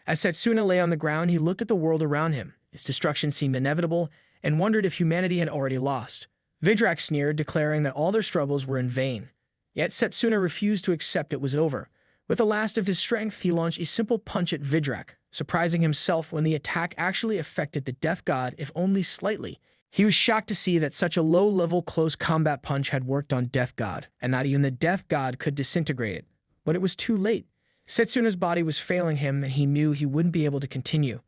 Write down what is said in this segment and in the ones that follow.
As Setsuna lay on the ground, he looked at the world around him. Its destruction seemed inevitable, and wondered if humanity had already lost. Vidrak sneered, declaring that all their struggles were in vain. Yet Setsuna refused to accept it was over. With the last of his strength, he launched a simple punch at Vidrak, surprising himself when the attack actually affected the Death God, if only slightly. He was shocked to see that such a low-level close combat punch had worked on Death God, and not even the Death God could disintegrate it. But it was too late. Setsuna's body was failing him, and he knew he wouldn't be able to continue.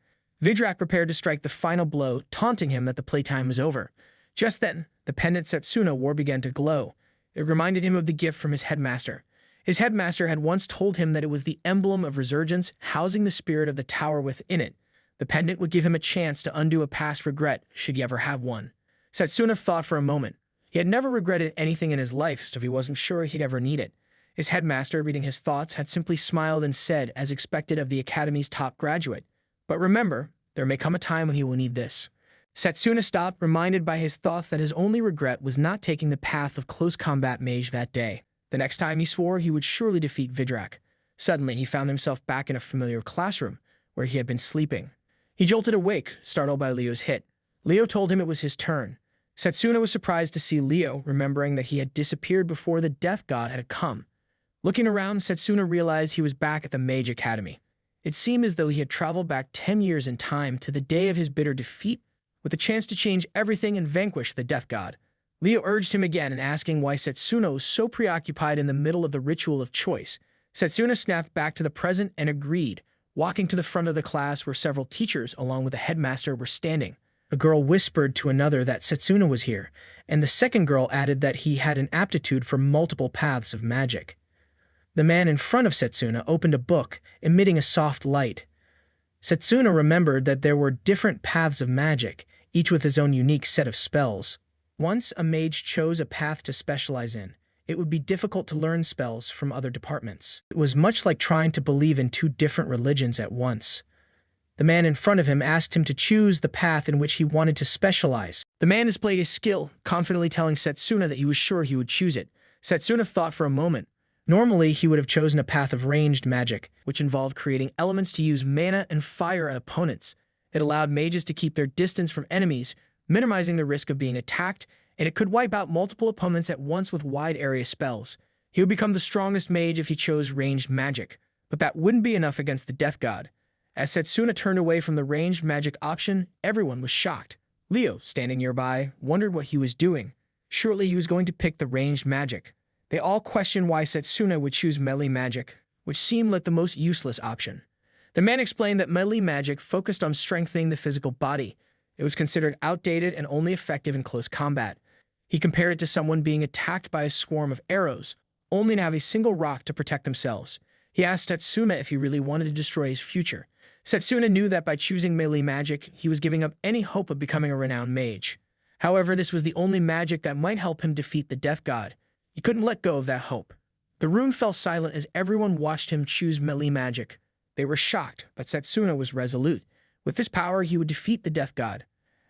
Vidrak prepared to strike the final blow, taunting him that the playtime was over. Just then, the pendant Setsuna wore began to glow. It reminded him of the gift from his headmaster. His headmaster had once told him that it was the emblem of resurgence, housing the spirit of the tower within it. The pendant would give him a chance to undo a past regret, should he ever have one. Setsuna thought for a moment. He had never regretted anything in his life, so he wasn't sure he'd ever need it. His headmaster, reading his thoughts, had simply smiled and said, as expected of the academy's top graduate, "But remember, there may come a time when he will need this." Setsuna stopped, reminded by his thoughts that his only regret was not taking the path of close combat mage that day. The next time he swore he would surely defeat Vidrak. Suddenly, he found himself back in a familiar classroom, where he had been sleeping. He jolted awake, startled by Leo's hit. Leo told him it was his turn. Setsuna was surprised to see Leo, remembering that he had disappeared before the Death God had come. Looking around, Setsuna realized he was back at the Mage Academy. It seemed as though he had traveled back 10 years in time to the day of his bitter defeat, with a chance to change everything and vanquish the Death God. Leo urged him again, and asking why Setsuna was so preoccupied in the middle of the ritual of choice. Setsuna snapped back to the present and agreed, walking to the front of the class where several teachers, along with the headmaster, were standing. A girl whispered to another that Setsuna was here, and the second girl added that he had an aptitude for multiple paths of magic. The man in front of Setsuna opened a book, emitting a soft light. Setsuna remembered that there were different paths of magic, each with his own unique set of spells. Once a mage chose a path to specialize in, it would be difficult to learn spells from other departments. It was much like trying to believe in two different religions at once. The man in front of him asked him to choose the path in which he wanted to specialize. The man displayed his skill, confidently telling Setsuna that he was sure he would choose it. Setsuna thought for a moment. Normally, he would have chosen a path of ranged magic, which involved creating elements to use mana and fire at opponents. It allowed mages to keep their distance from enemies, minimizing the risk of being attacked, and it could wipe out multiple opponents at once with wide-area spells. He would become the strongest mage if he chose ranged magic, but that wouldn't be enough against the Death God. As Setsuna turned away from the ranged magic option, everyone was shocked. Leo, standing nearby, wondered what he was doing. Surely he was going to pick the ranged magic. They all questioned why Setsuna would choose melee magic, which seemed like the most useless option. The man explained that melee magic focused on strengthening the physical body. It was considered outdated and only effective in close combat. He compared it to someone being attacked by a swarm of arrows, only to have a single rock to protect themselves. He asked Setsuna if he really wanted to destroy his future. Setsuna knew that by choosing melee magic, he was giving up any hope of becoming a renowned mage. However, this was the only magic that might help him defeat the Death God. He couldn't let go of that hope. The room fell silent as everyone watched him choose melee magic. They were shocked, but Setsuna was resolute. With this power, he would defeat the Death God.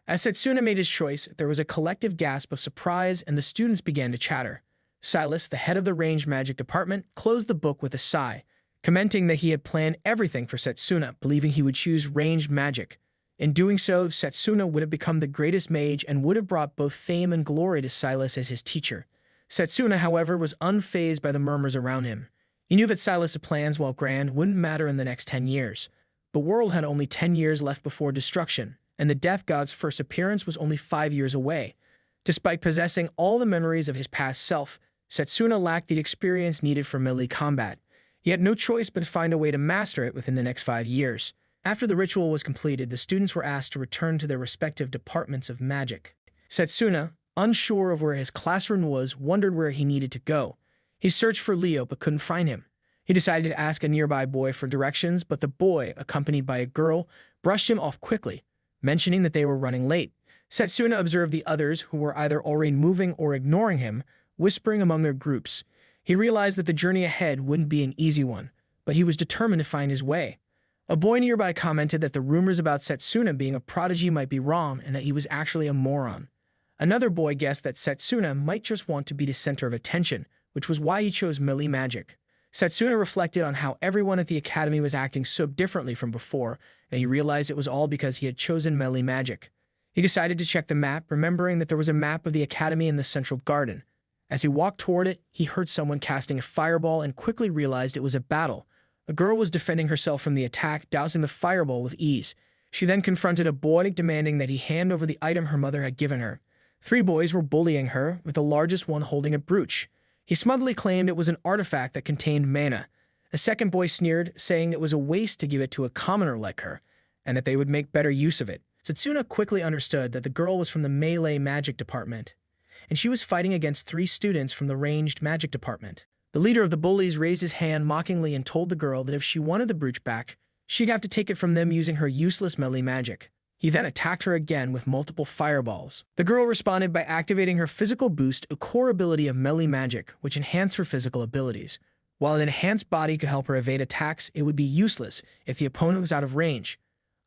As Setsuna made his choice, there was a collective gasp of surprise, and the students began to chatter. Silas, the head of the ranged magic department, closed the book with a sigh, commenting that he had planned everything for Setsuna, believing he would choose ranged magic. In doing so, Setsuna would have become the greatest mage and would have brought both fame and glory to Silas as his teacher. Setsuna, however, was unfazed by the murmurs around him. He knew that Silas' plans, while grand, wouldn't matter in the next 10 years. The world had only 10 years left before destruction, and the Death God's first appearance was only 5 years away. Despite possessing all the memories of his past self, Setsuna lacked the experience needed for melee combat. He had no choice but to find a way to master it within the next 5 years. After the ritual was completed, the students were asked to return to their respective departments of magic. Setsuna, unsure of where his classroom was, wondered where he needed to go. He searched for Leo but couldn't find him. He decided to ask a nearby boy for directions, but the boy, accompanied by a girl, brushed him off quickly, mentioning that they were running late. Setsuna observed the others, who were either already moving or ignoring him, whispering among their groups. He realized that the journey ahead wouldn't be an easy one, but he was determined to find his way. A boy nearby commented that the rumors about Setsuna being a prodigy might be wrong and that he was actually a moron. Another boy guessed that Setsuna might just want to be the center of attention, which was why he chose melee magic. Setsuna reflected on how everyone at the academy was acting so differently from before, and he realized it was all because he had chosen melee magic. He decided to check the map, remembering that there was a map of the academy in the central garden. As he walked toward it, he heard someone casting a fireball and quickly realized it was a battle. A girl was defending herself from the attack, dousing the fireball with ease. She then confronted a boy, demanding that he hand over the item her mother had given her. 3 boys were bullying her, with the largest one holding a brooch. He smugly claimed it was an artifact that contained mana. A second boy sneered, saying it was a waste to give it to a commoner like her, and that they would make better use of it. Setsuna quickly understood that the girl was from the melee magic department, and she was fighting against 3 students from the ranged magic department. The leader of the bullies raised his hand mockingly and told the girl that if she wanted the brooch back, she'd have to take it from them using her useless melee magic. He then attacked her again with multiple fireballs. The girl responded by activating her physical boost, a core ability of melee magic, which enhanced her physical abilities. While an enhanced body could help her evade attacks, it would be useless if the opponent was out of range.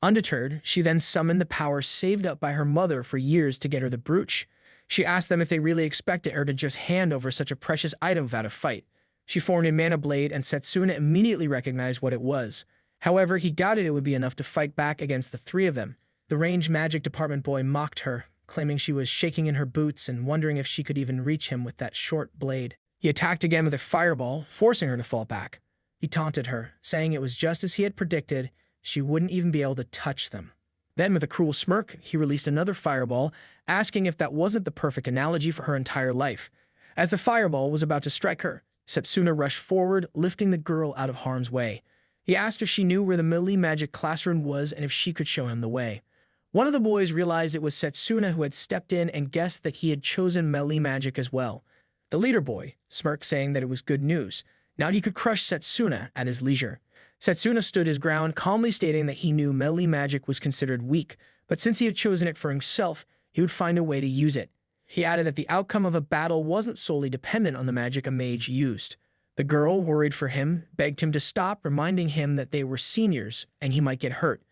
Undeterred, she then summoned the power saved up by her mother for years to get her the brooch. She asked them if they really expected her to just hand over such a precious item without a fight. She formed a mana blade, and Setsuna immediately recognized what it was. However, he doubted it would be enough to fight back against the 3 of them. The ranged magic department boy mocked her, claiming she was shaking in her boots and wondering if she could even reach him with that short blade. He attacked again with a fireball, forcing her to fall back. He taunted her, saying it was just as he had predicted, she wouldn't even be able to touch them. Then, with a cruel smirk, he released another fireball, asking if that wasn't the perfect analogy for her entire life. As the fireball was about to strike her, Setsuna rushed forward, lifting the girl out of harm's way. He asked if she knew where the melee magic classroom was and if she could show him the way. One of the boys realized it was Setsuna who had stepped in and guessed that he had chosen melee magic as well. The leader boy smirked, saying that it was good news. Now he could crush Setsuna at his leisure. Setsuna stood his ground, calmly stating that he knew melee magic was considered weak, but since he had chosen it for himself, he would find a way to use it. He added that the outcome of a battle wasn't solely dependent on the magic a mage used. The girl, worried for him, begged him to stop, reminding him that they were seniors and he might get hurt.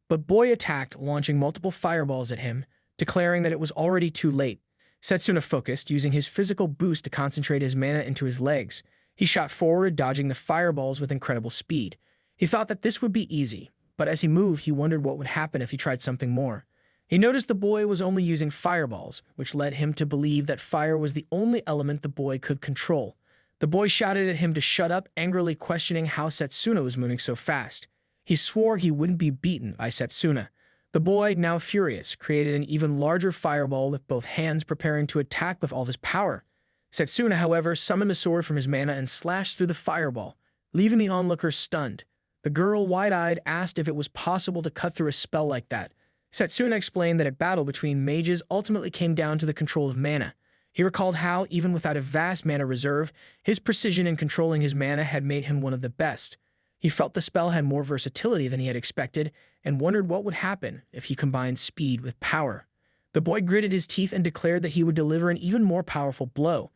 But Boy attacked, launching multiple fireballs at him, declaring that it was already too late. Setsuna focused, using his physical boost to concentrate his mana into his legs. He shot forward, dodging the fireballs with incredible speed. He thought that this would be easy, but as he moved, he wondered what would happen if he tried something more. He noticed the boy was only using fireballs, which led him to believe that fire was the only element the boy could control. The boy shouted at him to shut up, angrily questioning how Setsuna was moving so fast. He swore he wouldn't be beaten by Setsuna. The boy, now furious, created an even larger fireball with both hands, preparing to attack with all his power. Setsuna, however, summoned a sword from his mana and slashed through the fireball, leaving the onlookers stunned. The girl, wide-eyed, asked if it was possible to cut through a spell like that. Setsuna explained that a battle between mages ultimately came down to the control of mana. He recalled how, even without a vast mana reserve, his precision in controlling his mana had made him one of the best. He felt the spell had more versatility than he had expected, and wondered what would happen if he combined speed with power. The boy gritted his teeth and declared that he would deliver an even more powerful blow.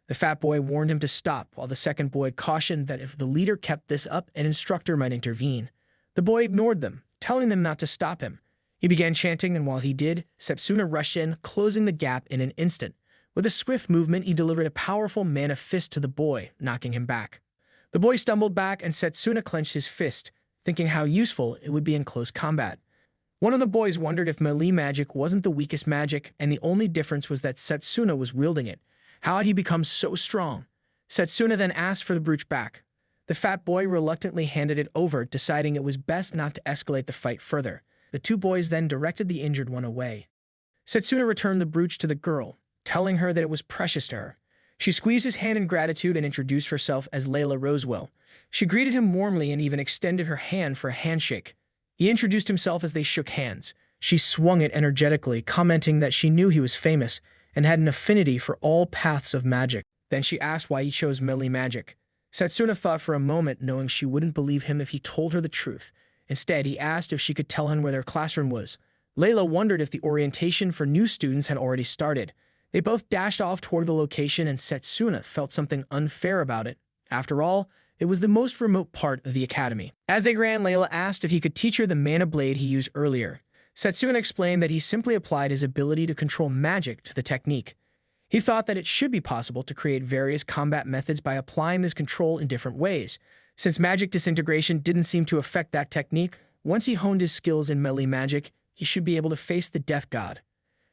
The fat boy warned him to stop, while the second boy cautioned that if the leader kept this up, an instructor might intervene. The boy ignored them, telling them not to stop him. He began chanting, and while he did, Setsuna rushed in, closing the gap in an instant. With a swift movement, he delivered a powerful mana fist to the boy, knocking him back. The boy stumbled back, and Setsuna clenched his fist, thinking how useful it would be in close combat. One of the boys wondered if melee magic wasn't the weakest magic, and the only difference was that Setsuna was wielding it. How had he become so strong? Setsuna then asked for the brooch back. The fat boy reluctantly handed it over, deciding it was best not to escalate the fight further. The 2 boys then directed the injured one away. Setsuna returned the brooch to the girl, telling her that it was precious to her. She squeezed his hand in gratitude and introduced herself as Layla Rosewell. She greeted him warmly and even extended her hand for a handshake. He introduced himself as they shook hands. She swung it energetically, commenting that she knew he was famous and had an affinity for all paths of magic. Then she asked why he chose melee magic. Setsuna thought for a moment, knowing she wouldn't believe him if he told her the truth. Instead, he asked if she could tell him where their classroom was. Layla wondered if the orientation for new students had already started. They both dashed off toward the location, and Setsuna felt something unfair about it. After all, it was the most remote part of the academy. As they ran, Layla asked if he could teach her the mana blade he used earlier. Setsuna explained that he simply applied his ability to control magic to the technique. He thought that it should be possible to create various combat methods by applying this control in different ways. Since magic disintegration didn't seem to affect that technique, once he honed his skills in melee magic, he should be able to face the Death God.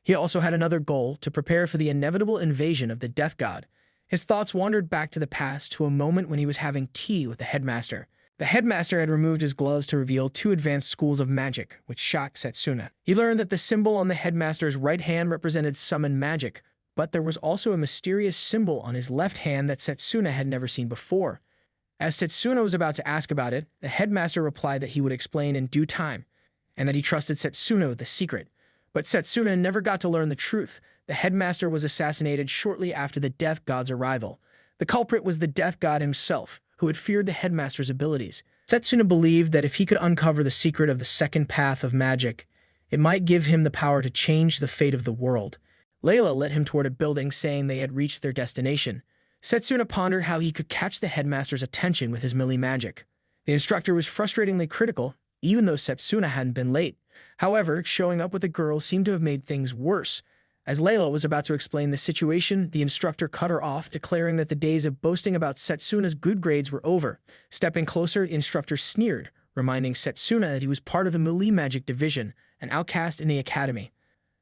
He also had another goal: to prepare for the inevitable invasion of the Death God. His thoughts wandered back to the past, to a moment when he was having tea with the headmaster. The headmaster had removed his gloves to reveal 2 advanced schools of magic, which shocked Setsuna. He learned that the symbol on the headmaster's right hand represented summon magic, but there was also a mysterious symbol on his left hand that Setsuna had never seen before. As Setsuna was about to ask about it, the headmaster replied that he would explain in due time, and that he trusted Setsuna with the secret. But Setsuna never got to learn the truth. The headmaster was assassinated shortly after the Death God's arrival. The culprit was the Death God himself, who had feared the headmaster's abilities. Setsuna believed that if he could uncover the secret of the second path of magic, it might give him the power to change the fate of the world. Layla led him toward a building, saying they had reached their destination. Setsuna pondered how he could catch the headmaster's attention with his melee magic. The instructor was frustratingly critical, even though Setsuna hadn't been late. However, showing up with a girl seemed to have made things worse. As Layla was about to explain the situation, the instructor cut her off, declaring that the days of boasting about Setsuna's good grades were over. Stepping closer, the instructor sneered, reminding Setsuna that he was part of the melee magic division, an outcast in the academy.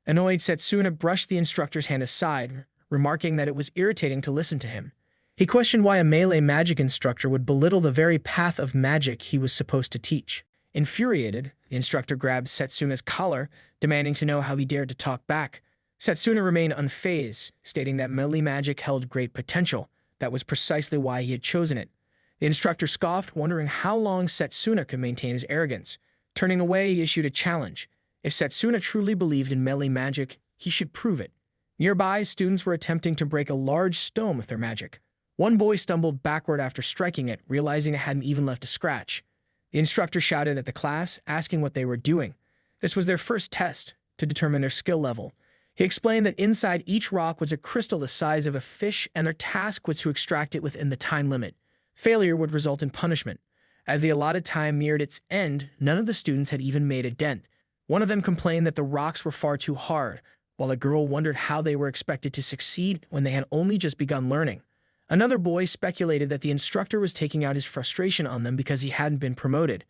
Annoyed, Setsuna brushed the instructor's hand aside, remarking that it was irritating to listen to him. He questioned why a melee magic instructor would belittle the very path of magic he was supposed to teach. Infuriated, the instructor grabbed Setsuna's collar, demanding to know how he dared to talk back. Setsuna remained unfazed, stating that melee magic held great potential. That was precisely why he had chosen it. The instructor scoffed, wondering how long Setsuna could maintain his arrogance. Turning away, he issued a challenge. If Setsuna truly believed in melee magic, he should prove it. Nearby, students were attempting to break a large stone with their magic. One boy stumbled backward after striking it, realizing it hadn't even left a scratch. The instructor shouted at the class, asking what they were doing. This was their first test to determine their skill level. He explained that inside each rock was a crystal the size of a fish, and their task was to extract it within the time limit. Failure would result in punishment. As the allotted time neared its end, none of the students had even made a dent. One of them complained that the rocks were far too hard, while a girl wondered how they were expected to succeed when they had only just begun learning. Another boy speculated that the instructor was taking out his frustration on them because he hadn't been promoted.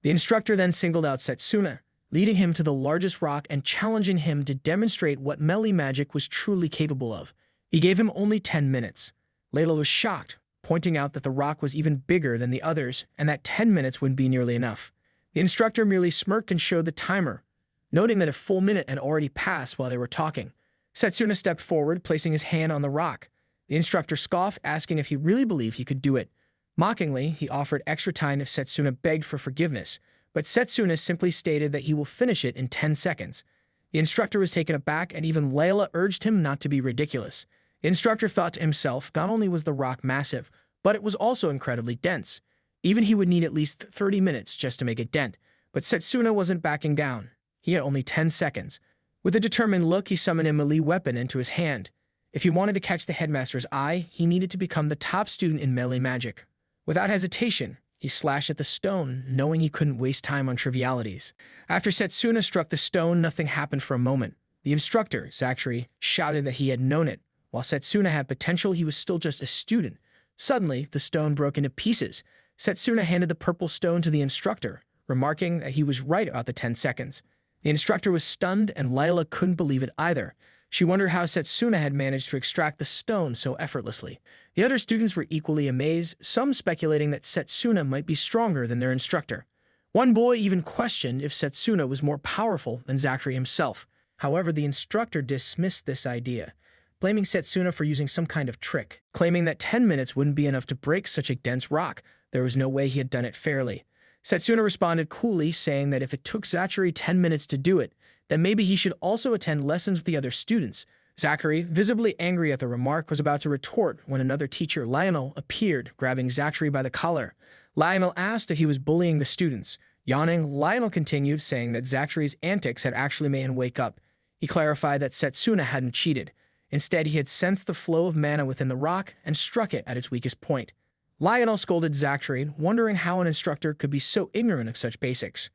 The instructor then singled out Setsuna, leading him to the largest rock and challenging him to demonstrate what melee magic was truly capable of. He gave him only 10 minutes. Layla was shocked, pointing out that the rock was even bigger than the others and that 10 minutes wouldn't be nearly enough. The instructor merely smirked and showed the timer, noting that a full minute had already passed while they were talking. Setsuna stepped forward, placing his hand on the rock. The instructor scoffed, asking if he really believed he could do it. Mockingly, he offered extra time if Setsuna begged for forgiveness, but Setsuna simply stated that he will finish it in 10 seconds. The instructor was taken aback, and even Layla urged him not to be ridiculous. The instructor thought to himself, not only was the rock massive, but it was also incredibly dense. Even he would need at least 30 minutes just to make a dent. But Setsuna wasn't backing down. He had only 10 seconds. With a determined look, he summoned a melee weapon into his hand. If he wanted to catch the headmaster's eye, he needed to become the top student in melee magic. Without hesitation, he slashed at the stone, knowing he couldn't waste time on trivialities. After Setsuna struck the stone, nothing happened for a moment. The instructor, Zachary, shouted that he had known it. While Setsuna had potential, he was still just a student. Suddenly, the stone broke into pieces. Setsuna handed the purple stone to the instructor, remarking that he was right about the 10 seconds. The instructor was stunned, and Layla couldn't believe it either. She wondered how Setsuna had managed to extract the stone so effortlessly. The other students were equally amazed, some speculating that Setsuna might be stronger than their instructor. One boy even questioned if Setsuna was more powerful than Zachary himself. However, the instructor dismissed this idea, blaming Setsuna for using some kind of trick, claiming that 10 minutes wouldn't be enough to break such a dense rock. There was no way he had done it fairly. Setsuna responded coolly, saying that if it took Zachary 10 minutes to do it, then maybe he should also attend lessons with the other students. Zachary, visibly angry at the remark, was about to retort when another teacher, Lionel, appeared, grabbing Zachary by the collar. Lionel asked if he was bullying the students. Yawning, Lionel continued, saying that Zachary's antics had actually made him wake up. He clarified that Setsuna hadn't cheated. Instead, he had sensed the flow of mana within the rock and struck it at its weakest point. Lionel scolded Zachary, wondering how an instructor could be so ignorant of such basics.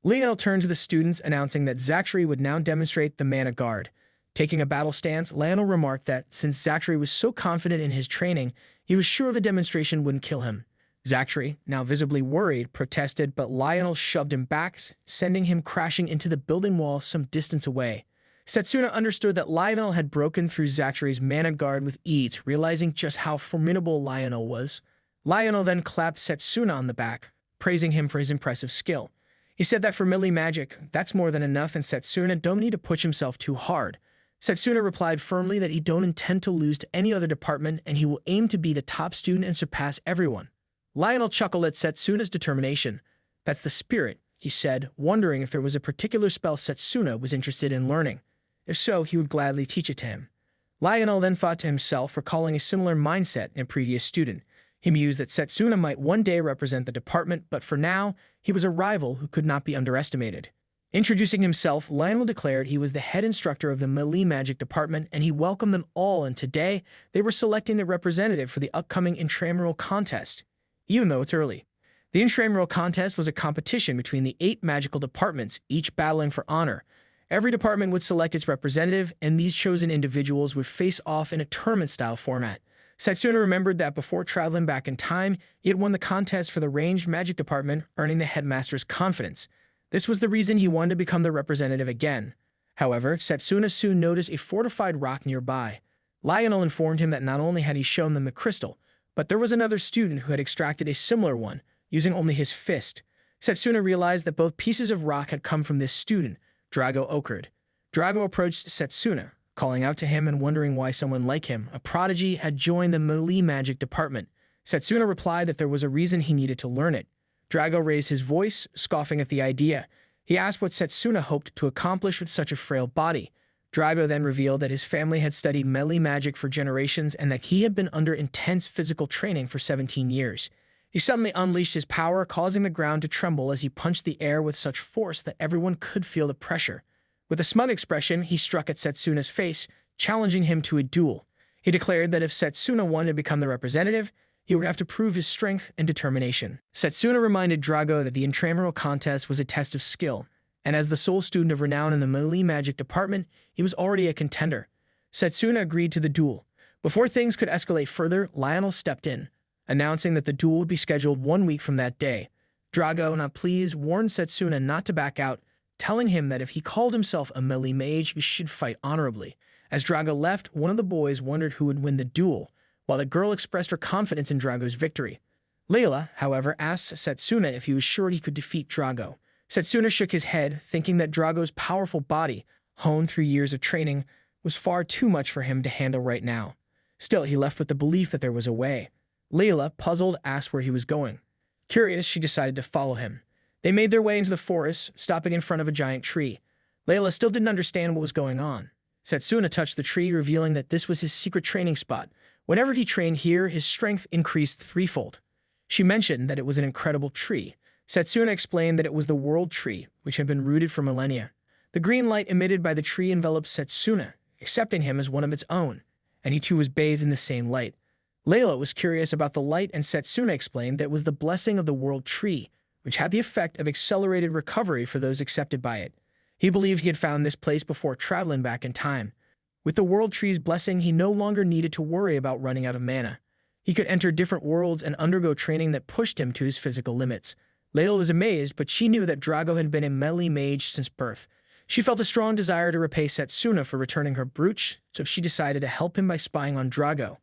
Lionel turned to the students, announcing that Zachary would now demonstrate the mana guard. Taking a battle stance, Lionel remarked that since Zachary was so confident in his training, he was sure the demonstration wouldn't kill him. Zachary, now visibly worried, protested, but Lionel shoved him back, sending him crashing into the building wall some distance away. Setsuna understood that Lionel had broken through Zachary's mana guard with ease, realizing just how formidable Lionel was. Lionel then clapped Setsuna on the back, praising him for his impressive skill. He said that for melee magic, that's more than enough, and Setsuna don't need to push himself too hard. Setsuna replied firmly that he don't intend to lose to any other department and he will aim to be the top student and surpass everyone. Lionel chuckled at Setsuna's determination. That's the spirit, he said, wondering if there was a particular spell Setsuna was interested in learning. If so, he would gladly teach it to him. Lionel then thought to himself, recalling a similar mindset in a previous student. He mused that Setsuna might one day represent the department, but for now, he was a rival who could not be underestimated. Introducing himself, Lionel declared he was the head instructor of the melee magic department and he welcomed them all, and today, they were selecting the representative for the upcoming intramural contest. Even though it's early. The intramural contest was a competition between the 8 magical departments, each battling for honor. Every department would select its representative, and these chosen individuals would face off in a tournament-style format. Setsuna remembered that before traveling back in time, he had won the contest for the ranged magic department, earning the headmaster's confidence. This was the reason he wanted to become the representative again. However, Setsuna soon noticed a fortified rock nearby. Lionel informed him that not only had he shown them the crystal, but there was another student who had extracted a similar one, using only his fist. Setsuna realized that both pieces of rock had come from this student, Drago Okard. Drago approached Setsuna, calling out to him and wondering why someone like him, a prodigy, had joined the melee magic department. Setsuna replied that there was a reason he needed to learn it. Drago raised his voice, scoffing at the idea. He asked what Setsuna hoped to accomplish with such a frail body. Drago then revealed that his family had studied melee magic for generations and that he had been under intense physical training for 17 years. He suddenly unleashed his power, causing the ground to tremble as he punched the air with such force that everyone could feel the pressure. With a smug expression, he struck at Setsuna's face, challenging him to a duel. He declared that if Setsuna wanted to become the representative, he would have to prove his strength and determination. Setsuna reminded Drago that the intramural contest was a test of skill, and as the sole student of renown in the melee magic department, he was already a contender. Setsuna agreed to the duel. Before things could escalate further, Lionel stepped in, announcing that the duel would be scheduled 1 week from that day. Drago, not pleased, warned Setsuna not to back out, telling him that if he called himself a melee mage, he should fight honorably. As Drago left, one of the boys wondered who would win the duel, while the girl expressed her confidence in Drago's victory. Layla, however, asked Setsuna if he was sure he could defeat Drago. Setsuna shook his head, thinking that Drago's powerful body, honed through years of training, was far too much for him to handle right now. Still, he left with the belief that there was a way. Layla, puzzled, asked where he was going. Curious, she decided to follow him. They made their way into the forest, stopping in front of a giant tree. Layla still didn't understand what was going on. Setsuna touched the tree, revealing that this was his secret training spot. Whenever he trained here, his strength increased threefold. She mentioned that it was an incredible tree. Setsuna explained that it was the world tree, which had been rooted for millennia. The green light emitted by the tree enveloped Setsuna, accepting him as one of its own, and he too was bathed in the same light. Layla was curious about the light, and Setsuna explained that it was the blessing of the world tree, which had the effect of accelerated recovery for those accepted by it. He believed he had found this place before traveling back in time. With the world tree's blessing, he no longer needed to worry about running out of mana. He could enter different worlds and undergo training that pushed him to his physical limits. Layla was amazed, but she knew that Drago had been a melee mage since birth. She felt a strong desire to repay Setsuna for returning her brooch, so she decided to help him by spying on Drago.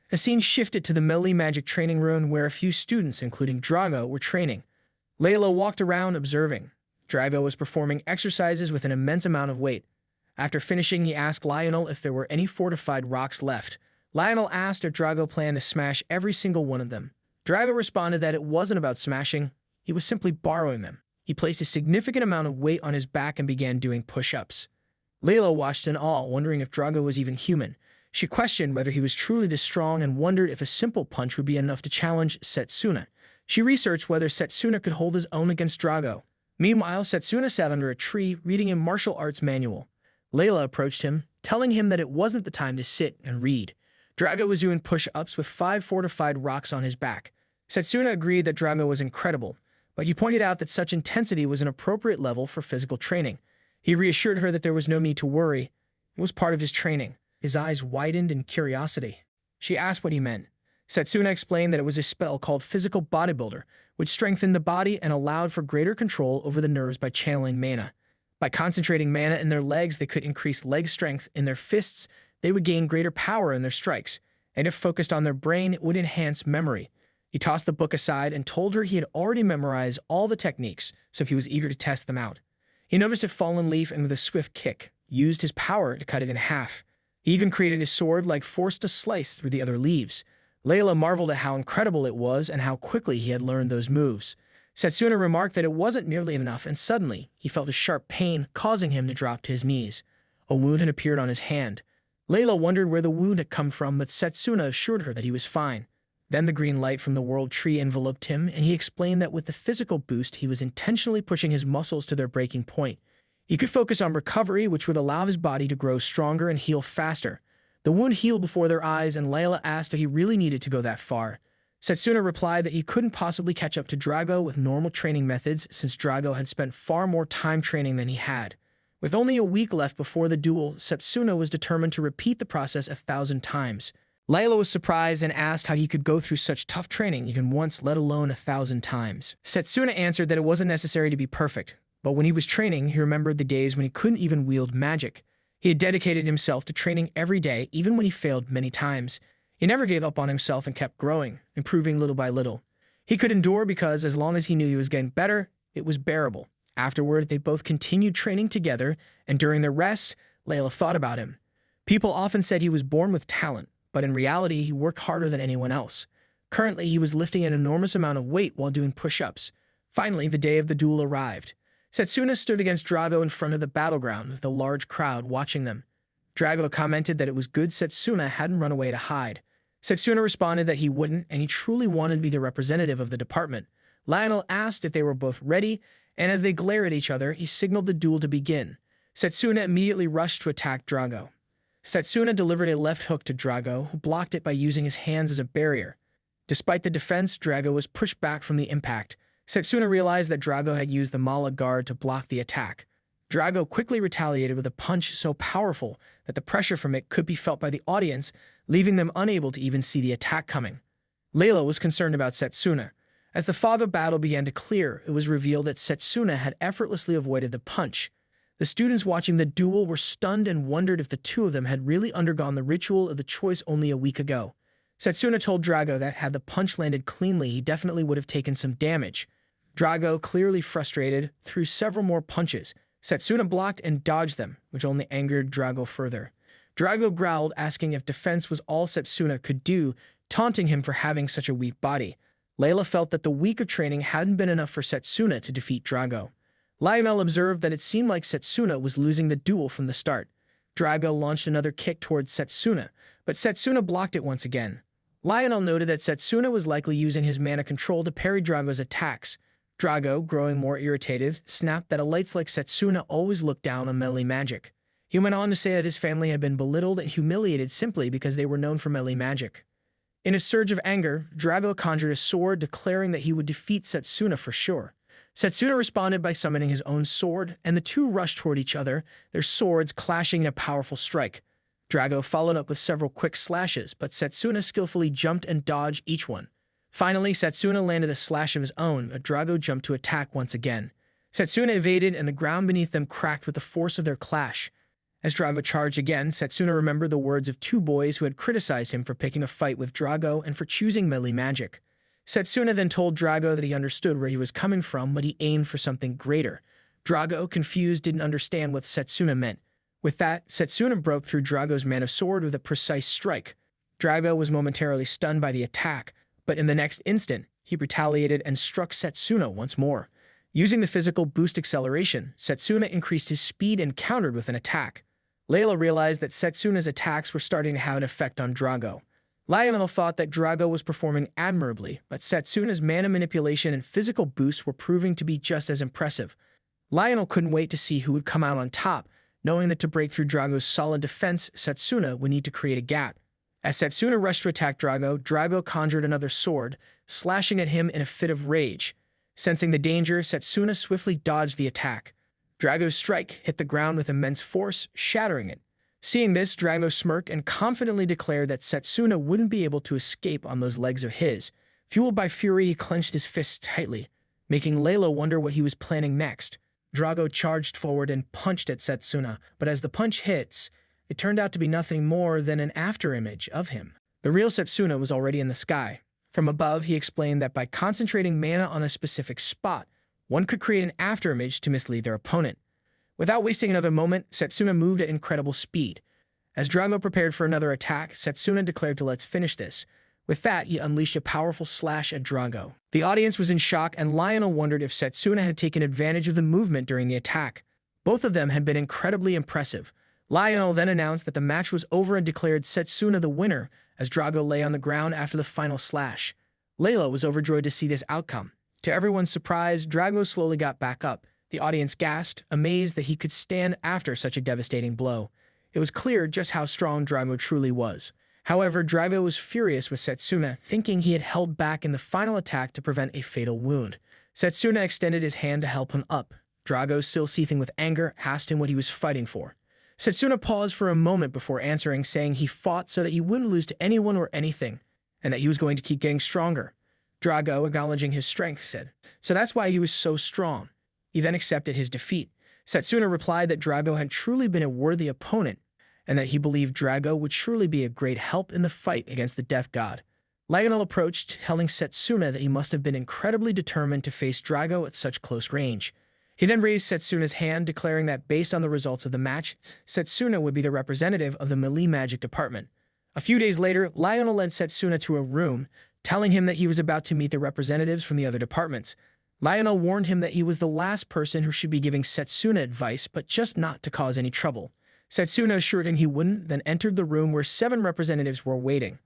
The scene shifted to the melee magic training room where a few students, including Drago, were training. Layla walked around observing. Drago was performing exercises with an immense amount of weight. After finishing, he asked Lionel if there were any fortified rocks left. Lionel asked if Drago planned to smash every single one of them. Drago responded that it wasn't about smashing, he was simply borrowing them. He placed a significant amount of weight on his back and began doing push-ups. Layla watched in awe, wondering if Drago was even human. She questioned whether he was truly this strong and wondered if a simple punch would be enough to challenge Setsuna. She researched whether Setsuna could hold his own against Drago. Meanwhile, Setsuna sat under a tree, reading a martial arts manual. Layla approached him, telling him that it wasn't the time to sit and read. Drago was doing push-ups with 5 fortified rocks on his back. Setsuna agreed that Drago was incredible, but he pointed out that such intensity was an appropriate level for physical training. He reassured her that there was no need to worry. It was part of his training. His eyes widened in curiosity. She asked what he meant. Setsuna explained that it was a spell called Physical Bodybuilder, which strengthened the body and allowed for greater control over the nerves by channeling mana. By concentrating mana in their legs, they could increase leg strength. In their fists, they would gain greater power in their strikes, and if focused on their brain, it would enhance memory. He tossed the book aside and told her he had already memorized all the techniques, so he was eager to test them out. He noticed a fallen leaf and with a swift kick, used his power to cut it in half. He even created his sword like forced a slice through the other leaves. Layla marveled at how incredible it was and how quickly he had learned those moves. Setsuna remarked that it wasn't nearly enough, and suddenly he felt a sharp pain, causing him to drop to his knees. A wound had appeared on his hand. Layla wondered where the wound had come from, but Setsuna assured her that he was fine. Then the green light from the world tree enveloped him, and he explained that with the physical boost, he was intentionally pushing his muscles to their breaking point. He could focus on recovery, which would allow his body to grow stronger and heal faster. The wound healed before their eyes, and Layla asked if he really needed to go that far. Setsuna replied that he couldn't possibly catch up to Drago with normal training methods, since Drago had spent far more time training than he had. With only a week left before the duel, Setsuna was determined to repeat the process 1,000 times. Layla was surprised and asked how he could go through such tough training even once, let alone 1,000 times. Setsuna answered that it wasn't necessary to be perfect, but when he was training, he remembered the days when he couldn't even wield magic. He had dedicated himself to training every day, even when he failed many times. He never gave up on himself and kept growing, improving little by little. He could endure because as long as he knew he was getting better, it was bearable. Afterward, they both continued training together, and during their rest, Layla thought about him. People often said he was born with talent, but in reality, he worked harder than anyone else. Currently, he was lifting an enormous amount of weight while doing push-ups. Finally, the day of the duel arrived. Setsuna stood against Drago in front of the battleground with a large crowd watching them. Drago commented that it was good Setsuna hadn't run away to hide. Setsuna responded that he wouldn't, and he truly wanted to be the representative of the department. Lionel asked if they were both ready, and as they glared at each other, he signaled the duel to begin. Setsuna immediately rushed to attack Drago. Setsuna delivered a left hook to Drago, who blocked it by using his hands as a barrier. Despite the defense, Drago was pushed back from the impact. Setsuna realized that Drago had used the Mala guard to block the attack. Drago quickly retaliated with a punch so powerful that the pressure from it could be felt by the audience, leaving them unable to even see the attack coming. Layla was concerned about Setsuna. As the fog of battle began to clear, it was revealed that Setsuna had effortlessly avoided the punch. The students watching the duel were stunned and wondered if the two of them had really undergone the ritual of the choice only a week ago. Setsuna told Drago that had the punch landed cleanly, he definitely would have taken some damage. Drago, clearly frustrated, threw several more punches. Setsuna blocked and dodged them, which only angered Drago further. Drago growled, asking if defense was all Setsuna could do, taunting him for having such a weak body. Layla felt that the week of training hadn't been enough for Setsuna to defeat Drago. Lionel observed that it seemed like Setsuna was losing the duel from the start. Drago launched another kick towards Setsuna, but Setsuna blocked it once again. Lionel noted that Setsuna was likely using his mana control to parry Drago's attacks. Drago, growing more irritated, snapped that elites like Setsuna always looked down on melee magic. He went on to say that his family had been belittled and humiliated simply because they were known for melee magic. In a surge of anger, Drago conjured a sword, declaring that he would defeat Setsuna for sure. Setsuna responded by summoning his own sword, and the two rushed toward each other, their swords clashing in a powerful strike. Drago followed up with several quick slashes, but Setsuna skillfully jumped and dodged each one. Finally, Setsuna landed a slash of his own, but Drago jumped to attack once again. Setsuna evaded, and the ground beneath them cracked with the force of their clash. As Drago charged again, Setsuna remembered the words of two boys who had criticized him for picking a fight with Drago and for choosing melee magic. Setsuna then told Drago that he understood where he was coming from, but he aimed for something greater. Drago, confused, didn't understand what Setsuna meant. With that, Setsuna broke through Drago's mana sword with a precise strike. Drago was momentarily stunned by the attack, but in the next instant, he retaliated and struck Setsuna once more. Using the physical boost acceleration, Setsuna increased his speed and countered with an attack. Layla realized that Setsuna's attacks were starting to have an effect on Drago. Lionel thought that Drago was performing admirably, but Setsuna's mana manipulation and physical boost were proving to be just as impressive. Lionel couldn't wait to see who would come out on top, knowing that to break through Drago's solid defense, Setsuna would need to create a gap. As Setsuna rushed to attack Drago, Drago conjured another sword, slashing at him in a fit of rage. Sensing the danger, Setsuna swiftly dodged the attack. Drago's strike hit the ground with immense force, shattering it. Seeing this, Drago smirked and confidently declared that Setsuna wouldn't be able to escape on those legs of his. Fueled by fury, he clenched his fists tightly, making Layla wonder what he was planning next. Drago charged forward and punched at Setsuna, but as the punch hits, it turned out to be nothing more than an afterimage of him. The real Setsuna was already in the sky. From above, he explained that by concentrating mana on a specific spot, one could create an afterimage to mislead their opponent. Without wasting another moment, Setsuna moved at incredible speed. As Drago prepared for another attack, Setsuna declared to let's finish this. With that, he unleashed a powerful slash at Drago. The audience was in shock, and Lionel wondered if Setsuna had taken advantage of the movement during the attack. Both of them had been incredibly impressive. Lionel then announced that the match was over and declared Setsuna the winner, as Drago lay on the ground after the final slash. Layla was overjoyed to see this outcome. To everyone's surprise, Drago slowly got back up. The audience gasped, amazed that he could stand after such a devastating blow. It was clear just how strong Drago truly was. However, Drago was furious with Setsuna, thinking he had held back in the final attack to prevent a fatal wound. Setsuna extended his hand to help him up. Drago, still seething with anger, asked him what he was fighting for. Setsuna paused for a moment before answering, saying he fought so that he wouldn't lose to anyone or anything, and that he was going to keep getting stronger. Drago, acknowledging his strength, said, "So that's why he was so strong." He then accepted his defeat. Setsuna replied that Drago had truly been a worthy opponent, and that he believed Drago would surely be a great help in the fight against the Death God. Lionel approached, telling Setsuna that he must have been incredibly determined to face Drago at such close range. He then raised Setsuna's hand, declaring that based on the results of the match, Setsuna would be the representative of the melee magic department. A few days later, Lionel led Setsuna to a room, telling him that he was about to meet the representatives from the other departments. Lionel warned him that he was the last person who should be giving Setsuna advice, but just not to cause any trouble. Setsuna assured him he wouldn't, then entered the room where 7 representatives were waiting.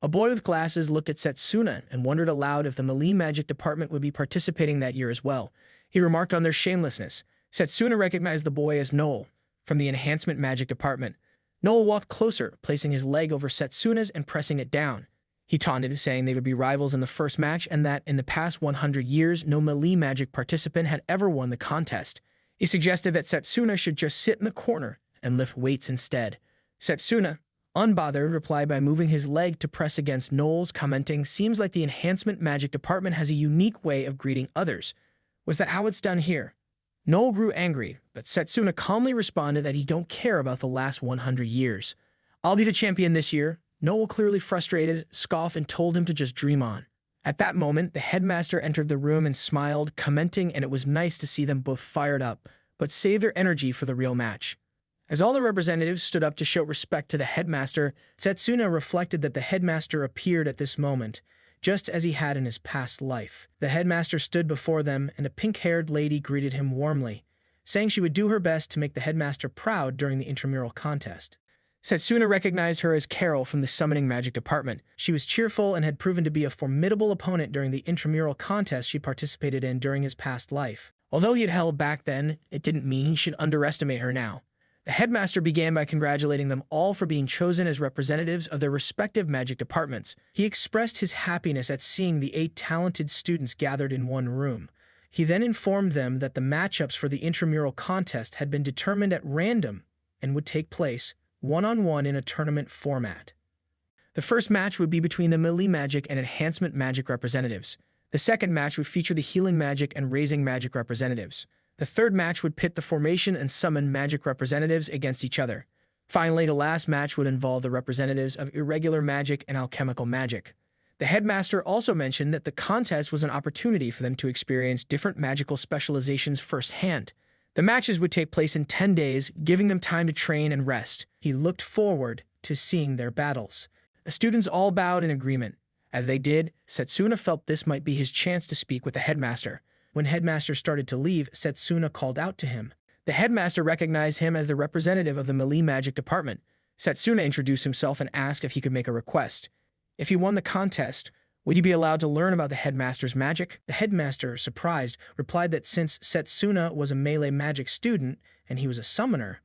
A boy with glasses looked at Setsuna and wondered aloud if the melee magic department would be participating that year as well. He remarked on their shamelessness. Setsuna recognized the boy as Noel, from the enhancement magic department. Noel walked closer, placing his leg over Setsuna's and pressing it down. He taunted, saying they would be rivals in the first match and that in the past 100 years, no melee magic participant had ever won the contest. He suggested that Setsuna should just sit in the corner and lift weights instead. Setsuna, unbothered, replied by moving his leg to press against Noel's, commenting, "Seems like the enhancement magic department has a unique way of greeting others. Was that how it's done here?" Noel grew angry, but Setsuna calmly responded that he don't care about the last 100 years. "I'll be the champion this year." Noel, clearly frustrated, scoffed and told him to just dream on. At that moment, the headmaster entered the room and smiled, commenting, and it was nice to see them both fired up, but save their energy for the real match. As all the representatives stood up to show respect to the headmaster, Setsuna reflected that the headmaster appeared at this moment, just as he had in his past life. The headmaster stood before them, and a pink-haired lady greeted him warmly, saying she would do her best to make the headmaster proud during the intramural contest. Setsuna recognized her as Carol from the summoning magic department. She was cheerful and had proven to be a formidable opponent during the intramural contest she participated in during his past life. Although he had held back then, it didn't mean he should underestimate her now. The headmaster began by congratulating them all for being chosen as representatives of their respective magic departments. He expressed his happiness at seeing the 8 talented students gathered in one room. He then informed them that the matchups for the intramural contest had been determined at random and would take place one-on-one in a tournament format. The first match would be between the melee magic and enhancement magic representatives. The second match would feature the healing magic and raising magic representatives. The third match would pit the formation and summon magic representatives against each other. Finally, the last match would involve the representatives of irregular magic and alchemical magic. The headmaster also mentioned that the contest was an opportunity for them to experience different magical specializations firsthand. The matches would take place in 10 days, giving them time to train and rest. He looked forward to seeing their battles. The students all bowed in agreement. As they did, Setsuna felt this might be his chance to speak with the headmaster. When headmaster started to leave, Setsuna called out to him. The headmaster recognized him as the representative of the melee magic department. Setsuna introduced himself and asked if he could make a request. If he won the contest, would he be allowed to learn about the headmaster's magic? The headmaster, surprised, replied that since Setsuna was a melee magic student and he was a summoner,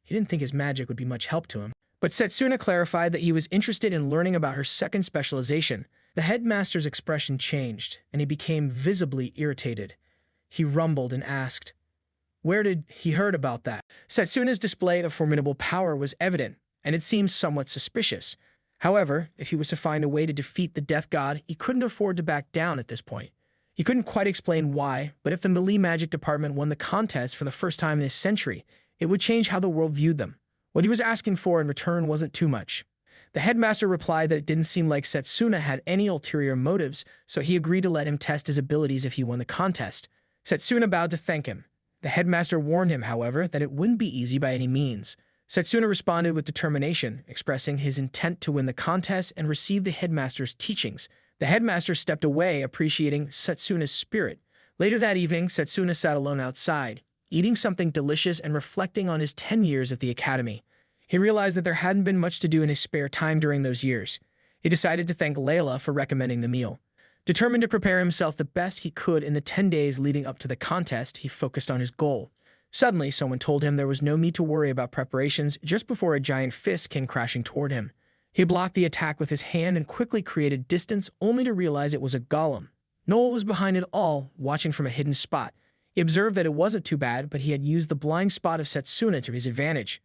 he didn't think his magic would be much help to him. But Setsuna clarified that he was interested in learning about her second specialization. The headmaster's expression changed, and he became visibly irritated. He rumbled and asked, Where did he heard about that? Setsuna's display of formidable power was evident, and it seemed somewhat suspicious. However, if he was to find a way to defeat the death god, he couldn't afford to back down at this point. He couldn't quite explain why, but if the melee magic department won the contest for the first time in a century, it would change how the world viewed them. What he was asking for in return wasn't too much. The headmaster replied that it didn't seem like Setsuna had any ulterior motives, so he agreed to let him test his abilities if he won the contest. Setsuna bowed to thank him. The headmaster warned him, however, that it wouldn't be easy by any means. Setsuna responded with determination, expressing his intent to win the contest and receive the headmaster's teachings. The headmaster stepped away, appreciating Setsuna's spirit. Later that evening, Setsuna sat alone outside, eating something delicious and reflecting on his 10 years at the academy. He realized that there hadn't been much to do in his spare time during those years. He decided to thank Layla for recommending the meal. Determined to prepare himself the best he could in the 10 days leading up to the contest, he focused on his goal. Suddenly, someone told him there was no need to worry about preparations just before a giant fist came crashing toward him. He blocked the attack with his hand and quickly created distance, only to realize it was a golem. Noel was behind it all, watching from a hidden spot. He observed that it wasn't too bad, but he had used the blind spot of Setsuna to his advantage.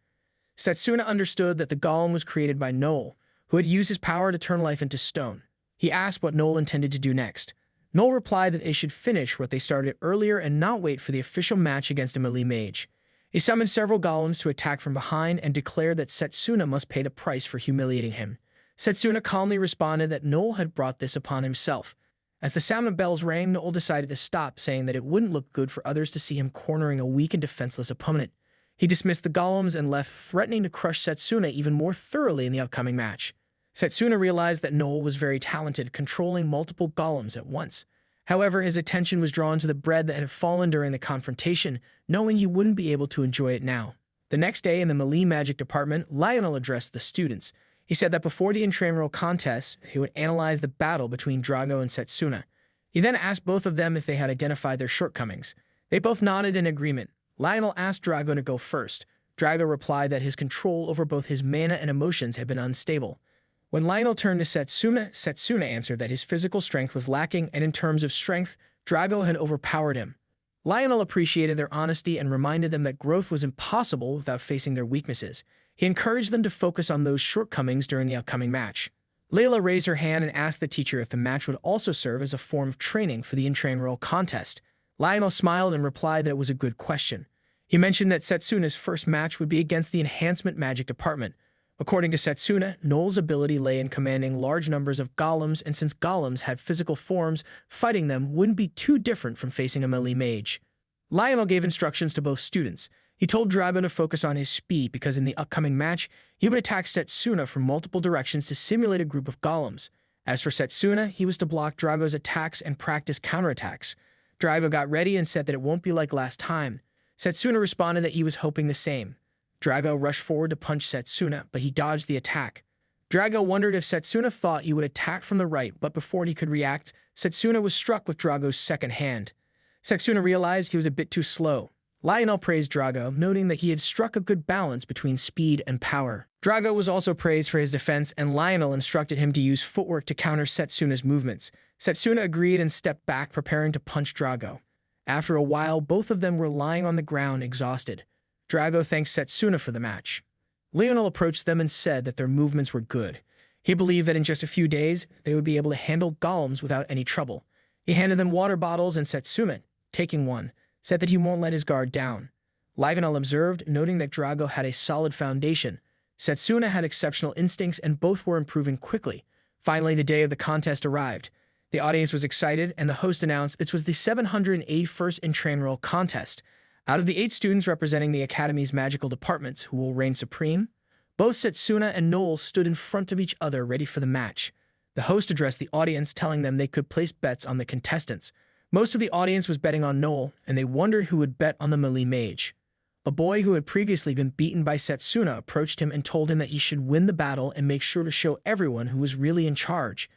Setsuna understood that the golem was created by Noel, who had used his power to turn life into stone. He asked what Noel intended to do next. Noel replied that they should finish what they started earlier and not wait for the official match against a melee mage. He summoned several golems to attack from behind and declared that Setsuna must pay the price for humiliating him. Setsuna calmly responded that Noel had brought this upon himself. As the sound of bells rang, Noel decided to stop, saying that it wouldn't look good for others to see him cornering a weak and defenseless opponent. He dismissed the golems and left, threatening to crush Setsuna even more thoroughly in the upcoming match. Setsuna realized that Noel was very talented, controlling multiple golems at once. However, his attention was drawn to the bread that had fallen during the confrontation, knowing he wouldn't be able to enjoy it now. The next day, in the melee magic department, Lionel addressed the students. He said that before the intramural contest, he would analyze the battle between Drago and Setsuna. He then asked both of them if they had identified their shortcomings. They both nodded in agreement. Lionel asked Drago to go first. Drago replied that his control over both his mana and emotions had been unstable. When Lionel turned to Setsuna, Setsuna answered that his physical strength was lacking, and in terms of strength, Drago had overpowered him. Lionel appreciated their honesty and reminded them that growth was impossible without facing their weaknesses. He encouraged them to focus on those shortcomings during the upcoming match. Layla raised her hand and asked the teacher if the match would also serve as a form of training for the intramural contest. Lionel smiled and replied that it was a good question. He mentioned that Setsuna's first match would be against the enhancement magic department. According to Setsuna, Noel's ability lay in commanding large numbers of golems, and since golems had physical forms, fighting them wouldn't be too different from facing a melee mage. Lionel gave instructions to both students. He told Drago to focus on his speed because in the upcoming match, he would attack Setsuna from multiple directions to simulate a group of golems. As for Setsuna, he was to block Drago's attacks and practice counterattacks. Drago got ready and said that it won't be like last time. Setsuna responded that he was hoping the same. Drago rushed forward to punch Setsuna, but he dodged the attack. Drago wondered if Setsuna thought he would attack from the right, but before he could react, Setsuna was struck with Drago's second hand. Setsuna realized he was a bit too slow. Lionel praised Drago, noting that he had struck a good balance between speed and power. Drago was also praised for his defense, and Lionel instructed him to use footwork to counter Setsuna's movements. Setsuna agreed and stepped back, preparing to punch Drago. After a while, both of them were lying on the ground, exhausted. Drago thanked Setsuna for the match. Lionel approached them and said that their movements were good. He believed that in just a few days, they would be able to handle golems without any trouble. He handed them water bottles, and Setsuna, taking one, said that he won't let his guard down. Lionel observed, noting that Drago had a solid foundation. Setsuna had exceptional instincts, and both were improving quickly. Finally, the day of the contest arrived. The audience was excited, and the host announced it was the 781st intramural contest. Out of the 8 students representing the Academy's magical departments who will reign supreme, both Setsuna and Noel stood in front of each other ready for the match. The host addressed the audience, telling them they could place bets on the contestants. Most of the audience was betting on Noel, and they wondered who would bet on the melee mage. A boy who had previously been beaten by Setsuna approached him and told him that he should win the battle and make sure to show everyone who was really in charge.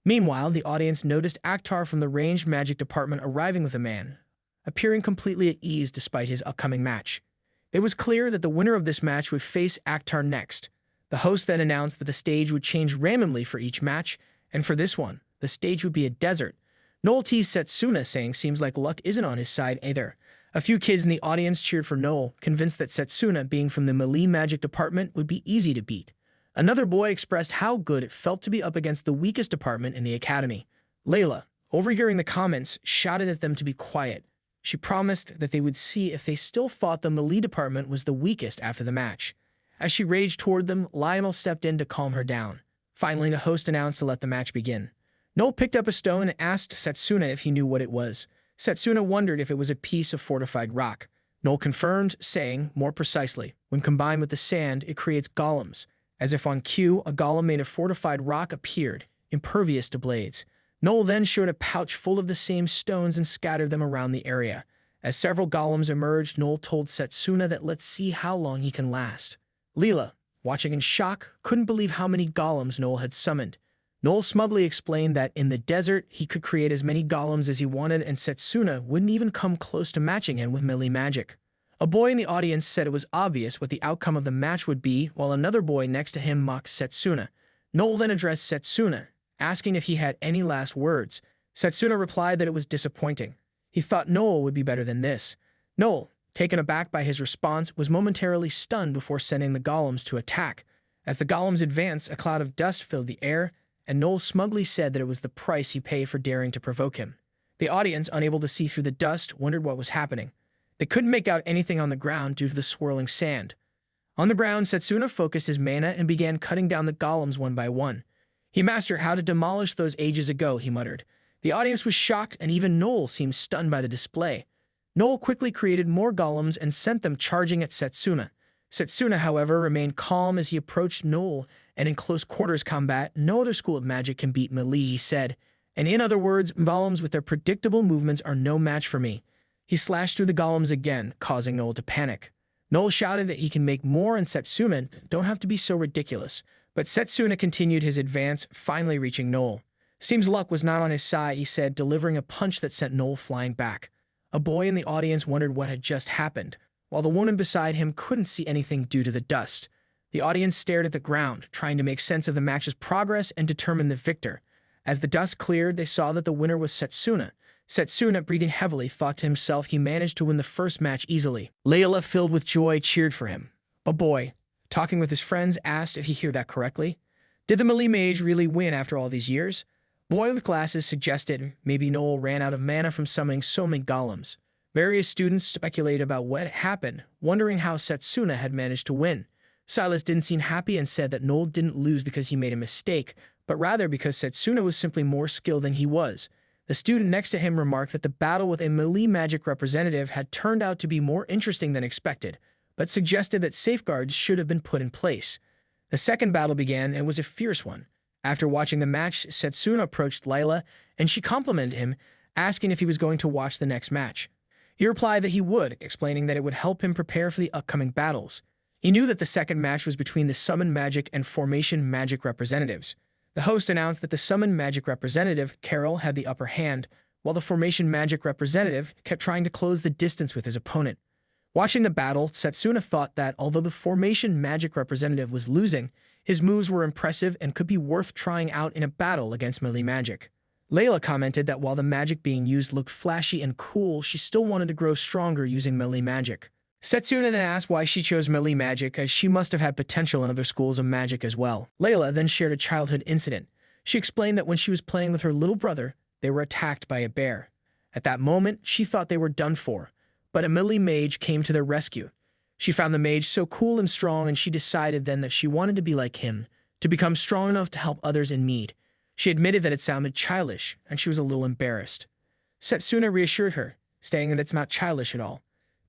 Meanwhile, the audience noticed Akhtar from the ranged magic department arriving with a man, appearing completely at ease despite his upcoming match. It was clear that the winner of this match would face Akhtar next. The host then announced that the stage would change randomly for each match, and for this one, the stage would be a desert. Noel teased Setsuna, saying seems like luck isn't on his side either. A few kids in the audience cheered for Noel, convinced that Setsuna, being from the melee magic department, would be easy to beat. Another boy expressed how good it felt to be up against the weakest department in the academy. Layla, overhearing the comments, shouted at them to be quiet. She promised that they would see if they still thought the melee department was the weakest after the match. As she raged toward them, Lionel stepped in to calm her down. Finally, the host announced to let the match begin. Noel picked up a stone and asked Setsuna if he knew what it was. Setsuna wondered if it was a piece of fortified rock. Noel confirmed, saying, more precisely, when combined with the sand, it creates golems. As if on cue, a golem made of fortified rock appeared, impervious to blades. Noel then showed a pouch full of the same stones and scattered them around the area. As several golems emerged, Noel told Setsuna that let's see how long he can last. Leela, watching in shock, couldn't believe how many golems Noel had summoned. Noel smugly explained that in the desert, he could create as many golems as he wanted, and Setsuna wouldn't even come close to matching him with melee magic. A boy in the audience said it was obvious what the outcome of the match would be, while another boy next to him mocked Setsuna. Noel then addressed Setsuna, asking if he had any last words. Setsuna replied that it was disappointing. He thought Noel would be better than this. Noel, taken aback by his response, was momentarily stunned before sending the golems to attack. As the golems advanced, a cloud of dust filled the air, and Noel smugly said that it was the price he paid for daring to provoke him. The audience, unable to see through the dust, wondered what was happening. They couldn't make out anything on the ground due to the swirling sand. On the ground, Setsuna focused his mana and began cutting down the golems one by one. He mastered how to demolish those ages ago, he muttered. The audience was shocked, and even Noel seemed stunned by the display. Noel quickly created more golems and sent them charging at Setsuna. Setsuna, however, remained calm as he approached Noel, and in close quarters combat, no other school of magic can beat melee, he said. And in other words, golems with their predictable movements are no match for me. He slashed through the golems again, causing Noel to panic. Noel shouted that he can make more, and Setsuna, don't have to be so ridiculous. But Setsuna continued his advance, finally reaching Noel. Seems luck was not on his side, he said, delivering a punch that sent Noel flying back. A boy in the audience wondered what had just happened, while the woman beside him couldn't see anything due to the dust. The audience stared at the ground, trying to make sense of the match's progress and determine the victor. As the dust cleared, they saw that the winner was Setsuna. Setsuna, breathing heavily, thought to himself he managed to win the first match easily. Layla, filled with joy, cheered for him. A boy, talking with his friends, asked if he heard that correctly. Did the melee mage really win after all these years? Boy with glasses suggested maybe Noel ran out of mana from summoning so many golems. Various students speculated about what happened, wondering how Setsuna had managed to win. Silas didn't seem happy and said that Noel didn't lose because he made a mistake, but rather because Setsuna was simply more skilled than he was. The student next to him remarked that the battle with a melee magic representative had turned out to be more interesting than expected, but suggested that safeguards should have been put in place. The second battle began and was a fierce one. After watching the match, Setsuna approached Layla, and she complimented him, asking if he was going to watch the next match. He replied that he would, explaining that it would help him prepare for the upcoming battles. He knew that the second match was between the Summon Magic and Formation Magic representatives. The host announced that the Summon Magic representative, Carol, had the upper hand, while the Formation Magic representative kept trying to close the distance with his opponent. Watching the battle, Setsuna thought that, although the Formation Magic representative was losing, his moves were impressive and could be worth trying out in a battle against melee magic. Layla commented that while the magic being used looked flashy and cool, she still wanted to grow stronger using melee magic. Setsuna then asked why she chose melee magic, as she must have had potential in other schools of magic as well. Layla then shared a childhood incident. She explained that when she was playing with her little brother, they were attacked by a bear. At that moment, she thought they were done for, but a melee mage came to their rescue. She found the mage so cool and strong, and she decided then that she wanted to be like him, to become strong enough to help others in need. She admitted that it sounded childish, and she was a little embarrassed. Setsuna reassured her, saying that it's not childish at all.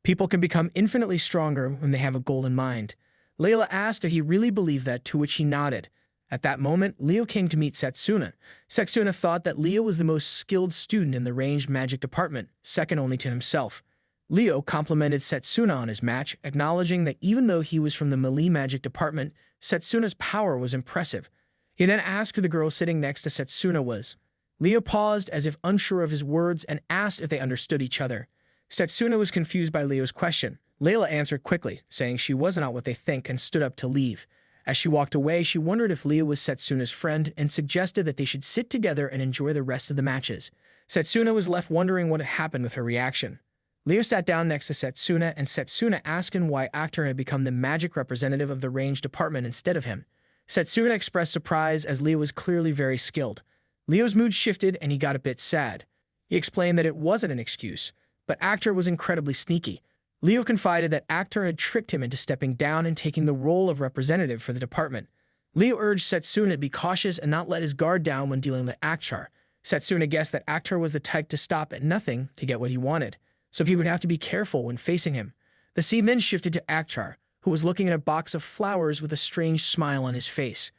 People can become infinitely stronger when they have a goal in mind. Layla asked if he really believed that, to which he nodded. At that moment, Leo came to meet Setsuna. Setsuna thought that Leo was the most skilled student in the ranged magic department, second only to himself. Leo complimented Setsuna on his match, acknowledging that even though he was from the melee magic department, Setsuna's power was impressive. He then asked who the girl sitting next to Setsuna was. Leo paused as if unsure of his words and asked if they understood each other. Setsuna was confused by Leo's question. Layla answered quickly, saying she was not what they think, and stood up to leave. As she walked away, she wondered if Leo was Setsuna's friend and suggested that they should sit together and enjoy the rest of the matches. Setsuna was left wondering what had happened with her reaction. Leo sat down next to Setsuna, and Setsuna asked him why Actor had become the magic representative of the range department instead of him. Setsuna expressed surprise as Leo was clearly very skilled. Leo's mood shifted and he got a bit sad. He explained that it wasn't an excuse, but Actor was incredibly sneaky. Leo confided that Actor had tricked him into stepping down and taking the role of representative for the department. Leo urged Setsuna to be cautious and not let his guard down when dealing with Actor. Setsuna guessed that Actor was the type to stop at nothing to get what he wanted, so he would have to be careful when facing him. The scene then shifted to Actor, who was looking at a box of flowers with a strange smile on his face.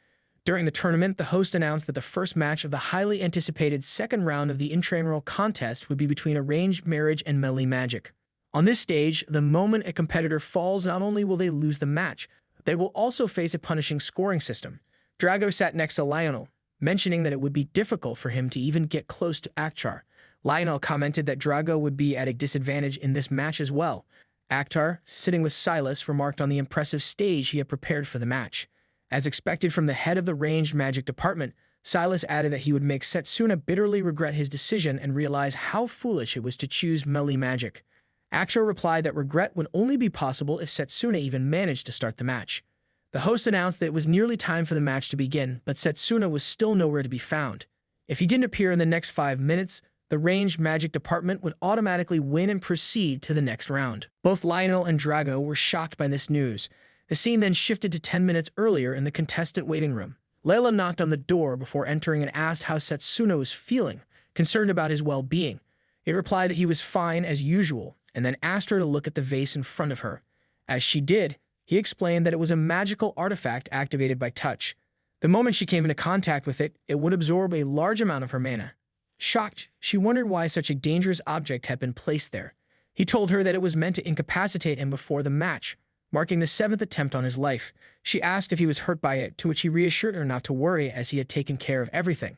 During the tournament, the host announced that the first match of the highly anticipated second round of the Enrolls contest would be between Arranged Marriage and Melee Magic. On this stage, the moment a competitor falls, not only will they lose the match, they will also face a punishing scoring system. Drago sat next to Lionel, mentioning that it would be difficult for him to even get close to Actar. Lionel commented that Drago would be at a disadvantage in this match as well. Actar, sitting with Silas, remarked on the impressive stage he had prepared for the match. As expected from the head of the ranged magic department, Silas added that he would make Setsuna bitterly regret his decision and realize how foolish it was to choose melee magic. Actar replied that regret would only be possible if Setsuna even managed to start the match. The host announced that it was nearly time for the match to begin, but Setsuna was still nowhere to be found. If he didn't appear in the next 5 minutes, the ranged magic department would automatically win and proceed to the next round. Both Lionel and Drago were shocked by this news. The scene then shifted to 10 minutes earlier in the contestant waiting room. Layla knocked on the door before entering and asked how Setsuna was feeling, concerned about his well-being. He replied that he was fine as usual, and then asked her to look at the vase in front of her. As she did, he explained that it was a magical artifact activated by touch. The moment she came into contact with it, it would absorb a large amount of her mana. Shocked, she wondered why such a dangerous object had been placed there. He told her that it was meant to incapacitate him before the match, marking the 7th attempt on his life. She asked if he was hurt by it, to which he reassured her not to worry as he had taken care of everything.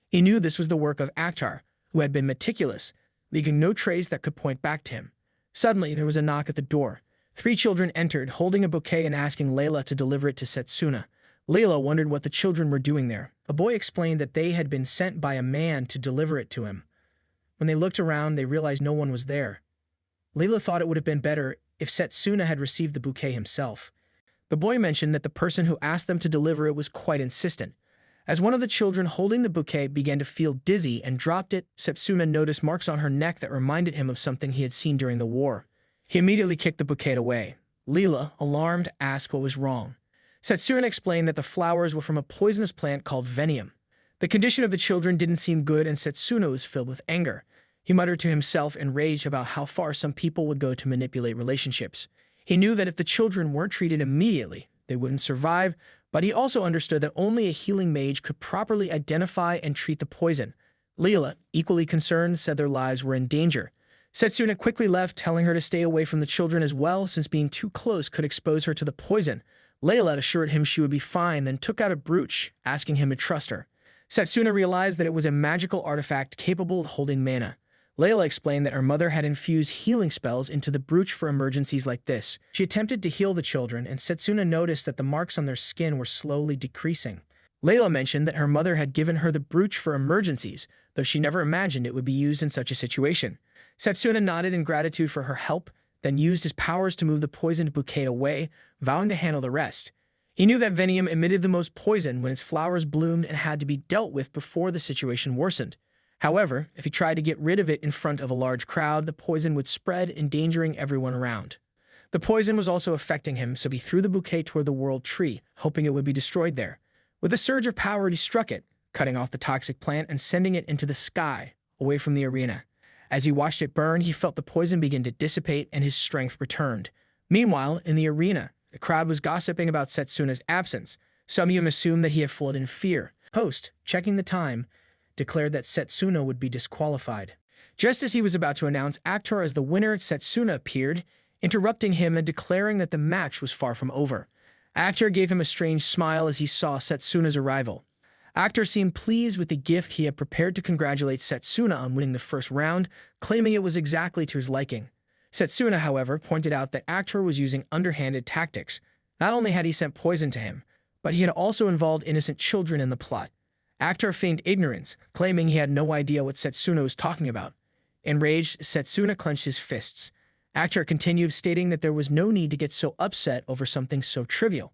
He knew this was the work of Actar, who had been meticulous, leaving no trace that could point back to him. Suddenly, there was a knock at the door. 3 children entered, holding a bouquet and asking Layla to deliver it to Setsuna. Layla wondered what the children were doing there. A boy explained that they had been sent by a man to deliver it to him. When they looked around, they realized no one was there. Layla thought it would have been better if Setsuna had received the bouquet himself. The boy mentioned that the person who asked them to deliver it was quite insistent. As one of the children holding the bouquet began to feel dizzy and dropped it, Setsuna noticed marks on her neck that reminded him of something he had seen during the war. He immediately kicked the bouquet away. Leela, alarmed, asked what was wrong. Setsuna explained that the flowers were from a poisonous plant called Venium. The condition of the children didn't seem good, and Setsuna was filled with anger. He muttered to himself, enraged about how far some people would go to manipulate relationships. He knew that if the children weren't treated immediately, they wouldn't survive, but he also understood that only a healing mage could properly identify and treat the poison. Leela, equally concerned, said their lives were in danger. Setsuna quickly left, telling her to stay away from the children as well, since being too close could expose her to the poison. Layla assured him she would be fine, then took out a brooch, asking him to trust her. Setsuna realized that it was a magical artifact capable of holding mana. Layla explained that her mother had infused healing spells into the brooch for emergencies like this. She attempted to heal the children, and Setsuna noticed that the marks on their skin were slowly decreasing. Layla mentioned that her mother had given her the brooch for emergencies, though she never imagined it would be used in such a situation. Setsuna nodded in gratitude for her help, then used his powers to move the poisoned bouquet away, vowing to handle the rest. He knew that Venium emitted the most poison when its flowers bloomed and had to be dealt with before the situation worsened. However, if he tried to get rid of it in front of a large crowd, the poison would spread, endangering everyone around. The poison was also affecting him, so he threw the bouquet toward the world tree, hoping it would be destroyed there. With a surge of power, he struck it, cutting off the toxic plant and sending it into the sky, away from the arena. As he watched it burn, he felt the poison begin to dissipate and his strength returned. Meanwhile, in the arena, the crowd was gossiping about Setsuna's absence. Some even assumed that he had fled in fear. Host, checking the time, declared that Setsuna would be disqualified. Just as he was about to announce Actor as the winner, Setsuna appeared, interrupting him and declaring that the match was far from over. Actor gave him a strange smile as he saw Setsuna's arrival. Actor seemed pleased with the gift he had prepared to congratulate Setsuna on winning the first round, claiming it was exactly to his liking. Setsuna, however, pointed out that Actor was using underhanded tactics. Not only had he sent poison to him, but he had also involved innocent children in the plot. Actor feigned ignorance, claiming he had no idea what Setsuna was talking about. Enraged, Setsuna clenched his fists. Akhtar continued, stating that there was no need to get so upset over something so trivial.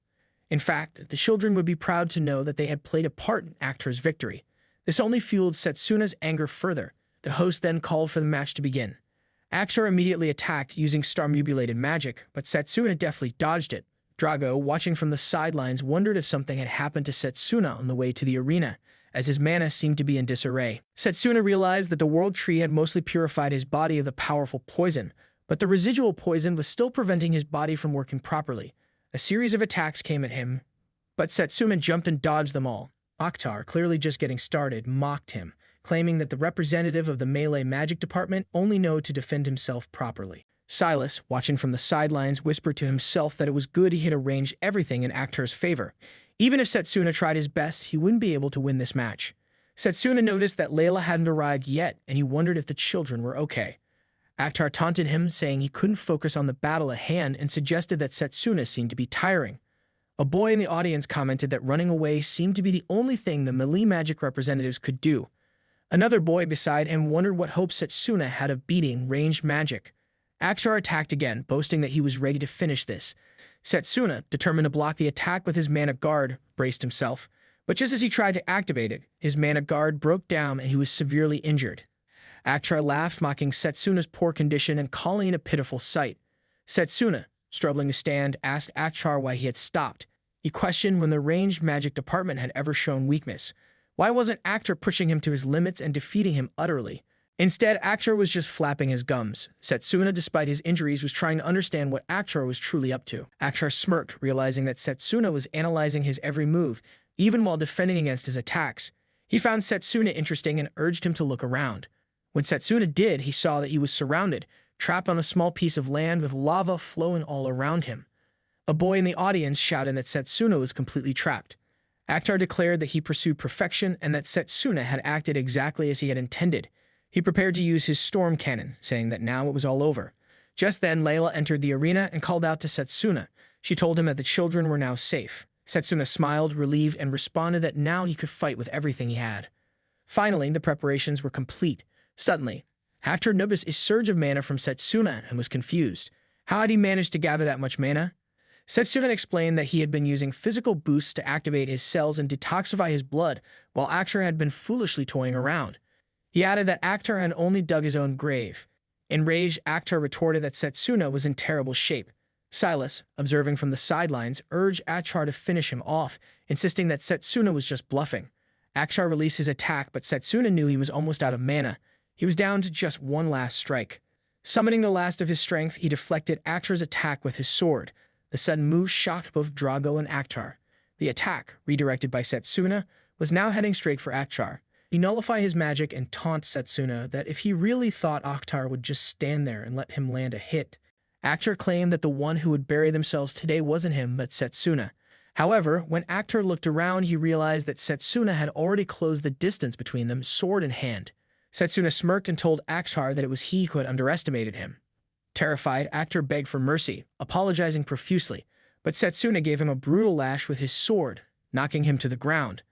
In fact, the children would be proud to know that they had played a part in Akhtar's victory. This only fueled Setsuna's anger further. The host then called for the match to begin. Akhtar immediately attacked using star-mubulated magic, but Setsuna deftly dodged it. Drago, watching from the sidelines, wondered if something had happened to Setsuna on the way to the arena, as his mana seemed to be in disarray. Setsuna realized that the World Tree had mostly purified his body of the powerful poison, but the residual poison was still preventing his body from working properly. A series of attacks came at him, but Setsuna jumped and dodged them all. Akhtar, clearly just getting started, mocked him, claiming that the representative of the melee magic department only knew to defend himself properly. Silas, watching from the sidelines, whispered to himself that it was good he had arranged everything in Akhtar's favor. Even if Setsuna tried his best, he wouldn't be able to win this match. Setsuna noticed that Layla hadn't arrived yet, and he wondered if the children were okay. Akhtar taunted him, saying he couldn't focus on the battle at hand, and suggested that Setsuna seemed to be tiring. A boy in the audience commented that running away seemed to be the only thing the melee magic representatives could do. Another boy beside him wondered what hope Setsuna had of beating ranged magic. Akhtar attacked again, boasting that he was ready to finish this. Setsuna, determined to block the attack with his mana guard, braced himself. But just as he tried to activate it, his mana guard broke down and he was severely injured. Akhtar laughed, mocking Setsuna's poor condition and calling it a pitiful sight. Setsuna, struggling to stand, asked Akhtar why he had stopped. He questioned when the ranged magic department had ever shown weakness. Why wasn't Akhtar pushing him to his limits and defeating him utterly? Instead, Akhtar was just flapping his gums. Setsuna, despite his injuries, was trying to understand what Akhtar was truly up to. Akhtar smirked, realizing that Setsuna was analyzing his every move, even while defending against his attacks. He found Setsuna interesting and urged him to look around. When Setsuna did, he saw that he was surrounded, trapped on a small piece of land with lava flowing all around him. A boy in the audience shouted that Setsuna was completely trapped. Akhtar declared that he pursued perfection and that Setsuna had acted exactly as he had intended. He prepared to use his storm cannon, saying that now it was all over. Just then, Layla entered the arena and called out to Setsuna. She told him that the children were now safe. Setsuna smiled, relieved, and responded that now he could fight with everything he had. Finally, the preparations were complete. Suddenly, Akhtar noticed a surge of mana from Setsuna and was confused. How had he managed to gather that much mana? Setsuna explained that he had been using physical boosts to activate his cells and detoxify his blood, while Akhtar had been foolishly toying around. He added that Akhtar had only dug his own grave. Enraged, Akhtar retorted that Setsuna was in terrible shape. Silas, observing from the sidelines, urged Akhtar to finish him off, insisting that Setsuna was just bluffing. Akhtar released his attack, but Setsuna knew he was almost out of mana. He was down to just one last strike. Summoning the last of his strength, he deflected Akhtar's attack with his sword. The sudden move shocked both Drago and Akhtar. The attack, redirected by Setsuna, was now heading straight for Akhtar. He nullified his magic and taunted Setsuna that if he really thought Akhtar would just stand there and let him land a hit. Akhtar claimed that the one who would bury themselves today wasn't him, but Setsuna. However, when Akhtar looked around, he realized that Setsuna had already closed the distance between them, sword in hand. Setsuna smirked and told Akhtar that it was he who had underestimated him. Terrified, Akhtar begged for mercy, apologizing profusely, but Setsuna gave him a brutal lash with his sword, knocking him to the ground.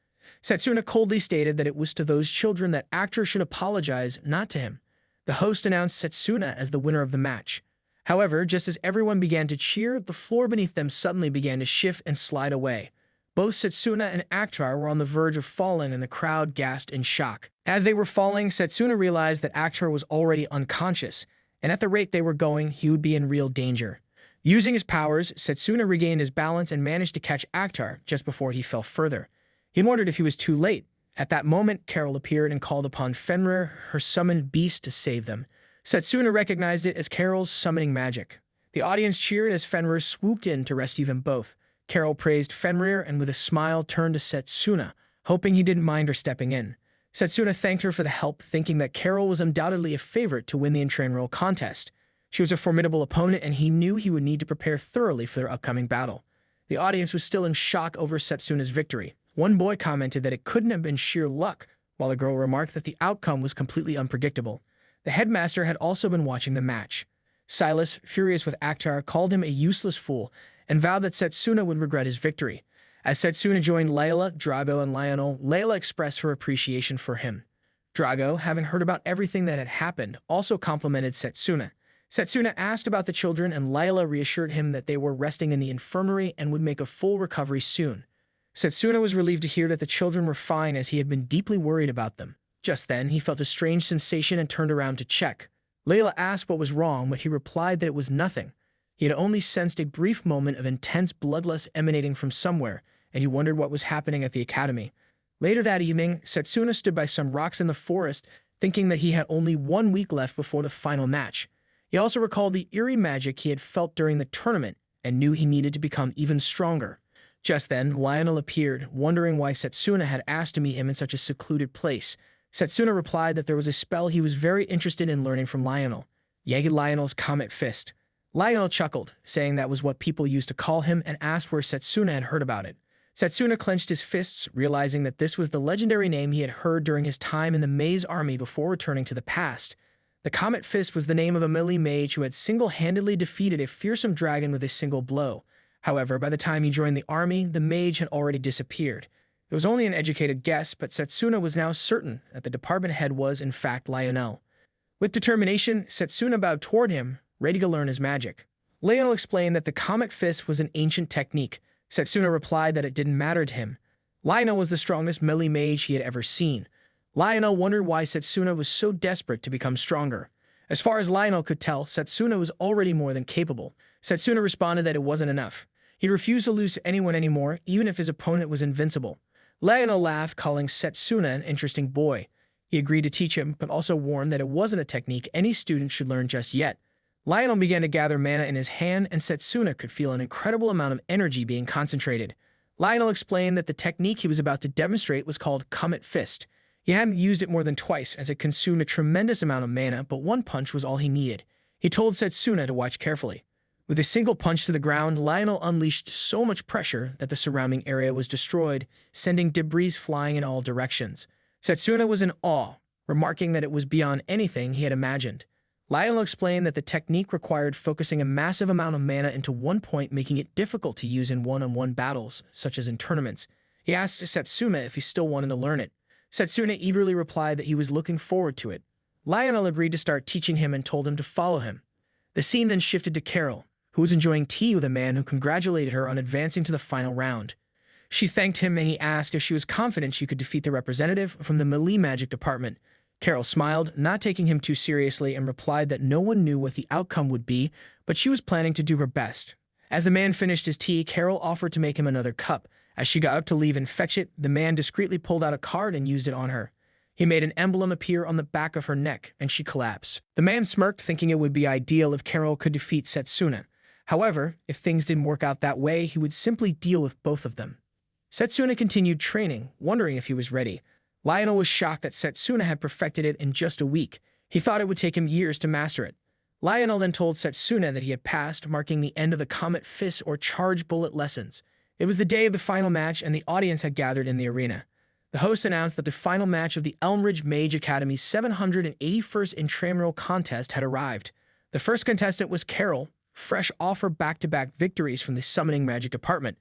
Setsuna coldly stated that it was to those children that Akhtar should apologize, not to him. The host announced Setsuna as the winner of the match. However, just as everyone began to cheer, the floor beneath them suddenly began to shift and slide away. Both Setsuna and Akhtar were on the verge of falling, and the crowd gasped in shock. As they were falling, Setsuna realized that Akhtar was already unconscious, and at the rate they were going, he would be in real danger. Using his powers, Setsuna regained his balance and managed to catch Akhtar just before he fell further. He wondered if he was too late. At that moment, Carol appeared and called upon Fenrir, her summoned beast, to save them. Setsuna recognized it as Carol's summoning magic. The audience cheered as Fenrir swooped in to rescue them both. Carol praised Fenrir and with a smile turned to Setsuna, hoping he didn't mind her stepping in. Setsuna thanked her for the help, thinking that Carol was undoubtedly a favorite to win the Enrolls contest. She was a formidable opponent, and he knew he would need to prepare thoroughly for their upcoming battle. The audience was still in shock over Setsuna's victory. One boy commented that it couldn't have been sheer luck, while a girl remarked that the outcome was completely unpredictable. The headmaster had also been watching the match. Silas, furious with Akhtar, called him a useless fool and vowed that Setsuna would regret his victory. As Setsuna joined Layla, Drago, and Lionel, Layla expressed her appreciation for him. Drago, having heard about everything that had happened, also complimented Setsuna, Setsuna asked about the children, and Lila reassured him that they were resting in the infirmary and would make a full recovery soon. Setsuna was relieved to hear that the children were fine, as he had been deeply worried about them. Just then, he felt a strange sensation and turned around to check. Layla asked what was wrong, but he replied that it was nothing. He had only sensed a brief moment of intense bloodlust emanating from somewhere, and he wondered what was happening at the academy. Later that evening, Setsuna stood by some rocks in the forest, thinking that he had only 1 week left before the final match. He also recalled the eerie magic he had felt during the tournament and knew he needed to become even stronger. Just then, Lionel appeared, wondering why Setsuna had asked to meet him in such a secluded place. Setsuna replied that there was a spell he was very interested in learning from Lionel, Yagi Lionel's Comet Fist. Lionel chuckled, saying that was what people used to call him, and asked where Setsuna had heard about it. Setsuna clenched his fists, realizing that this was the legendary name he had heard during his time in the Maze Army before returning to the past. The Comet Fist was the name of a melee mage who had single-handedly defeated a fearsome dragon with a single blow. However, by the time he joined the army, the mage had already disappeared. It was only an educated guess, but Setsuna was now certain that the department head was, in fact, Lionel. With determination, Setsuna bowed toward him, ready to learn his magic. Lionel explained that the Comet Fist was an ancient technique. Setsuna replied that it didn't matter to him. Lionel was the strongest melee mage he had ever seen. Lionel wondered why Setsuna was so desperate to become stronger. As far as Lionel could tell, Setsuna was already more than capable. Setsuna responded that it wasn't enough. He refused to lose to anyone anymore, even if his opponent was invincible. Lionel laughed, calling Setsuna an interesting boy. He agreed to teach him, but also warned that it wasn't a technique any student should learn just yet. Lionel began to gather mana in his hand, and Setsuna could feel an incredible amount of energy being concentrated. Lionel explained that the technique he was about to demonstrate was called Comet Fist. He hadn't used it more than twice, as it consumed a tremendous amount of mana, but one punch was all he needed. He told Setsuna to watch carefully. With a single punch to the ground, Lionel unleashed so much pressure that the surrounding area was destroyed, sending debris flying in all directions. Setsuna was in awe, remarking that it was beyond anything he had imagined. Lionel explained that the technique required focusing a massive amount of mana into one point, making it difficult to use in one-on-one battles, such as in tournaments. He asked Setsuna if he still wanted to learn it. Setsuna eagerly replied that he was looking forward to it. Lionel agreed to start teaching him and told him to follow him. The scene then shifted to Carol, who was enjoying tea with a man who congratulated her on advancing to the final round. She thanked him, and he asked if she was confident she could defeat the representative from the melee magic department. Carol smiled, not taking him too seriously, and replied that no one knew what the outcome would be, but she was planning to do her best. As the man finished his tea, Carol offered to make him another cup. As she got up to leave and fetch it, the man discreetly pulled out a card and used it on her. He made an emblem appear on the back of her neck, and she collapsed. The man smirked, thinking it would be ideal if Carol could defeat Setsuna. However, if things didn't work out that way, he would simply deal with both of them. Setsuna continued training, wondering if he was ready. Lionel was shocked that Setsuna had perfected it in just a week. He thought it would take him years to master it. Lionel then told Setsuna that he had passed, marking the end of the Comet Fist or Charge Bullet lessons. It was the day of the final match, and the audience had gathered in the arena. The host announced that the final match of the Elmridge Mage Academy's 781st Intramural Contest had arrived. The first contestant was Carol, fresh off her back-to-back victories from the Summoning Magic Department.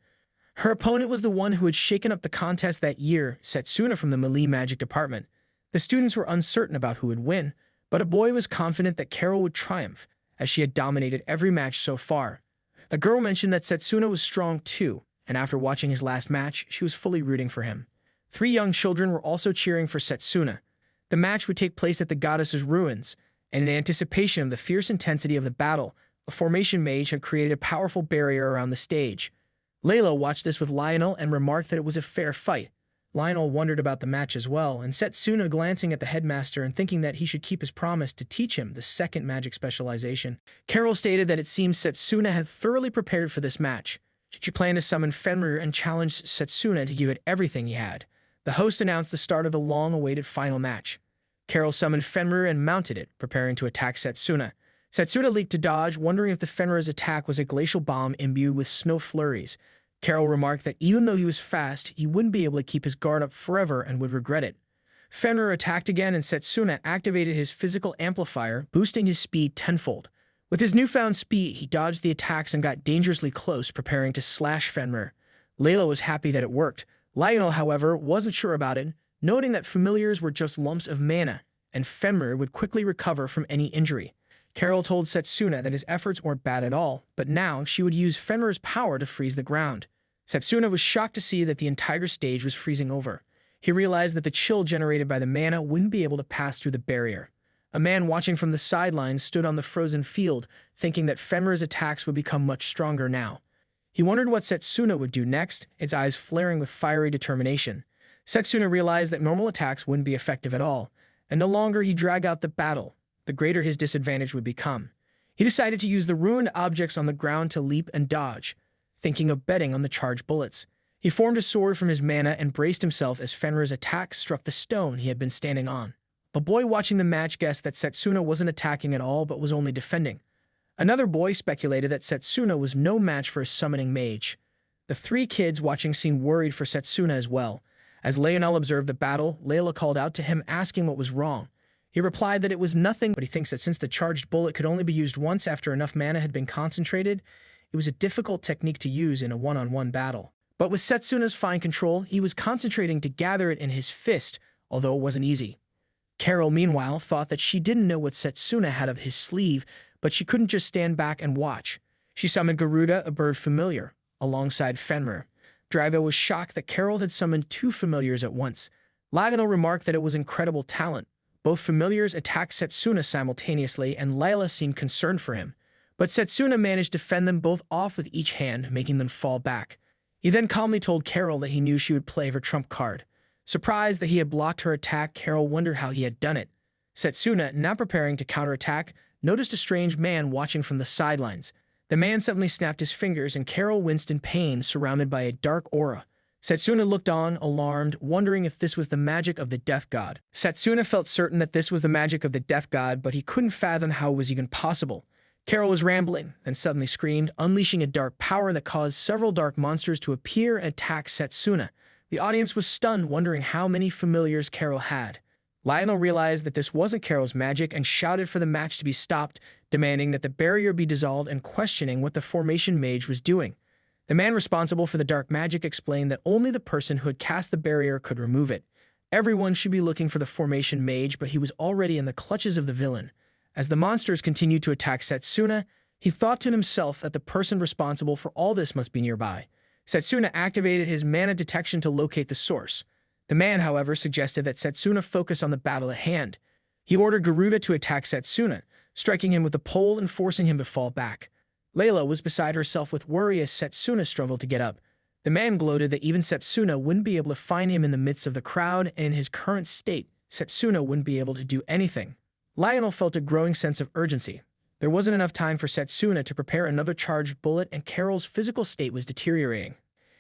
Her opponent was the one who had shaken up the contest that year, Setsuna from the Melee Magic Department. The students were uncertain about who would win, but a boy was confident that Carol would triumph, as she had dominated every match so far. The girl mentioned that Setsuna was strong too, and after watching his last match, she was fully rooting for him. 3 young children were also cheering for Setsuna. The match would take place at the goddess's ruins, and in anticipation of the fierce intensity of the battle, a formation mage had created a powerful barrier around the stage. Layla watched this with Lionel and remarked that it was a fair fight. Lionel wondered about the match as well, and Setsuna glancing at the headmaster and thinking that he should keep his promise to teach him the second magic specialization. Carol stated that it seems Setsuna had thoroughly prepared for this match. She planned to summon Fenrir and challenged Setsuna to give it everything he had. The host announced the start of the long-awaited final match. Carol summoned Fenrir and mounted it, preparing to attack Setsuna. Setsuna leaped to dodge, wondering if the Fenrir's attack was a glacial bomb imbued with snow flurries. Carol remarked that even though he was fast, he wouldn't be able to keep his guard up forever and would regret it. Fenrir attacked again, and Setsuna activated his physical amplifier, boosting his speed tenfold. With his newfound speed, he dodged the attacks and got dangerously close, preparing to slash Fenrir. Layla was happy that it worked. Lionel, however, wasn't sure about it, noting that familiars were just lumps of mana, and Fenrir would quickly recover from any injury. Carol told Setsuna that his efforts weren't bad at all, but now she would use Fenrir's power to freeze the ground. Setsuna was shocked to see that the entire stage was freezing over. He realized that the chill generated by the mana wouldn't be able to pass through the barrier. A man watching from the sidelines stood on the frozen field, thinking that Fenrir's attacks would become much stronger now. He wondered what Setsuna would do next, its eyes flaring with fiery determination. Setsuna realized that normal attacks wouldn't be effective at all, and the longer he dragged out the battle, the greater his disadvantage would become. He decided to use the ruined objects on the ground to leap and dodge, thinking of betting on the charged bullets. He formed a sword from his mana and braced himself as Fenrir's attack struck the stone he had been standing on. A boy watching the match guessed that Setsuna wasn't attacking at all but was only defending. Another boy speculated that Setsuna was no match for a summoning mage. The three kids watching seemed worried for Setsuna as well. As Lionel observed the battle, Layla called out to him asking what was wrong. He replied that it was nothing, but he thinks that since the charged bullet could only be used once after enough mana had been concentrated, it was a difficult technique to use in a one-on-one battle. But with Setsuna's fine control, he was concentrating to gather it in his fist, although it wasn't easy. Carol, meanwhile, thought that she didn't know what Setsuna had up his sleeve, but she couldn't just stand back and watch. She summoned Garuda, a bird familiar, alongside Fenrir. Drago was shocked that Carol had summoned two familiars at once. Lionel remarked that it was incredible talent. Both familiars attacked Setsuna simultaneously, and Layla seemed concerned for him. But Setsuna managed to fend them both off with each hand, making them fall back. He then calmly told Carol that he knew she would play her trump card. Surprised that he had blocked her attack, Carol wondered how he had done it. Setsuna, now preparing to counterattack, noticed a strange man watching from the sidelines. The man suddenly snapped his fingers, and Carol winced in pain, surrounded by a dark aura. Setsuna looked on, alarmed, wondering if this was the magic of the death god. Setsuna felt certain that this was the magic of the death god, but he couldn't fathom how it was even possible. Carol was rambling, then suddenly screamed, unleashing a dark power that caused several dark monsters to appear and attack Setsuna. The audience was stunned, wondering how many familiars Carol had. Lionel realized that this wasn't Carol's magic and shouted for the match to be stopped, demanding that the barrier be dissolved and questioning what the formation mage was doing. The man responsible for the dark magic explained that only the person who had cast the barrier could remove it. Everyone should be looking for the formation mage, but he was already in the clutches of the villain. As the monsters continued to attack Setsuna, he thought to himself that the person responsible for all this must be nearby. Setsuna activated his mana detection to locate the source. The man, however, suggested that Setsuna focus on the battle at hand. He ordered Garuda to attack Setsuna, striking him with a pole and forcing him to fall back. Layla was beside herself with worry as Setsuna struggled to get up. The man gloated that even Setsuna wouldn't be able to find him in the midst of the crowd, and in his current state, Setsuna wouldn't be able to do anything. Lionel felt a growing sense of urgency. There wasn't enough time for Setsuna to prepare another charged bullet, and Carol's physical state was deteriorating.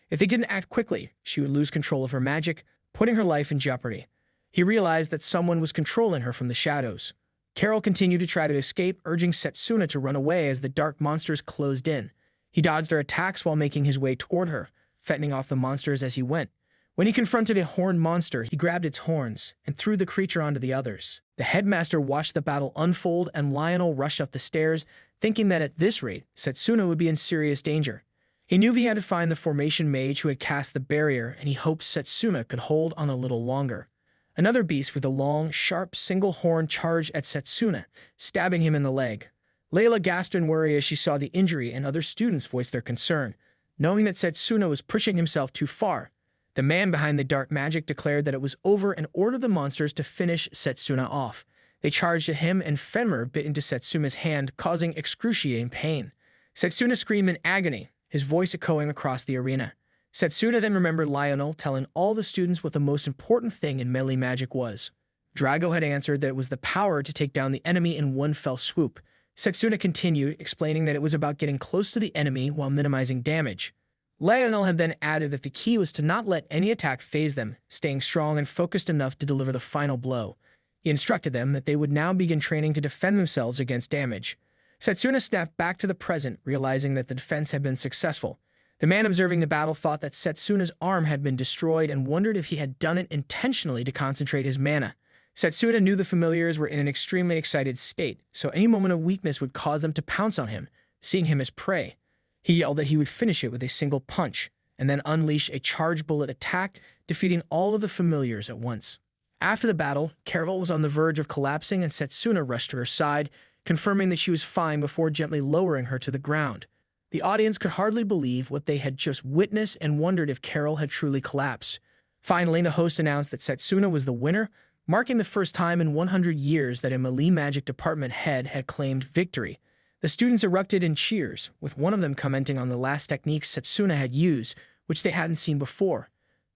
If they didn't act quickly, she would lose control of her magic, putting her life in jeopardy. He realized that someone was controlling her from the shadows. Carol continued to try to escape, urging Setsuna to run away as the dark monsters closed in. He dodged their attacks while making his way toward her, fending off the monsters as he went. When he confronted a horned monster, he grabbed its horns and threw the creature onto the others. The headmaster watched the battle unfold, and Lionel rushed up the stairs, thinking that at this rate, Setsuna would be in serious danger. He knew he had to find the formation mage who had cast the barrier, and he hoped Setsuna could hold on a little longer. Another beast with a long, sharp, single horn charged at Setsuna, stabbing him in the leg. Layla gasped in worry as she saw the injury, and other students voiced their concern. Knowing that Setsuna was pushing himself too far, the man behind the dark magic declared that it was over and ordered the monsters to finish Setsuna off. They charged at him, and Fenrir bit into Setsuna's hand, causing excruciating pain. Setsuna screamed in agony, his voice echoing across the arena. Setsuna then remembered Lionel telling all the students what the most important thing in melee magic was. Drago had answered that it was the power to take down the enemy in one fell swoop. Setsuna continued, explaining that it was about getting close to the enemy while minimizing damage. Lionel had then added that the key was to not let any attack faze them, staying strong and focused enough to deliver the final blow. He instructed them that they would now begin training to defend themselves against damage. Setsuna snapped back to the present, realizing that the defense had been successful. The man observing the battle thought that Setsuna's arm had been destroyed and wondered if he had done it intentionally to concentrate his mana. Setsuna knew the familiars were in an extremely excited state, so any moment of weakness would cause them to pounce on him, seeing him as prey. He yelled that he would finish it with a single punch, and then unleash a charged bullet attack, defeating all of the familiars at once. After the battle, Carol was on the verge of collapsing, and Setsuna rushed to her side, confirming that she was fine before gently lowering her to the ground. The audience could hardly believe what they had just witnessed and wondered if Carol had truly collapsed. Finally, the host announced that Setsuna was the winner, marking the first time in 100 years that a melee magic department head had claimed victory. The students erupted in cheers, with one of them commenting on the last techniques Setsuna had used, which they hadn't seen before.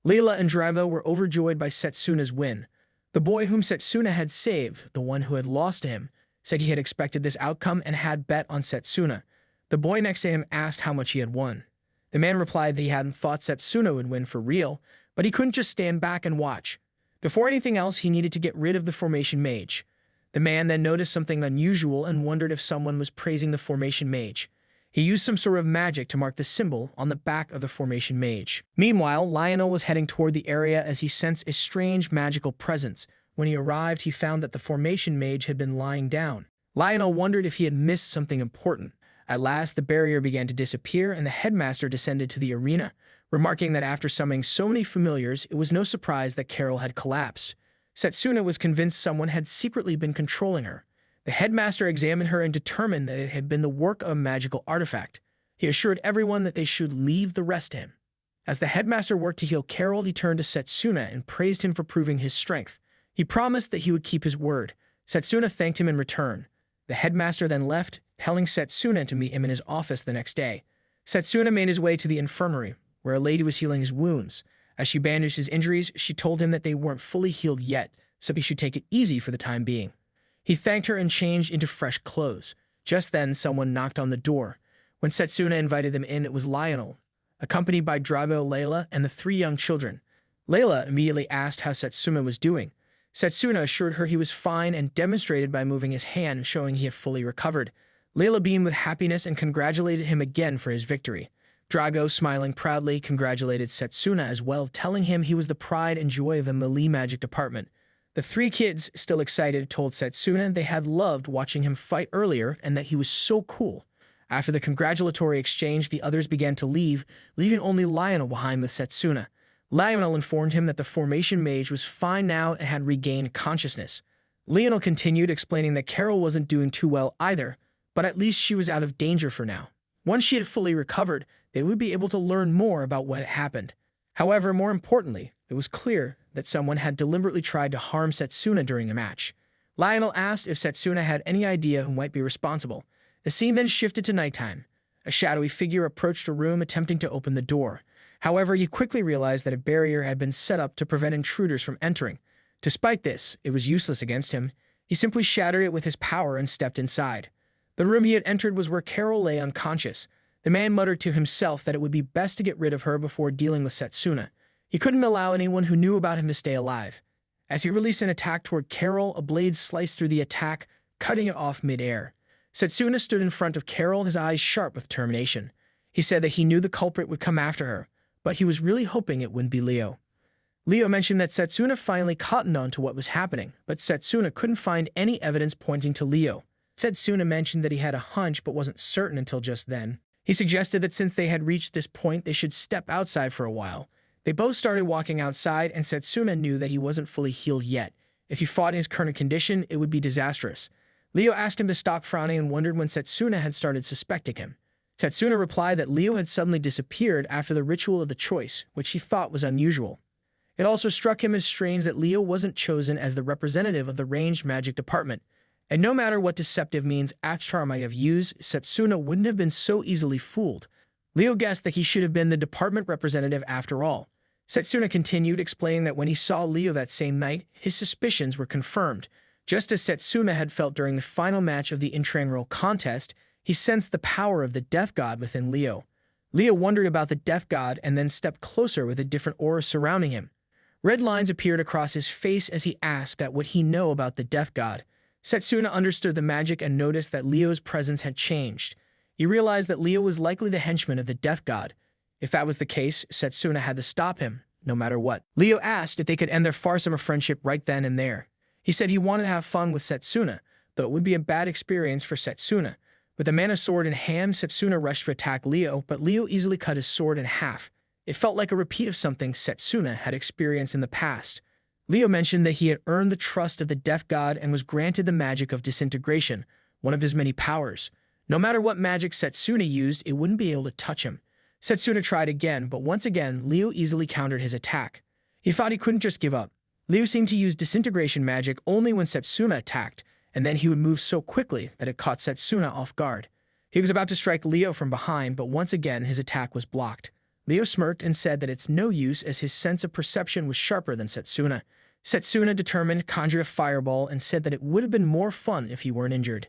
Layla and Drago were overjoyed by Setsuna's win. The boy whom Setsuna had saved, the one who had lost to him, said he had expected this outcome and had bet on Setsuna. The boy next to him asked how much he had won. The man replied that he hadn't thought Setsuna would win for real, but he couldn't just stand back and watch. Before anything else, he needed to get rid of the formation mage. The man then noticed something unusual and wondered if someone was praising the formation mage. He used some sort of magic to mark the symbol on the back of the formation mage. Meanwhile, Lionel was heading toward the area as he sensed a strange magical presence. When he arrived, he found that the formation mage had been lying down. Lionel wondered if he had missed something important. At last, the barrier began to disappear and the headmaster descended to the arena, remarking that after summoning so many familiars, it was no surprise that Carol had collapsed. Setsuna was convinced someone had secretly been controlling her. The headmaster examined her and determined that it had been the work of a magical artifact. He assured everyone that they should leave the rest to him. As the headmaster worked to heal Carol, he turned to Setsuna and praised him for proving his strength. He promised that he would keep his word. Setsuna thanked him in return. The headmaster then left, telling Setsuna to meet him in his office the next day. Setsuna made his way to the infirmary, where a lady was healing his wounds. As she bandaged his injuries, she told him that they weren't fully healed yet, so he should take it easy for the time being. He thanked her and changed into fresh clothes. Just then, someone knocked on the door. When Setsuna invited them in, it was Lionel, accompanied by Drago, Layla, and the 3 young children. Layla immediately asked how Setsuna was doing. Setsuna assured her he was fine and demonstrated by moving his hand, showing he had fully recovered. Layla beamed with happiness and congratulated him again for his victory. Drago, smiling proudly, congratulated Setsuna as well, telling him he was the pride and joy of the melee magic department. The 3 kids, still excited, told Setsuna they had loved watching him fight earlier and that he was so cool. After the congratulatory exchange, the others began to leave, leaving only Lionel behind with Setsuna. Lionel informed him that the formation mage was fine now and had regained consciousness. Lionel continued, explaining that Carol wasn't doing too well either, but at least she was out of danger for now. Once she had fully recovered, they would be able to learn more about what had happened. However, more importantly, it was clear that someone had deliberately tried to harm Setsuna during the match. Lionel asked if Setsuna had any idea who might be responsible. The scene then shifted to nighttime. A shadowy figure approached a room attempting to open the door. However, he quickly realized that a barrier had been set up to prevent intruders from entering. Despite this, it was useless against him. He simply shattered it with his power and stepped inside. The room he had entered was where Carol lay unconscious. The man muttered to himself that it would be best to get rid of her before dealing with Setsuna. He couldn't allow anyone who knew about him to stay alive. As he released an attack toward Carol, a blade sliced through the attack, cutting it off mid-air. Setsuna stood in front of Carol, his eyes sharp with determination. He said that he knew the culprit would come after her, but he was really hoping it wouldn't be Leo. Leo mentioned that Setsuna finally cottoned on to what was happening, but Setsuna couldn't find any evidence pointing to Leo. Setsuna mentioned that he had a hunch but wasn't certain until just then. He suggested that since they had reached this point, they should step outside for a while. They both started walking outside, and Setsuna knew that he wasn't fully healed yet. If he fought in his current condition, it would be disastrous. Leo asked him to stop frowning and wondered when Setsuna had started suspecting him. Setsuna replied that Leo had suddenly disappeared after the ritual of the choice, which he thought was unusual. It also struck him as strange that Leo wasn't chosen as the representative of the ranged magic department. And no matter what deceptive means Achtar might have used, Setsuna wouldn't have been so easily fooled. Leo guessed that he should have been the department representative after all. Setsuna continued, explaining that when he saw Leo that same night, his suspicions were confirmed. Just as Setsuna had felt during the final match of the Enrolls contest, he sensed the power of the Death God within Leo. Leo wondered about the Death God and then stepped closer with a different aura surrounding him. Red lines appeared across his face as he asked that what he know about the Death God. Setsuna understood the magic and noticed that Leo's presence had changed. He realized that Leo was likely the henchman of the Death God. If that was the case, Setsuna had to stop him, no matter what. Leo asked if they could end their farsome friendship right then and there. He said he wanted to have fun with Setsuna, though it would be a bad experience for Setsuna. With the mana sword in hand, Setsuna rushed to attack Leo, but Leo easily cut his sword in half. It felt like a repeat of something Setsuna had experienced in the past. Leo mentioned that he had earned the trust of the Death God and was granted the magic of disintegration. one of his many powers. No matter what magic Setsuna used, it wouldn't be able to touch him. Setsuna tried again, but once again, Leo easily countered his attack. He thought he couldn't just give up. Leo seemed to use disintegration magic only when Setsuna attacked, and then he would move so quickly that it caught Setsuna off guard. He was about to strike Leo from behind, but once again his attack was blocked. Leo smirked and said that it's no use as his sense of perception was sharper than Setsuna. Setsuna determined conjured a fireball and said that it would have been more fun if he weren't injured.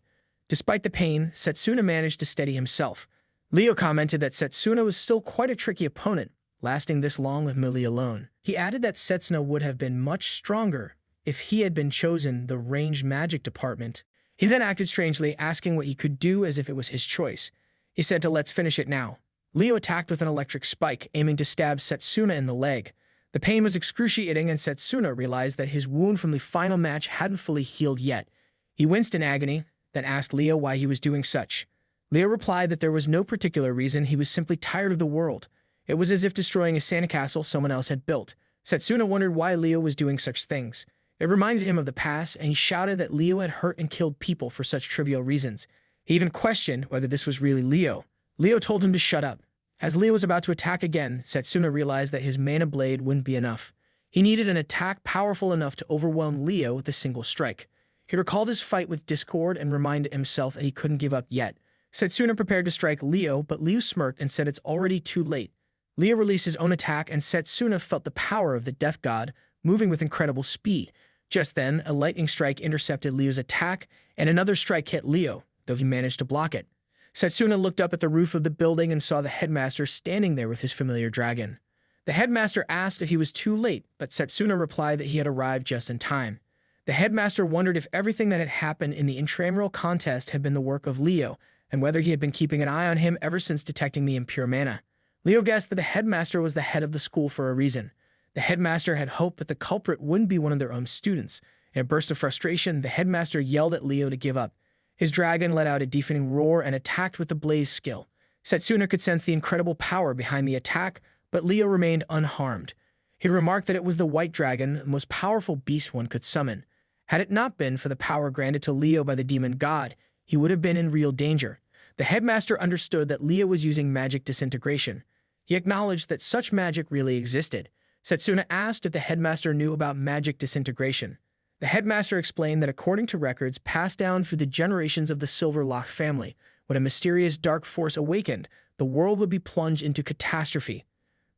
Despite the pain, Setsuna managed to steady himself. Leo commented that Setsuna was still quite a tricky opponent, lasting this long with melee alone. He added that Setsuna would have been much stronger if he had been chosen the ranged magic department. He then acted strangely, asking what he could do as if it was his choice. He said to let's finish it now. Leo attacked with an electric spike, aiming to stab Setsuna in the leg. The pain was excruciating and Setsuna realized that his wound from the final match hadn't fully healed yet. He winced in agony, then asked Leo why he was doing such. Leo replied that there was no particular reason, he was simply tired of the world. It was as if destroying a sandcastle someone else had built. Setsuna wondered why Leo was doing such things. It reminded him of the past, and he shouted that Leo had hurt and killed people for such trivial reasons. He even questioned whether this was really Leo. Leo told him to shut up. As Leo was about to attack again, Setsuna realized that his mana blade wouldn't be enough. He needed an attack powerful enough to overwhelm Leo with a single strike. He recalled his fight with Discord and reminded himself that he couldn't give up yet. Setsuna prepared to strike Leo, but Leo smirked and said it's already too late. Leo released his own attack, and Setsuna felt the power of the Death God, moving with incredible speed. Just then, a lightning strike intercepted Leo's attack, and another strike hit Leo, though he managed to block it. Setsuna looked up at the roof of the building and saw the headmaster standing there with his familiar dragon. The headmaster asked if he was too late, but Setsuna replied that he had arrived just in time. The headmaster wondered if everything that had happened in the intramural contest had been the work of Leo, and whether he had been keeping an eye on him ever since detecting the impure mana. Leo guessed that the headmaster was the head of the school for a reason. The headmaster had hoped that the culprit wouldn't be one of their own students. In a burst of frustration, the headmaster yelled at Leo to give up. His dragon let out a deafening roar and attacked with the blaze skill. Setsuna could sense the incredible power behind the attack, but Leo remained unharmed. He remarked that it was the white dragon, the most powerful beast one could summon. Had it not been for the power granted to Leo by the demon god, he would have been in real danger. The headmaster understood that Leo was using magic disintegration. He acknowledged that such magic really existed. Setsuna asked if the headmaster knew about magic disintegration. The headmaster explained that according to records passed down through the generations of the Silverlock family, when a mysterious dark force awakened, the world would be plunged into catastrophe.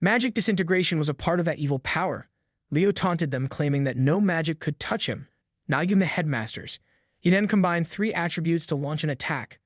Magic disintegration was a part of that evil power. Leo taunted them, claiming that no magic could touch him, not even the headmasters. He then combined 3 attributes to launch an attack.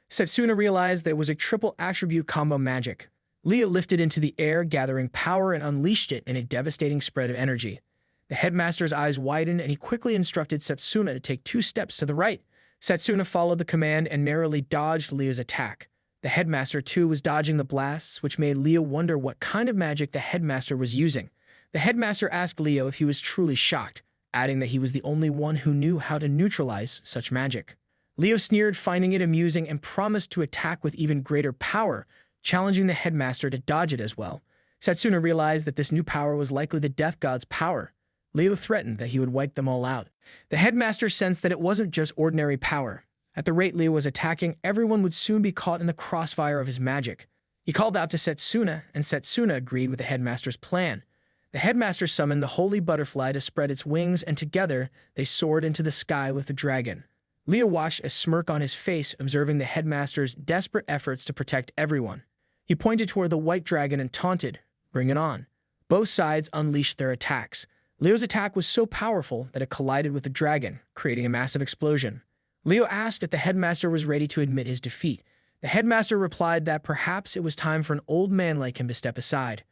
Setsuna realized that it was a triple attribute combo magic. Leo lifted into the air, gathering power, and unleashed it in a devastating spread of energy. The headmaster's eyes widened, and he quickly instructed Setsuna to take 2 steps to the right. Setsuna followed the command and narrowly dodged Leo's attack. The headmaster, too, was dodging the blasts, which made Leo wonder what kind of magic the headmaster was using. The headmaster asked Leo if he was truly shocked, adding that he was the only one who knew how to neutralize such magic. Leo sneered, finding it amusing, and promised to attack with even greater power, challenging the headmaster to dodge it as well. Setsuna realized that this new power was likely the Death God's power. Leo threatened that he would wipe them all out. The headmaster sensed that it wasn't just ordinary power. At the rate Leo was attacking, everyone would soon be caught in the crossfire of his magic. He called out to Setsuna, and Setsuna agreed with the headmaster's plan. The headmaster summoned the holy butterfly to spread its wings, and together they soared into the sky with the dragon. Leo watched a smirk on his face, observing the headmaster's desperate efforts to protect everyone. He pointed toward the white dragon and taunted, "Bring it on." Both sides unleashed their attacks. Leo's attack was so powerful that it collided with the dragon, creating a massive explosion. Leo asked if the headmaster was ready to admit his defeat. The headmaster replied that perhaps it was time for an old man like him to step aside.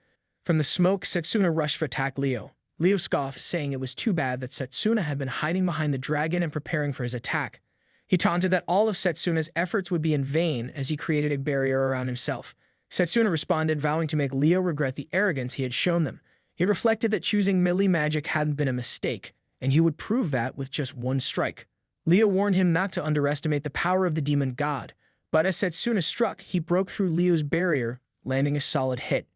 From the smoke, Setsuna rushed to attack Leo. Leo scoffed, saying it was too bad that Setsuna had been hiding behind the dragon and preparing for his attack. He taunted that all of Setsuna's efforts would be in vain as he created a barrier around himself. Setsuna responded, vowing to make Leo regret the arrogance he had shown them. He reflected that choosing melee magic hadn't been a mistake, and he would prove that with just 1 strike. Leo warned him not to underestimate the power of the demon god, but as Setsuna struck, he broke through Leo's barrier, landing a solid hit.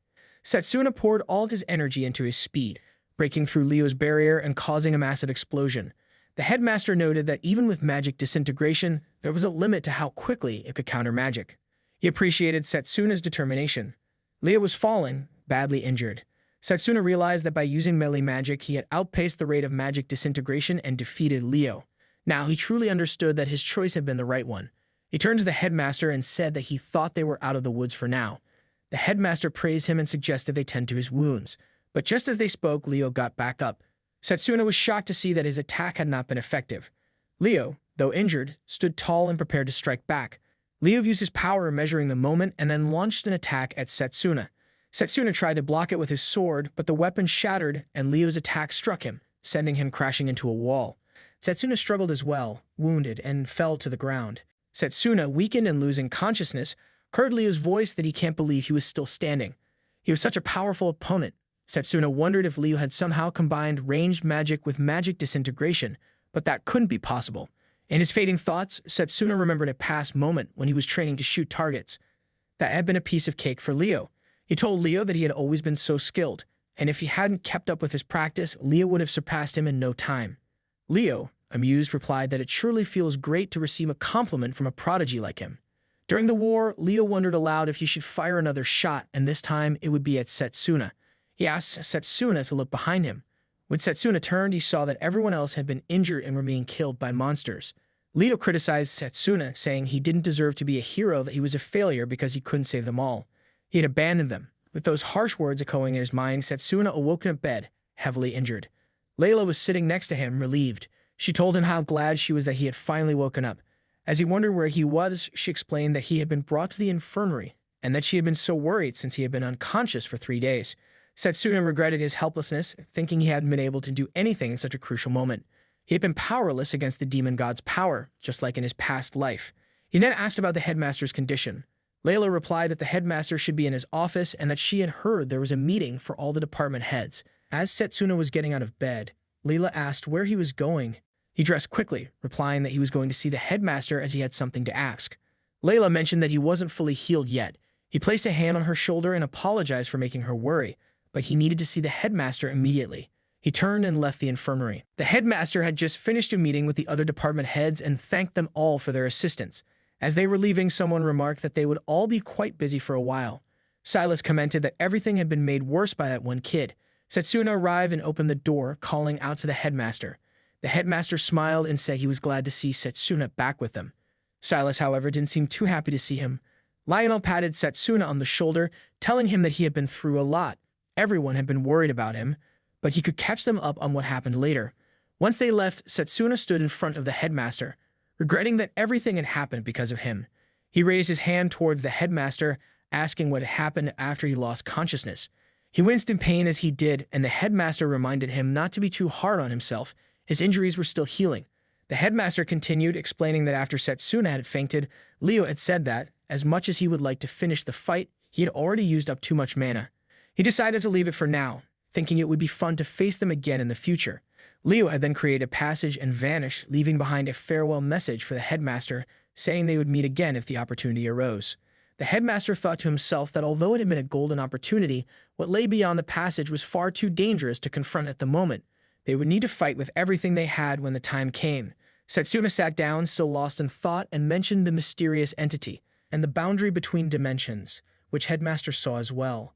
Setsuna poured all of his energy into his speed, breaking through Leo's barrier and causing a massive explosion. The headmaster noted that even with magic disintegration, there was a limit to how quickly it could counter magic. He appreciated Setsuna's determination. Leo was falling, badly injured. Setsuna realized that by using melee magic, he had outpaced the rate of magic disintegration and defeated Leo. Now he truly understood that his choice had been the right one. He turned to the headmaster and said that he thought they were out of the woods for now. The headmaster praised him and suggested they tend to his wounds. But just as they spoke, Leo got back up. Setsuna was shocked to see that his attack had not been effective. Leo, though injured, stood tall and prepared to strike back. Leo used his power measuring the moment and then launched an attack at Setsuna. Setsuna tried to block it with his sword, but the weapon shattered and Leo's attack struck him, sending him crashing into a wall. Setsuna struggled as well, wounded, and fell to the ground. Setsuna, weakened and losing consciousness, heard Leo's voice that he can't believe he was still standing. He was such a powerful opponent. Setsuna wondered if Leo had somehow combined ranged magic with magic disintegration, but that couldn't be possible. In his fading thoughts, Setsuna remembered a past moment when he was training to shoot targets. That had been a piece of cake for Leo. He told Leo that he had always been so skilled, and if he hadn't kept up with his practice, Leo would have surpassed him in no time. Leo, amused, replied that it surely feels great to receive a compliment from a prodigy like him. During the war, Leo wondered aloud if he should fire another shot, and this time it would be at Setsuna. He asked Setsuna to look behind him. When Setsuna turned, he saw that everyone else had been injured and were being killed by monsters. Leo criticized Setsuna, saying he didn't deserve to be a hero, that he was a failure because he couldn't save them all. He had abandoned them. With those harsh words echoing in his mind, Setsuna awoke in a bed, heavily injured. Layla was sitting next to him, relieved. She told him how glad she was that he had finally woken up. As he wondered where he was, she explained that he had been brought to the infirmary and that she had been so worried since he had been unconscious for 3 days. Setsuna regretted his helplessness, thinking he hadn't been able to do anything in such a crucial moment. He had been powerless against the demon god's power, just like in his past life. He then asked about the headmaster's condition. Layla replied that the headmaster should be in his office and that she had heard there was a meeting for all the department heads. As Setsuna was getting out of bed, Layla asked where he was going. He dressed quickly, replying that he was going to see the headmaster as he had something to ask. Layla mentioned that he wasn't fully healed yet. He placed a hand on her shoulder and apologized for making her worry, but he needed to see the headmaster immediately. He turned and left the infirmary. The headmaster had just finished a meeting with the other department heads and thanked them all for their assistance. As they were leaving, someone remarked that they would all be quite busy for a while. Silas commented that everything had been made worse by that one kid. Setsuna arrived and opened the door, calling out to the headmaster. The headmaster smiled and said he was glad to see Setsuna back with them. Silas, however, didn't seem too happy to see him. Lionel patted Setsuna on the shoulder, telling him that he had been through a lot. Everyone had been worried about him, but he could catch them up on what happened later. Once they left, Setsuna stood in front of the headmaster, regretting that everything had happened because of him. He raised his hand towards the headmaster, asking what had happened after he lost consciousness. He winced in pain as he did, and the headmaster reminded him not to be too hard on himself. His injuries were still healing. The headmaster continued, explaining that after Setsuna had fainted, Leo had said that, as much as he would like to finish the fight, he had already used up too much mana. He decided to leave it for now, thinking it would be fun to face them again in the future. Leo had then created a passage and vanished, leaving behind a farewell message for the headmaster, saying they would meet again if the opportunity arose. The headmaster thought to himself that although it had been a golden opportunity, what lay beyond the passage was far too dangerous to confront at the moment. They would need to fight with everything they had when the time came. Setsuna sat down, still lost in thought, and mentioned the mysterious entity and the boundary between dimensions, which Headmaster saw as well.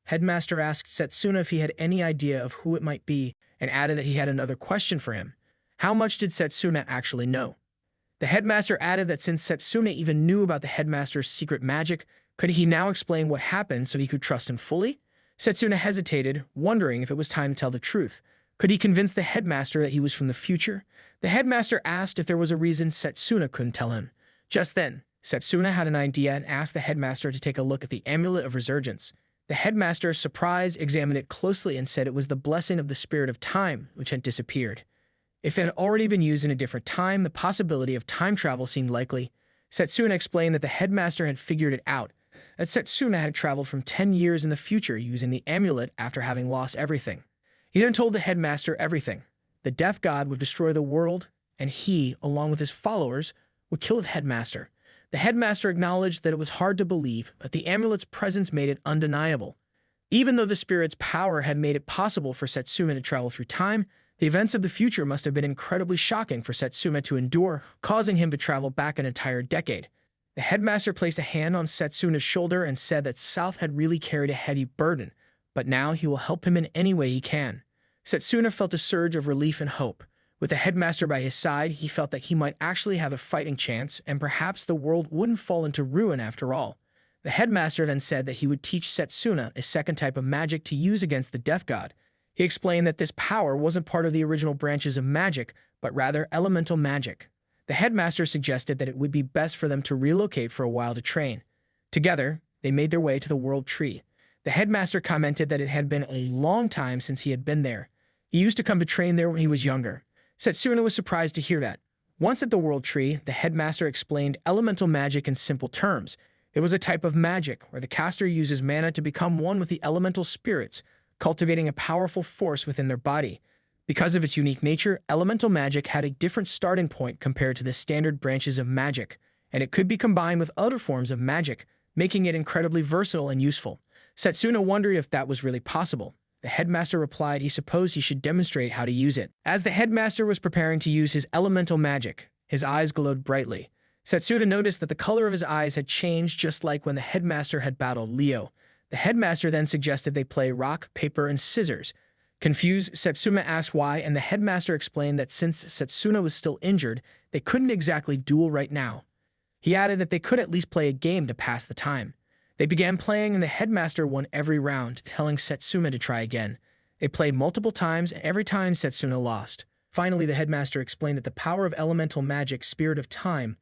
Headmaster asked Setsuna if he had any idea of who it might be, and added that he had another question for him. How much did Setsuna actually know? The headmaster added that since Setsuna even knew about the headmaster's secret magic, could he now explain what happened so he could trust him fully? Setsuna hesitated, wondering if it was time to tell the truth. Could he convince the headmaster that he was from the future? The headmaster asked if there was a reason Setsuna couldn't tell him. Just then, Setsuna had an idea and asked the headmaster to take a look at the Amulet of Resurgence. The headmaster, surprised, examined it closely and said it was the blessing of the spirit of time, which had disappeared. If it had already been used in a different time, the possibility of time travel seemed likely. Setsuna explained that the headmaster had figured it out, that Setsuna had traveled from 10 years in the future using the amulet after having lost everything. He then told the headmaster everything. The death god would destroy the world, and he, along with his followers, would kill the headmaster. The headmaster acknowledged that it was hard to believe, but the amulet's presence made it undeniable. Even though the spirit's power had made it possible for Setsuna to travel through time, The events of the future must have been incredibly shocking for Setsuna to endure, causing him to travel back an entire decade. The headmaster placed a hand on Setsuna's shoulder and said that South had really carried a heavy burden, but now he will help him in any way he can. Setsuna felt a surge of relief and hope. With the headmaster by his side, he felt that he might actually have a fighting chance, and perhaps the world wouldn't fall into ruin after all. The headmaster then said that he would teach Setsuna a second type of magic to use against the death god. He explained that this power wasn't part of the original branches of magic, but rather elemental magic. The headmaster suggested that it would be best for them to relocate for a while to train. Together, they made their way to the World Tree. The headmaster commented that it had been a long time since he had been there. He used to come to train there when he was younger. Setsuna was surprised to hear that. Once at the World Tree, the headmaster explained elemental magic in simple terms. It was a type of magic where the caster uses mana to become one with the elemental spirits, cultivating a powerful force within their body. Because of its unique nature, elemental magic had a different starting point compared to the standard branches of magic, and it could be combined with other forms of magic, making it incredibly versatile and useful. Setsuna wondered if that was really possible. The headmaster replied he supposed he should demonstrate how to use it. As the headmaster was preparing to use his elemental magic, his eyes glowed brightly. Setsuna noticed that the color of his eyes had changed just like when the headmaster had battled Leo. The headmaster then suggested they play rock, paper, and scissors. Confused, Setsuna asked why, and the headmaster explained that since Setsuna was still injured, they couldn't exactly duel right now. He added that they could at least play a game to pass the time. They began playing, and the headmaster won every round, telling Setsuna to try again. They played multiple times, and every time Setsuna lost. Finally, the headmaster explained that the power of elemental magic, Spirit of Time,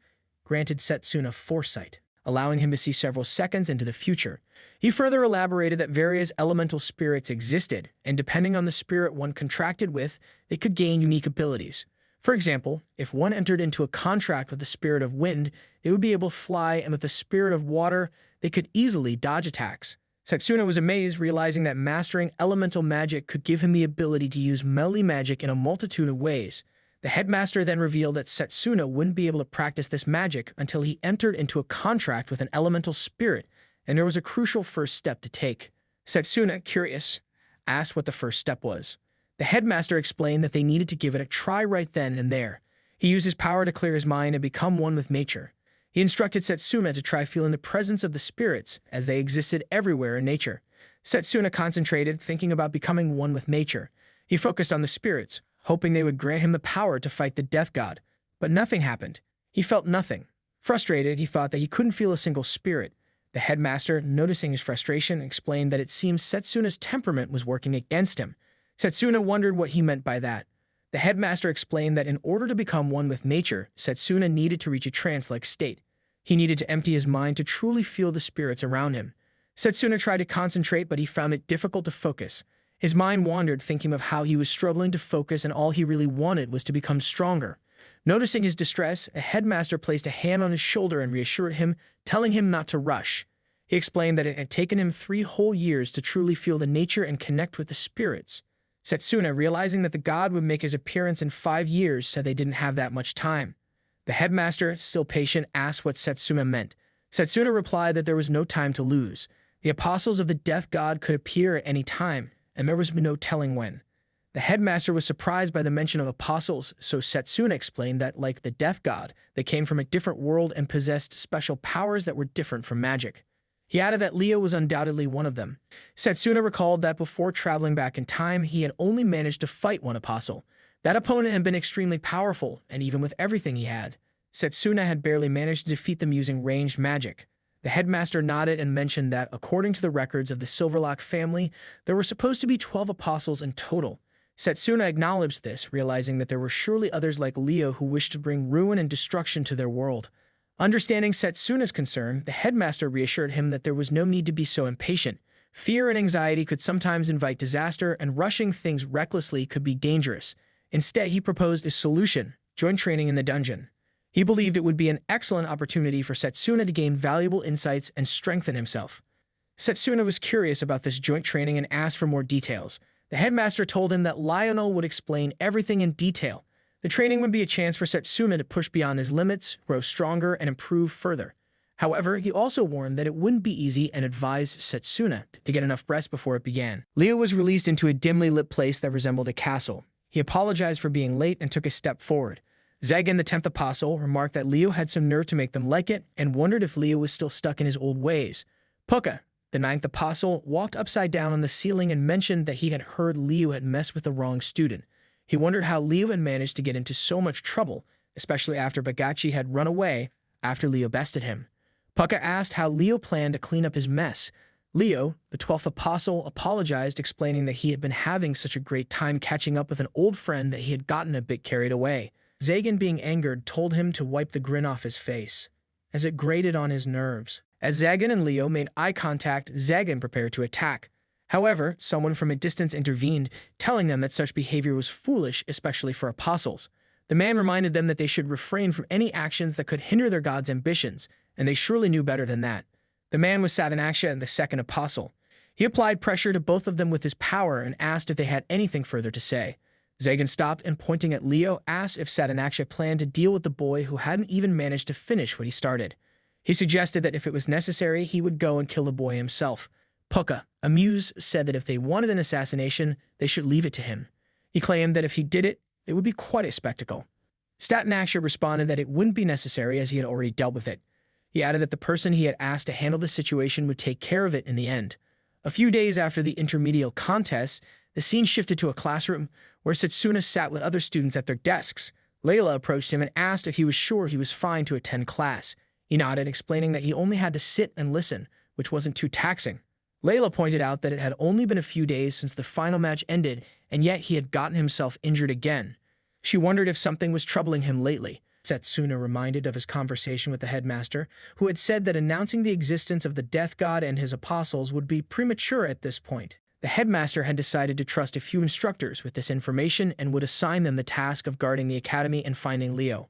granted Setsuna foresight, allowing him to see several seconds into the future. He further elaborated that various elemental spirits existed, and depending on the spirit one contracted with, they could gain unique abilities. For example, if one entered into a contract with the spirit of wind, they would be able to fly, and with the spirit of water, they could easily dodge attacks. Setsuna was amazed, realizing that mastering elemental magic could give him the ability to use melee magic in a multitude of ways. The headmaster then revealed that Setsuna wouldn't be able to practice this magic until he entered into a contract with an elemental spirit, and there was a crucial first step to take. Setsuna, curious, asked what the first step was. The headmaster explained that they needed to give it a try right then and there. He used his power to clear his mind and become one with nature. He instructed Setsuna to try feeling the presence of the spirits, as they existed everywhere in nature. Setsuna concentrated, thinking about becoming one with nature. He focused on the spirits, hoping they would grant him the power to fight the death god. But nothing happened. He felt nothing. Frustrated, he thought that he couldn't feel a single spirit. The headmaster, noticing his frustration, explained that it seems Setsuna's temperament was working against him. Setsuna wondered what he meant by that. The headmaster explained that in order to become one with nature, Setsuna needed to reach a trance-like state. He needed to empty his mind to truly feel the spirits around him. Setsuna tried to concentrate, but he found it difficult to focus. His mind wandered, thinking of how he was struggling to focus, and all he really wanted was to become stronger. Noticing his distress, a headmaster placed a hand on his shoulder and reassured him, telling him not to rush. He explained that it had taken him 3 whole years to truly feel the nature and connect with the spirits. Setsuna, realizing that the god would make his appearance in 5 years, said they didn't have that much time. The headmaster, still patient, asked what Setsuna meant. Setsuna replied that there was no time to lose. The apostles of the death god could appear at any time, and there was no telling when. The headmaster was surprised by the mention of apostles, so Setsuna explained that, like the death god, they came from a different world and possessed special powers that were different from magic. He added that Leo was undoubtedly one of them. Setsuna recalled that before traveling back in time, he had only managed to fight one apostle. That opponent had been extremely powerful, and even with everything he had, Setsuna had barely managed to defeat them using ranged magic. The headmaster nodded and mentioned that, according to the records of the Silverlock family, there were supposed to be 12 apostles in total. Setsuna acknowledged this, realizing that there were surely others like Leo who wished to bring ruin and destruction to their world. Understanding Setsuna's concern, the headmaster reassured him that there was no need to be so impatient. Fear and anxiety could sometimes invite disaster, and rushing things recklessly could be dangerous. Instead, he proposed a solution: join training in the dungeon. He believed it would be an excellent opportunity for Setsuna to gain valuable insights and strengthen himself. Setsuna was curious about this joint training and asked for more details. The headmaster told him that Lionel would explain everything in detail. The training would be a chance for Setsuna to push beyond his limits, grow stronger, and improve further. However, he also warned that it wouldn't be easy and advised Setsuna to get enough rest before it began. Leo was released into a dimly lit place that resembled a castle. He apologized for being late and took a step forward. Zagan, the 10th apostle, remarked that Leo had some nerve to make them like it and wondered if Leo was still stuck in his old ways. Puka, the 9th apostle, walked upside down on the ceiling and mentioned that he had heard Leo had messed with the wrong student. He wondered how Leo had managed to get into so much trouble, especially after Bagachi had run away after Leo bested him. Puka asked how Leo planned to clean up his mess. Leo, the 12th apostle, apologized, explaining that he had been having such a great time catching up with an old friend that he had gotten a bit carried away. Zagan, being angered, told him to wipe the grin off his face, as it grated on his nerves. As Zagan and Leo made eye contact, Zagan prepared to attack. However, someone from a distance intervened, telling them that such behavior was foolish, especially for apostles. The man reminded them that they should refrain from any actions that could hinder their god's ambitions, and they surely knew better than that. The man was Satanaksha, the 2nd apostle. He applied pressure to both of them with his power and asked if they had anything further to say. Zagan stopped and, pointing at Leo, asked if Satanaksha planned to deal with the boy who hadn't even managed to finish what he started. He suggested that if it was necessary, he would go and kill the boy himself. Puka, amused, said that if they wanted an assassination, they should leave it to him. He claimed that if he did it, it would be quite a spectacle. Satanaksha responded that it wouldn't be necessary as he had already dealt with it. He added that the person he had asked to handle the situation would take care of it in the end. A few days after the intermediate contest, the scene shifted to a classroom where Setsuna sat with other students at their desks. Layla approached him and asked if he was sure he was fine to attend class. He nodded, explaining that he only had to sit and listen, which wasn't too taxing. Layla pointed out that it had only been a few days since the final match ended, and yet he had gotten himself injured again. She wondered if something was troubling him lately. Setsuna reminded of his conversation with the headmaster, who had said that announcing the existence of the death god and his apostles would be premature at this point. The headmaster had decided to trust a few instructors with this information and would assign them the task of guarding the academy and finding Leo.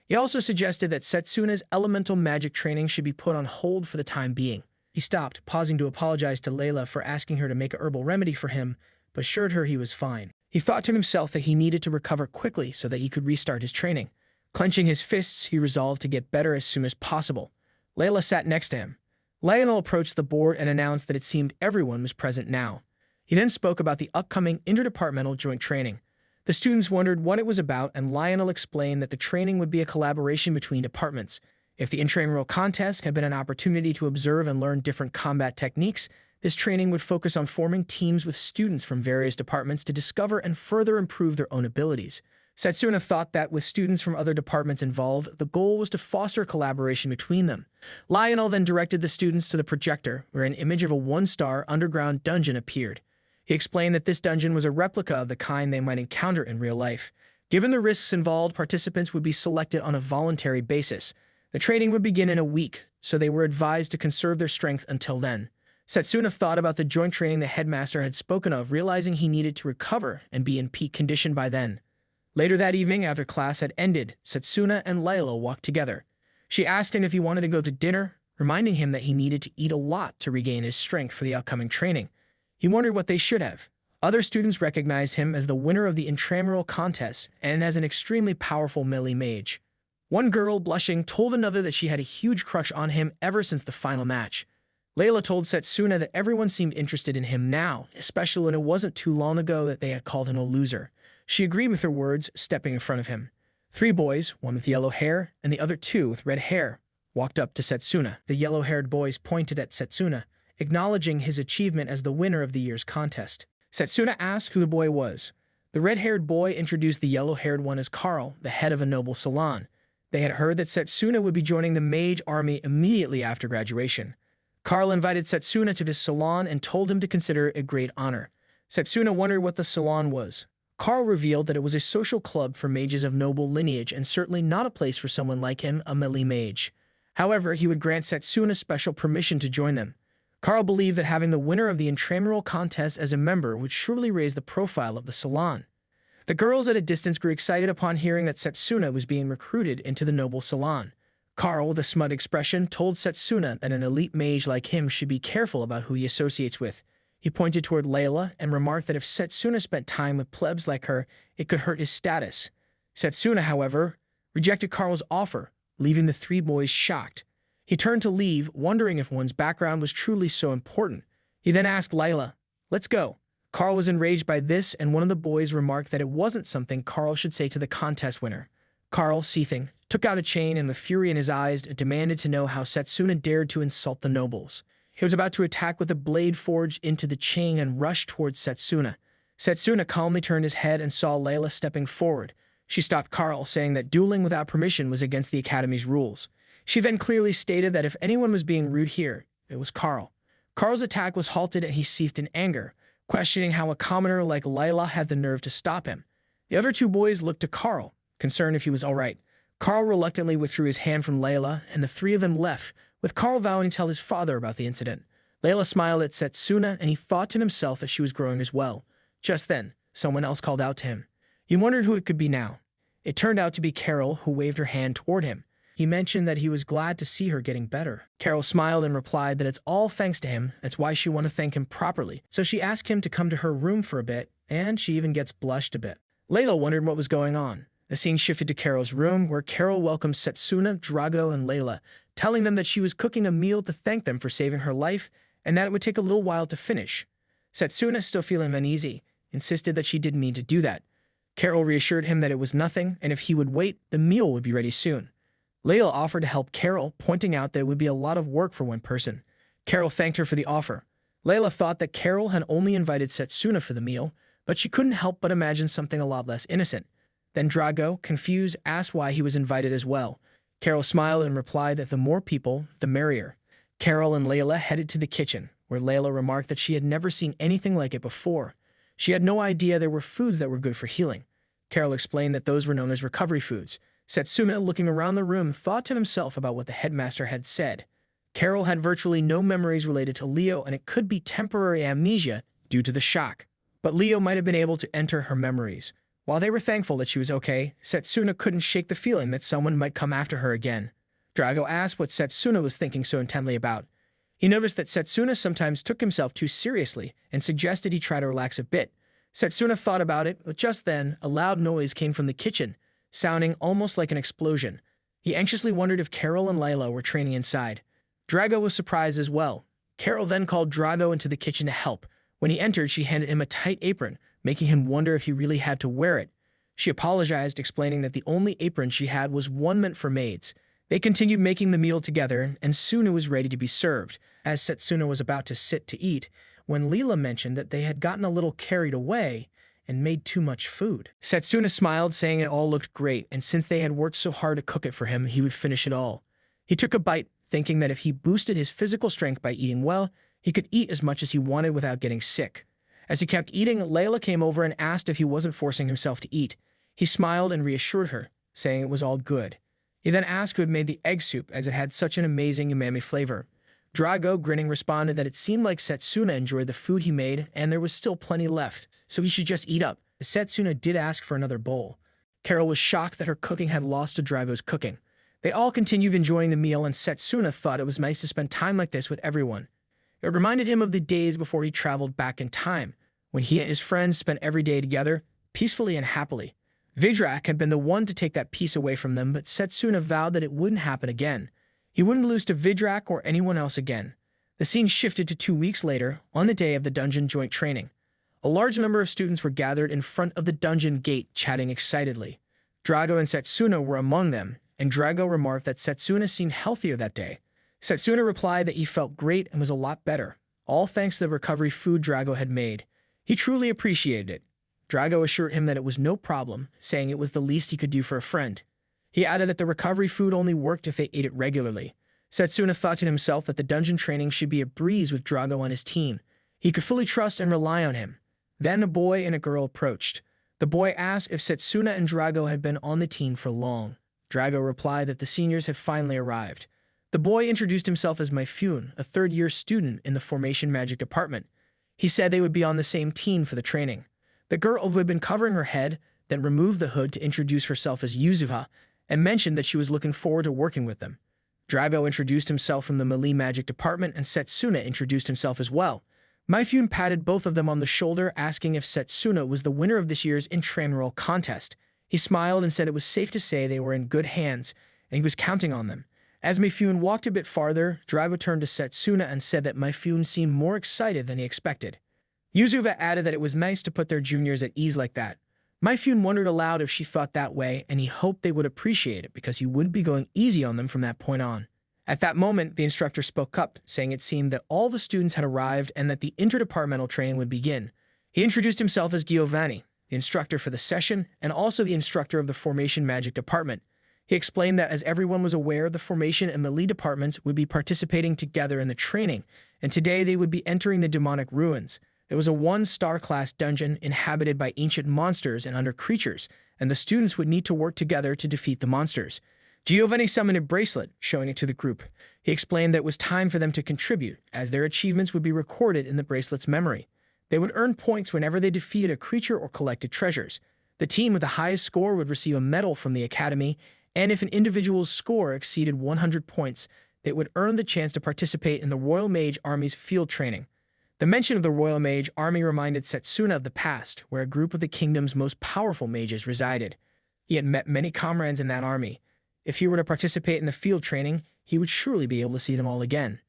He also suggested that Setsuna's elemental magic training should be put on hold for the time being. He stopped, pausing to apologize to Layla for asking her to make a herbal remedy for him, but assured her he was fine. He thought to himself that he needed to recover quickly so that he could restart his training. Clenching his fists, he resolved to get better as soon as possible. Layla sat next to him. Lionel approached the board and announced that it seemed everyone was present now. He then spoke about the upcoming interdepartmental joint training. The students wondered what it was about, and Lionel explained that the training would be a collaboration between departments. If the intramural contest had been an opportunity to observe and learn different combat techniques, this training would focus on forming teams with students from various departments to discover and further improve their own abilities. Setsuna thought that with students from other departments involved, the goal was to foster collaboration between them. Lionel then directed the students to the projector, where an image of a one-star underground dungeon appeared. He explained that this dungeon was a replica of the kind they might encounter in real life. Given the risks involved, participants would be selected on a voluntary basis. The training would begin in a week, so they were advised to conserve their strength until then. Setsuna thought about the joint training the headmaster had spoken of, realizing he needed to recover and be in peak condition by then. Later that evening, after class had ended, Setsuna and Layla walked together. She asked him if he wanted to go to dinner, reminding him that he needed to eat a lot to regain his strength for the upcoming training. He wondered what they should have. Other students recognized him as the winner of the intramural contest and as an extremely powerful melee mage. One girl, blushing, told another that she had a huge crush on him ever since the final match. Layla told Setsuna that everyone seemed interested in him now, especially when it wasn't too long ago that they had called him a loser. She agreed with her words, stepping in front of him. 3 boys, one with yellow hair and the other 2 with red hair, walked up to Setsuna. The yellow-haired boys pointed at Setsuna, acknowledging his achievement as the winner of the year's contest. Setsuna asked who the boy was. The red-haired boy introduced the yellow-haired one as Carl, the head of a noble salon. They had heard that Setsuna would be joining the mage army immediately after graduation. Carl invited Setsuna to his salon and told him to consider it a great honor. Setsuna wondered what the salon was. Carl revealed that it was a social club for mages of noble lineage and certainly not a place for someone like him, a melee mage. However, he would grant Setsuna special permission to join them. Carl believed that having the winner of the intramural contest as a member would surely raise the profile of the salon. The girls at a distance grew excited upon hearing that Setsuna was being recruited into the noble salon. Carl, with a smug expression, told Setsuna that an elite mage like him should be careful about who he associates with. He pointed toward Layla and remarked that if Setsuna spent time with plebs like her, it could hurt his status. Setsuna, however, rejected Carl's offer, leaving the 3 boys shocked. He turned to leave, wondering if one's background was truly so important. He then asked Layla, "Let's go." Carl was enraged by this, and one of the boys remarked that it wasn't something Carl should say to the contest winner. Carl, seething, took out a chain and with fury in his eyes demanded to know how Setsuna dared to insult the nobles. He was about to attack with a blade forged into the chain and rushed towards Setsuna. Setsuna calmly turned his head and saw Layla stepping forward. She stopped Carl, saying that dueling without permission was against the Academy's rules. She then clearly stated that if anyone was being rude here, it was Carl. Carl's attack was halted and he seethed in anger, questioning how a commoner like Layla had the nerve to stop him. The other two boys looked to Carl, concerned if he was all right. Carl reluctantly withdrew his hand from Layla, and the three of them left, with Carl vowing to tell his father about the incident. Layla smiled at Setsuna, and he thought to himself that she was growing as well. Just then, someone else called out to him. He wondered who it could be now. It turned out to be Carol, who waved her hand toward him. He mentioned that he was glad to see her getting better. Carol smiled and replied that it's all thanks to him, that's why she wanted to thank him properly. So she asked him to come to her room for a bit, and she even gets blushed a bit. Layla wondered what was going on. The scene shifted to Carol's room, where Carol welcomed Setsuna, Drago, and Layla, telling them that she was cooking a meal to thank them for saving her life, and that it would take a little while to finish. Setsuna, still feeling uneasy, insisted that she didn't mean to do that. Carol reassured him that it was nothing, and if he would wait, the meal would be ready soon. Layla offered to help Carol, pointing out that it would be a lot of work for one person. Carol thanked her for the offer. Layla thought that Carol had only invited Setsuna for the meal, but she couldn't help but imagine something a lot less innocent. Then Drago, confused, asked why he was invited as well. Carol smiled and replied that the more people, the merrier. Carol and Layla headed to the kitchen, where Layla remarked that she had never seen anything like it before. She had no idea there were foods that were good for healing. Carol explained that those were known as recovery foods. Setsuna, looking around the room, thought to himself about what the headmaster had said. Carol had virtually no memories related to Leo, and it could be temporary amnesia due to the shock. But Leo might have been able to enter her memories. While they were thankful that she was okay, Setsuna couldn't shake the feeling that someone might come after her again. Drago asked what Setsuna was thinking so intently about. He noticed that Setsuna sometimes took himself too seriously and suggested he try to relax a bit. Setsuna thought about it, but just then, a loud noise came from the kitchen, sounding almost like an explosion. He anxiously wondered if Carol and Layla were training inside. Drago was surprised as well. Carol then called Drago into the kitchen to help. When he entered, she handed him a tight apron, making him wonder if he really had to wear it. She apologized, explaining that the only apron she had was one meant for maids. They continued making the meal together, and soon it was ready to be served. As Setsuna was about to sit to eat, when Leela mentioned that they had gotten a little carried away and made too much food. Setsuna smiled, saying it all looked great, and since they had worked so hard to cook it for him, he would finish it all. He took a bite, thinking that if he boosted his physical strength by eating well, he could eat as much as he wanted without getting sick. As he kept eating, Layla came over and asked if he wasn't forcing himself to eat. He smiled and reassured her, saying it was all good. He then asked who had made the egg soup, as it had such an amazing umami flavor. Drago, grinning, responded that it seemed like Setsuna enjoyed the food he made, and there was still plenty left, so he should just eat up. Setsuna did ask for another bowl. Carol was shocked that her cooking had lost to Drago's cooking. They all continued enjoying the meal, and Setsuna thought it was nice to spend time like this with everyone. It reminded him of the days before he traveled back in time, when he and his friends spent every day together, peacefully and happily. Vidrak had been the one to take that peace away from them, but Setsuna vowed that it wouldn't happen again. He wouldn't lose to Vidrak or anyone else again. The scene shifted to 2 weeks later, on the day of the dungeon joint training. A large number of students were gathered in front of the dungeon gate, chatting excitedly. Drago and Setsuna were among them, and Drago remarked that Setsuna seemed healthier that day. Setsuna replied that he felt great and was a lot better, all thanks to the recovery food Drago had made. He truly appreciated it. Drago assured him that it was no problem, saying it was the least he could do for a friend. He added that the recovery food only worked if they ate it regularly. Setsuna thought to himself that the dungeon training should be a breeze with Drago on his team. He could fully trust and rely on him. Then a boy and a girl approached. The boy asked if Setsuna and Drago had been on the team for long. Drago replied that the seniors had finally arrived. The boy introduced himself as Myfune, a third-year student in the Formation Magic Department. He said they would be on the same team for the training. The girl, who had been covering her head, then removed the hood to introduce herself as Yuzuha, and mentioned that she was looking forward to working with them. Drago introduced himself from the Melee Magic Department, and Setsuna introduced himself as well. Myfune patted both of them on the shoulder, asking if Setsuna was the winner of this year's Enrolls contest. He smiled and said it was safe to say they were in good hands, and he was counting on them. As Myfune walked a bit farther, Drago turned to Setsuna and said that Myfune seemed more excited than he expected. Yuzuva added that it was nice to put their juniors at ease like that. Myfune wondered aloud if she thought that way, and he hoped they would appreciate it because he would be going easy on them from that point on. At that moment, the instructor spoke up, saying it seemed that all the students had arrived and that the interdepartmental training would begin. He introduced himself as Giovanni, the instructor for the session, and also the instructor of the Formation Magic Department. He explained that as everyone was aware, the Formation and Melee departments would be participating together in the training, and today they would be entering the demonic ruins. There was a one-star class dungeon inhabited by ancient monsters and under creatures, and the students would need to work together to defeat the monsters. Giovanni summoned a bracelet, showing it to the group. He explained that it was time for them to contribute, as their achievements would be recorded in the bracelet's memory. They would earn points whenever they defeated a creature or collected treasures. The team with the highest score would receive a medal from the academy, and if an individual's score exceeded 100 points, they would earn the chance to participate in the Royal Mage Army's field training. The mention of the Royal Mage Army reminded Setsuna of the past, where a group of the kingdom's most powerful mages resided. He had met many comrades in that army. If he were to participate in the field training, he would surely be able to see them all again.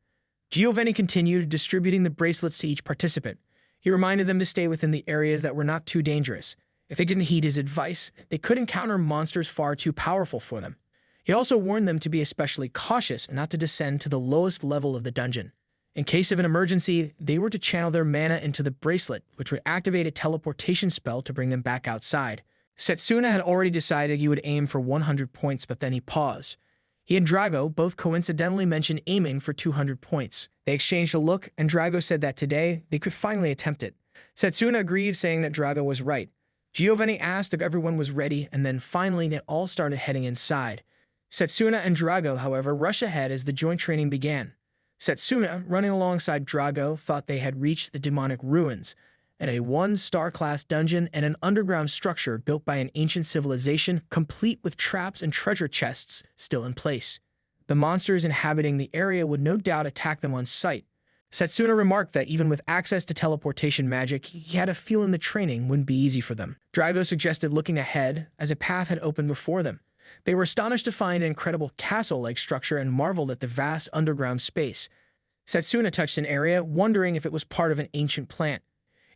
Giovanni continued distributing the bracelets to each participant. He reminded them to stay within the areas that were not too dangerous. If they didn't heed his advice, they could encounter monsters far too powerful for them. He also warned them to be especially cautious and not to descend to the lowest level of the dungeon. In case of an emergency, they were to channel their mana into the bracelet, which would activate a teleportation spell to bring them back outside. Setsuna had already decided he would aim for 100 points, but then he paused. He and Drago both coincidentally mentioned aiming for 200 points. They exchanged a look, and Drago said that today they could finally attempt it. Setsuna agreed, saying that Drago was right. Giovanni asked if everyone was ready, and then finally they all started heading inside. Setsuna and Drago, however, rushed ahead as the joint training began. Setsuna, running alongside Drago, thought they had reached the demonic ruins, and a one-star class dungeon and an underground structure built by an ancient civilization, complete with traps and treasure chests still in place. The monsters inhabiting the area would no doubt attack them on sight. Setsuna remarked that even with access to teleportation magic, he had a feeling the training wouldn't be easy for them. Drago suggested looking ahead, as a path had opened before them. They were astonished to find an incredible castle-like structure and marveled at the vast underground space. Setsuna touched an area, wondering if it was part of an ancient plant.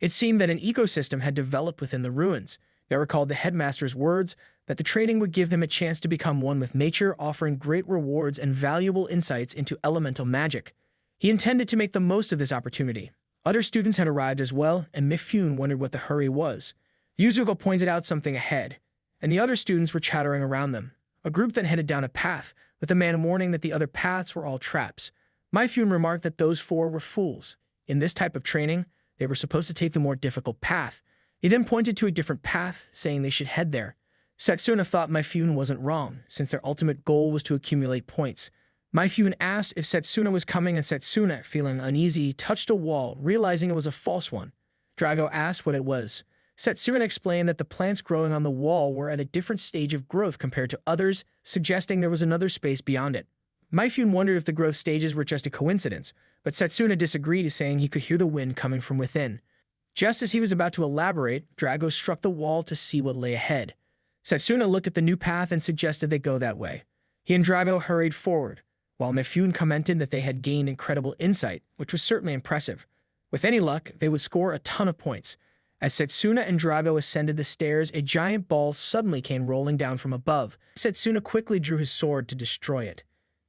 It seemed that an ecosystem had developed within the ruins. They recalled the headmaster's words that the training would give them a chance to become one with nature, offering great rewards and valuable insights into elemental magic. He intended to make the most of this opportunity. Other students had arrived as well, and Mifune wondered what the hurry was. Yuzuko pointed out something ahead, and the other students were chattering around them. A group then headed down a path, with the man warning that the other paths were all traps. Mifune remarked that those four were fools. In this type of training, they were supposed to take the more difficult path. He then pointed to a different path, saying they should head there. Setsuna thought Mifune wasn't wrong, since their ultimate goal was to accumulate points. Mifune asked if Setsuna was coming, and Setsuna, feeling uneasy, touched a wall, realizing it was a false one. Drago asked what it was. Setsuna explained that the plants growing on the wall were at a different stage of growth compared to others, suggesting there was another space beyond it. Mifune wondered if the growth stages were just a coincidence, but Setsuna disagreed, saying he could hear the wind coming from within. Just as he was about to elaborate, Drago struck the wall to see what lay ahead. Setsuna looked at the new path and suggested they go that way. He and Drago hurried forward, while Mifune commented that they had gained incredible insight, which was certainly impressive. With any luck, they would score a ton of points. As Setsuna and Drago ascended the stairs, a giant ball suddenly came rolling down from above. Setsuna quickly drew his sword to destroy it.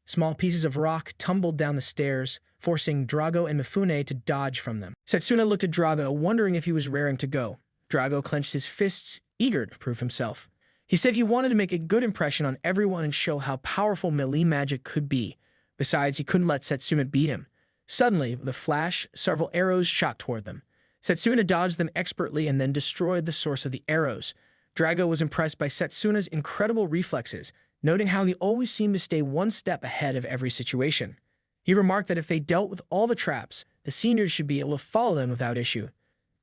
Small pieces of rock tumbled down the stairs, forcing Drago and Mifune to dodge from them. Setsuna looked at Drago, wondering if he was raring to go. Drago clenched his fists, eager to prove himself. He said he wanted to make a good impression on everyone and show how powerful melee magic could be. Besides, he couldn't let Setsuna beat him. Suddenly, with a flash, several arrows shot toward them. Setsuna dodged them expertly and then destroyed the source of the arrows. Drago was impressed by Setsuna's incredible reflexes, noting how he always seemed to stay one step ahead of every situation. He remarked that if they dealt with all the traps, the seniors should be able to follow them without issue.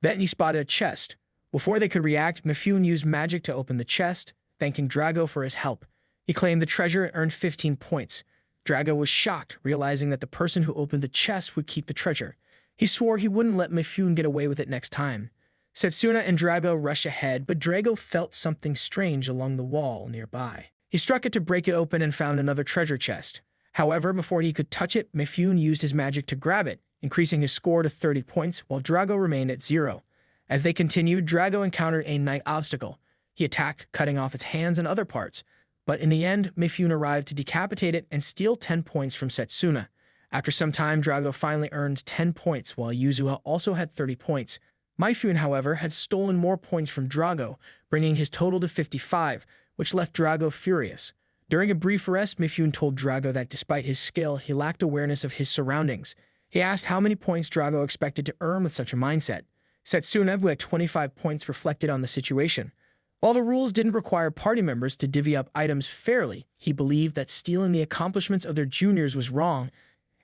Then he spotted a chest. Before they could react, Mifune used magic to open the chest, thanking Drago for his help. He claimed the treasure and earned 15 points. Drago was shocked, realizing that the person who opened the chest would keep the treasure. He swore he wouldn't let Mifune get away with it next time. Setsuna and Drago rushed ahead, but Drago felt something strange along the wall nearby. He struck it to break it open and found another treasure chest. However, before he could touch it, Mifune used his magic to grab it, increasing his score to 30 points while Drago remained at 0. As they continued, Drago encountered a night obstacle. He attacked, cutting off its hands and other parts. But in the end, Mifune arrived to decapitate it and steal 10 points from Setsuna. After some time, Drago finally earned 10 points, while Yuzuha also had 30 points. Mifune, however, had stolen more points from Drago, bringing his total to 55, which left Drago furious. During a brief rest, Mifune told Drago that despite his skill, he lacked awareness of his surroundings. He asked how many points Drago expected to earn with such a mindset. Setsuna, who had 25 points, reflected on the situation. While the rules didn't require party members to divvy up items fairly, he believed that stealing the accomplishments of their juniors was wrong,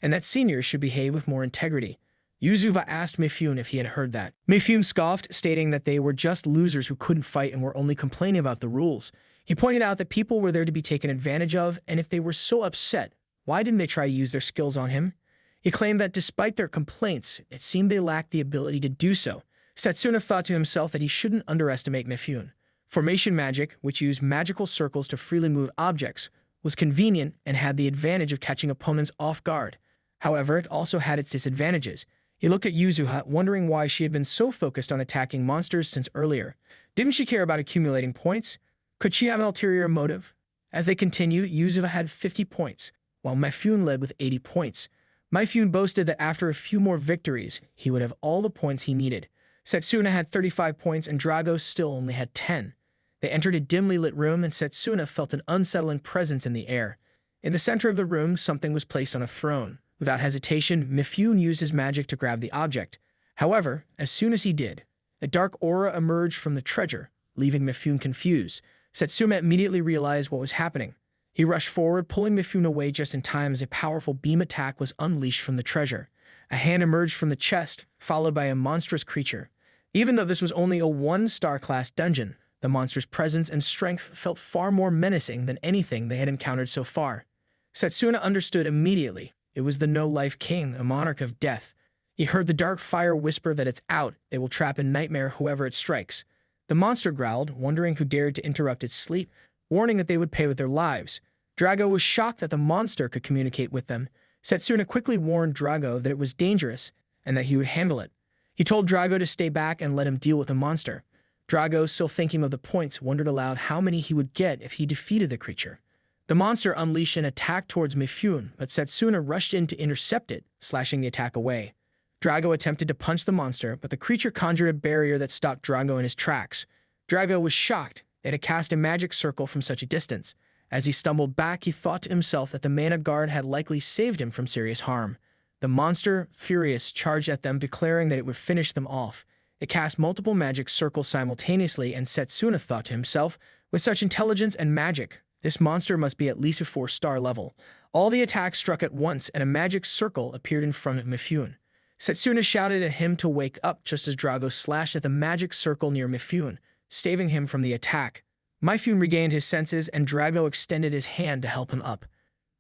and that seniors should behave with more integrity. Yuzuha asked Mifune if he had heard that. Mifune scoffed, stating that they were just losers who couldn't fight and were only complaining about the rules. He pointed out that people were there to be taken advantage of, and if they were so upset, why didn't they try to use their skills on him? He claimed that despite their complaints, it seemed they lacked the ability to do so. Setsuna thought to himself that he shouldn't underestimate Mifune. Formation magic, which used magical circles to freely move objects, was convenient and had the advantage of catching opponents off guard. However, it also had its disadvantages. He looked at Yuzuha, wondering why she had been so focused on attacking monsters since earlier. Didn't she care about accumulating points? Could she have an ulterior motive? As they continued, Yuzuha had 50 points, while Mifune led with 80 points. Mifune boasted that after a few more victories, he would have all the points he needed. Setsuna had 35 points and Drago still only had 10. They entered a dimly lit room and Setsuna felt an unsettling presence in the air. In the center of the room, something was placed on a throne. Without hesitation, Mifune used his magic to grab the object. However, as soon as he did, a dark aura emerged from the treasure, leaving Mifune confused. Setsuna immediately realized what was happening. He rushed forward, pulling Mifune away just in time as a powerful beam attack was unleashed from the treasure. A hand emerged from the chest, followed by a monstrous creature. Even though this was only a 1-star class dungeon, the monster's presence and strength felt far more menacing than anything they had encountered so far. Setsuna understood immediately. It was the No-Life King, a monarch of death. He heard the dark fire whisper that it's out, they will trap in nightmare whoever it strikes. The monster growled, wondering who dared to interrupt its sleep, warning that they would pay with their lives. Drago was shocked that the monster could communicate with them. Setsuna quickly warned Drago that it was dangerous and that he would handle it. He told Drago to stay back and let him deal with the monster. Drago, still thinking of the points, wondered aloud how many he would get if he defeated the creature. The monster unleashed an attack towards Mifune, but Setsuna rushed in to intercept it, slashing the attack away. Drago attempted to punch the monster, but the creature conjured a barrier that stopped Drago in his tracks. Drago was shocked. It had cast a magic circle from such a distance. As he stumbled back, he thought to himself that the mana guard had likely saved him from serious harm. The monster, furious, charged at them, declaring that it would finish them off. It cast multiple magic circles simultaneously, and Setsuna thought to himself, with such intelligence and magic, this monster must be at least a 4-star level. All the attacks struck at once, and a magic circle appeared in front of Mifune. Setsuna shouted at him to wake up just as Drago slashed at the magic circle near Mifune, staving him from the attack. Mifune regained his senses, and Drago extended his hand to help him up.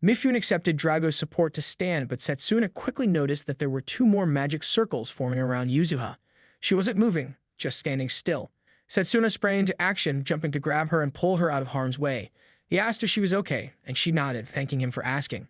Mifune accepted Drago's support to stand, but Setsuna quickly noticed that there were 2 more magic circles forming around Yuzuha. She wasn't moving, just standing still. Setsuna sprang into action, jumping to grab her and pull her out of harm's way. He asked if she was okay, and she nodded, thanking him for asking.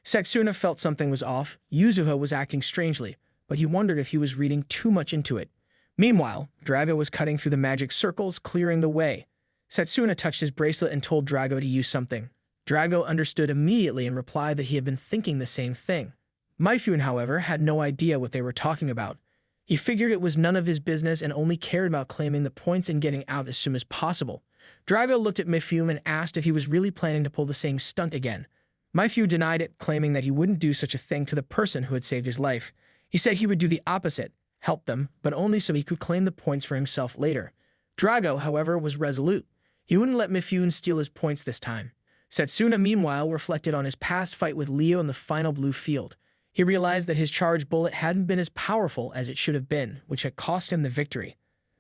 Setsuna felt something was off. Yuzuha was acting strangely, but he wondered if he was reading too much into it. Meanwhile, Drago was cutting through the magic circles, clearing the way. Setsuna touched his bracelet and told Drago to use something. Drago understood immediately and replied that he had been thinking the same thing. Mifune, however, had no idea what they were talking about. He figured it was none of his business and only cared about claiming the points and getting out as soon as possible. Drago looked at Mifune and asked if he was really planning to pull the same stunt again. Mifune denied it, claiming that he wouldn't do such a thing to the person who had saved his life. He said he would do the opposite, help them, but only so he could claim the points for himself later. Drago, however, was resolute. He wouldn't let Mifune steal his points this time. Setsuna, meanwhile, reflected on his past fight with Leo in the final blue field. He realized that his charged bullet hadn't been as powerful as it should have been, which had cost him the victory.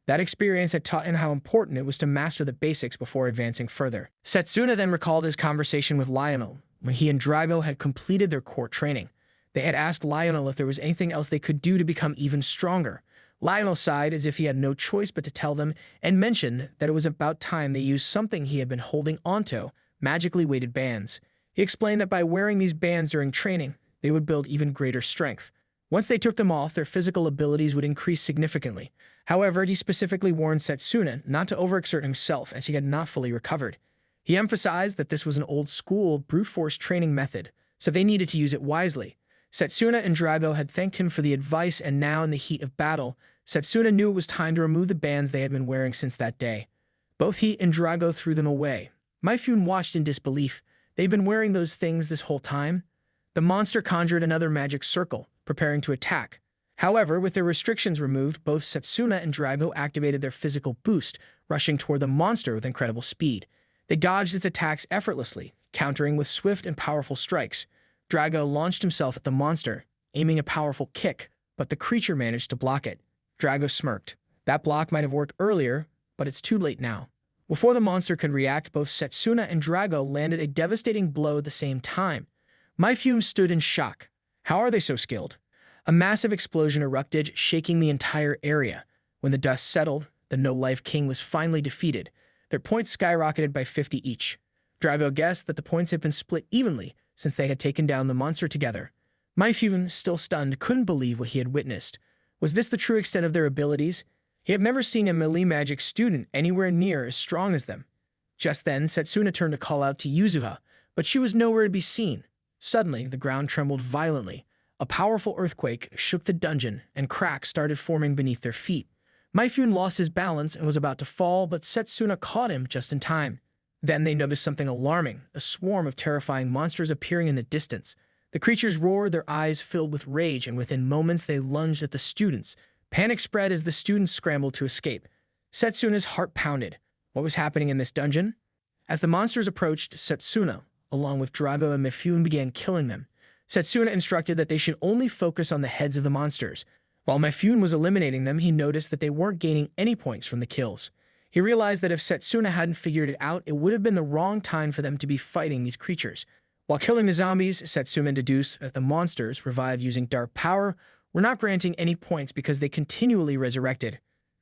That experience had taught him how important it was to master the basics before advancing further. Setsuna then recalled his conversation with Lionel, when he and Drago had completed their core training. They had asked Lionel if there was anything else they could do to become even stronger. Lionel sighed as if he had no choice but to tell them, and mentioned that it was about time they used something he had been holding onto, magically weighted bands. He explained that by wearing these bands during training, they would build even greater strength. Once they took them off, their physical abilities would increase significantly. However, he specifically warned Setsuna not to overexert himself as he had not fully recovered. He emphasized that this was an old-school, brute force training method, so they needed to use it wisely. Setsuna and Drago had thanked him for the advice, and now in the heat of battle, Setsuna knew it was time to remove the bands they had been wearing since that day. Both he and Drago threw them away. Myfune watched in disbelief. They'd been wearing those things this whole time? The monster conjured another magic circle, preparing to attack. However, with their restrictions removed, both Setsuna and Drago activated their physical boost, rushing toward the monster with incredible speed. They dodged its attacks effortlessly, countering with swift and powerful strikes. Drago launched himself at the monster, aiming a powerful kick, but the creature managed to block it. Drago smirked. That block might have worked earlier, but it's too late now. Before the monster could react, both Setsuna and Drago landed a devastating blow at the same time. Myfune stood in shock. How are they so skilled? A massive explosion erupted, shaking the entire area. When the dust settled, the No-Life King was finally defeated. Their points skyrocketed by 50 each. Drago guessed that the points had been split evenly since they had taken down the monster together. Myfune, still stunned, couldn't believe what he had witnessed. Was this the true extent of their abilities? He had never seen a melee magic student anywhere near as strong as them. Just then, Setsuna turned to call out to Yuzuha, but she was nowhere to be seen. Suddenly, the ground trembled violently. A powerful earthquake shook the dungeon, and cracks started forming beneath their feet. Myfune lost his balance and was about to fall, but Setsuna caught him just in time. Then they noticed something alarming, a swarm of terrifying monsters appearing in the distance. The creatures roared, their eyes filled with rage, and within moments they lunged at the students. Panic spread as the students scrambled to escape. Setsuna's heart pounded. What was happening in this dungeon? As the monsters approached, Setsuna, along with Drago and Myfune, began killing them. Setsuna instructed that they should only focus on the heads of the monsters. While Myfune was eliminating them, he noticed that they weren't gaining any points from the kills. He realized that if Setsuna hadn't figured it out, it would have been the wrong time for them to be fighting these creatures. While killing the zombies, Setsuna deduced that the monsters, revived using dark power, were not granting any points because they continually resurrected.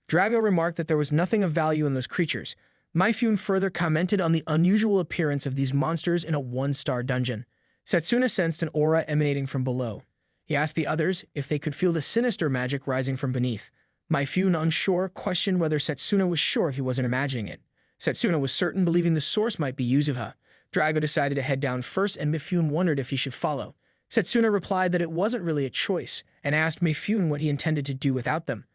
Drago remarked that there was nothing of value in those creatures. Myfune further commented on the unusual appearance of these monsters in a one-star dungeon. Setsuna sensed an aura emanating from below. He asked the others if they could feel the sinister magic rising from beneath. Myfune, unsure, questioned whether Setsuna was sure if he wasn't imagining it. Setsuna was certain, believing the source might be Yuzuha. Drago decided to head down first, and Myfune wondered if he should follow. Setsuna replied that it wasn't really a choice, and asked Myfune what he intended to do without them.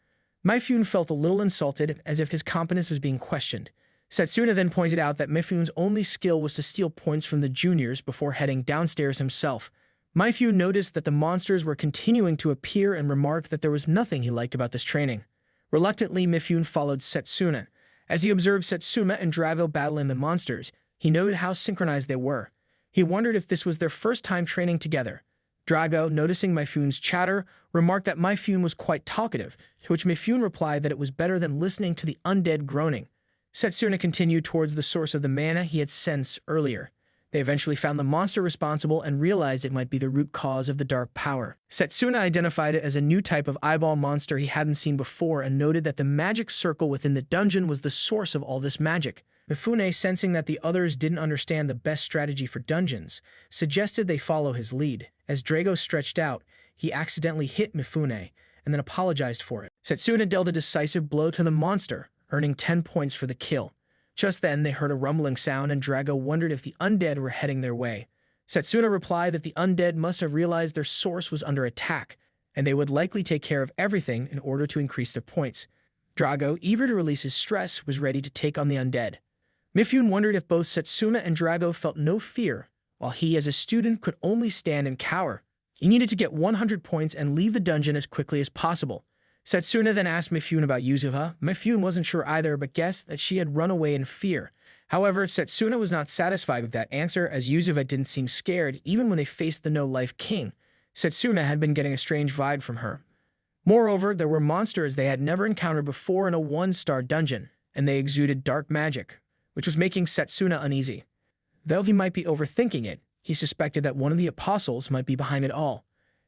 Myfune felt a little insulted, as if his competence was being questioned. Setsuna then pointed out that Myfune's only skill was to steal points from the juniors before heading downstairs himself. Myfune noticed that the monsters were continuing to appear and remarked that there was nothing he liked about this training. Reluctantly, Myfune followed Setsuna. As he observed Setsuna and Drago battling the monsters, he noted how synchronized they were. He wondered if this was their first time training together. Drago, noticing Myfune's chatter, remarked that Myfune was quite talkative, to which Myfune replied that it was better than listening to the undead groaning. Setsuna continued towards the source of the mana he had sensed earlier. They eventually found the monster responsible and realized it might be the root cause of the dark power. Setsuna identified it as a new type of eyeball monster he hadn't seen before and noted that the magic circle within the dungeon was the source of all this magic. Mifune, sensing that the others didn't understand the best strategy for dungeons, suggested they follow his lead. As Drago stretched out, he accidentally hit Mifune and then apologized for it. Setsuna dealt a decisive blow to the monster, earning 10 points for the kill. Just then, they heard a rumbling sound, and Drago wondered if the undead were heading their way. Setsuna replied that the undead must have realized their source was under attack, and they would likely take care of everything in order to increase their points. Drago, eager to release his stress, was ready to take on the undead. Myfune wondered if both Setsuna and Drago felt no fear, while he, as a student, could only stand and cower. He needed to get 100 points and leave the dungeon as quickly as possible. Setsuna then asked Myfune about Yuzuha. Myfune wasn't sure either, but guessed that she had run away in fear. However, Setsuna was not satisfied with that answer, as Yuzuha didn't seem scared even when they faced the No-Life King. Setsuna had been getting a strange vibe from her. Moreover, there were monsters they had never encountered before in a one-star dungeon, and they exuded dark magic, which was making Setsuna uneasy. Though he might be overthinking it, he suspected that one of the apostles might be behind it all.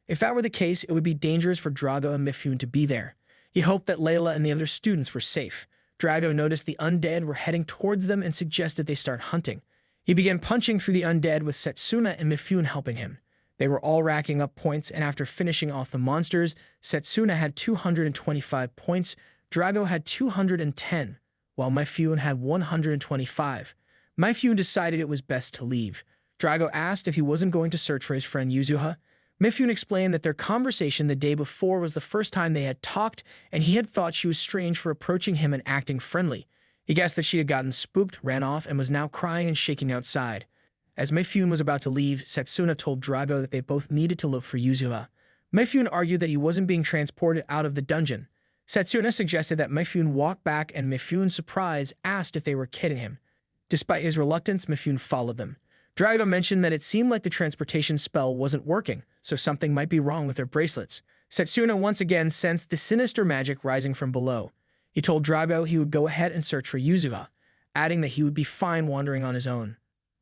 If that were the case, it would be dangerous for Drago and Myfune to be there. He hoped that Layla and the other students were safe. Drago noticed the undead were heading towards them and suggested they start hunting. He began punching through the undead with Setsuna and Myfune helping him. They were all racking up points, and after finishing off the monsters, Setsuna had 225 points, Drago had 210, while Mifune had 125. Mifune decided it was best to leave. Drago asked if he wasn't going to search for his friend Yuzuha. Mifune explained that their conversation the day before was the first time they had talked, and he had thought she was strange for approaching him and acting friendly. He guessed that she had gotten spooked, ran off, and was now crying and shaking outside. As Mifune was about to leave, Setsuna told Drago that they both needed to look for Yuzuha. Mifune argued that he wasn't being transported out of the dungeon. Setsuna suggested that Mifune walk back, and Mifune's surprise asked if they were kidding him. Despite his reluctance, Mifune followed them. Drago mentioned that it seemed like the transportation spell wasn't working, so something might be wrong with their bracelets. Setsuna once again sensed the sinister magic rising from below. He told Drago he would go ahead and search for Yuzuha, adding that he would be fine wandering on his own.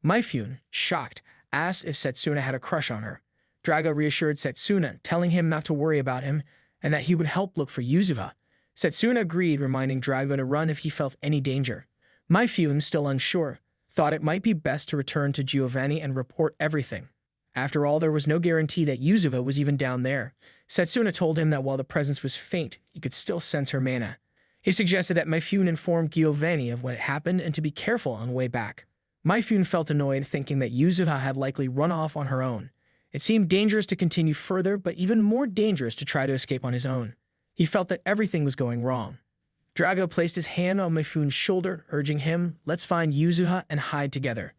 Mifune, shocked, asked if Setsuna had a crush on her. Drago reassured Setsuna, telling him not to worry about him and that he would help look for Yuzuha. Setsuna agreed, reminding Drago to run if he felt any danger. Mifune, still unsure, thought it might be best to return to Giovanni and report everything. After all, there was no guarantee that Yuzuha was even down there. Setsuna told him that while the presence was faint, he could still sense her mana. He suggested that Mifune inform Giovanni of what had happened and to be careful on the way back. Mifune felt annoyed, thinking that Yuzuha had likely run off on her own. It seemed dangerous to continue further, but even more dangerous to try to escape on his own. He felt that everything was going wrong. Drago placed his hand on Mifune's shoulder, urging him, "Let's find Yuzuha and hide together."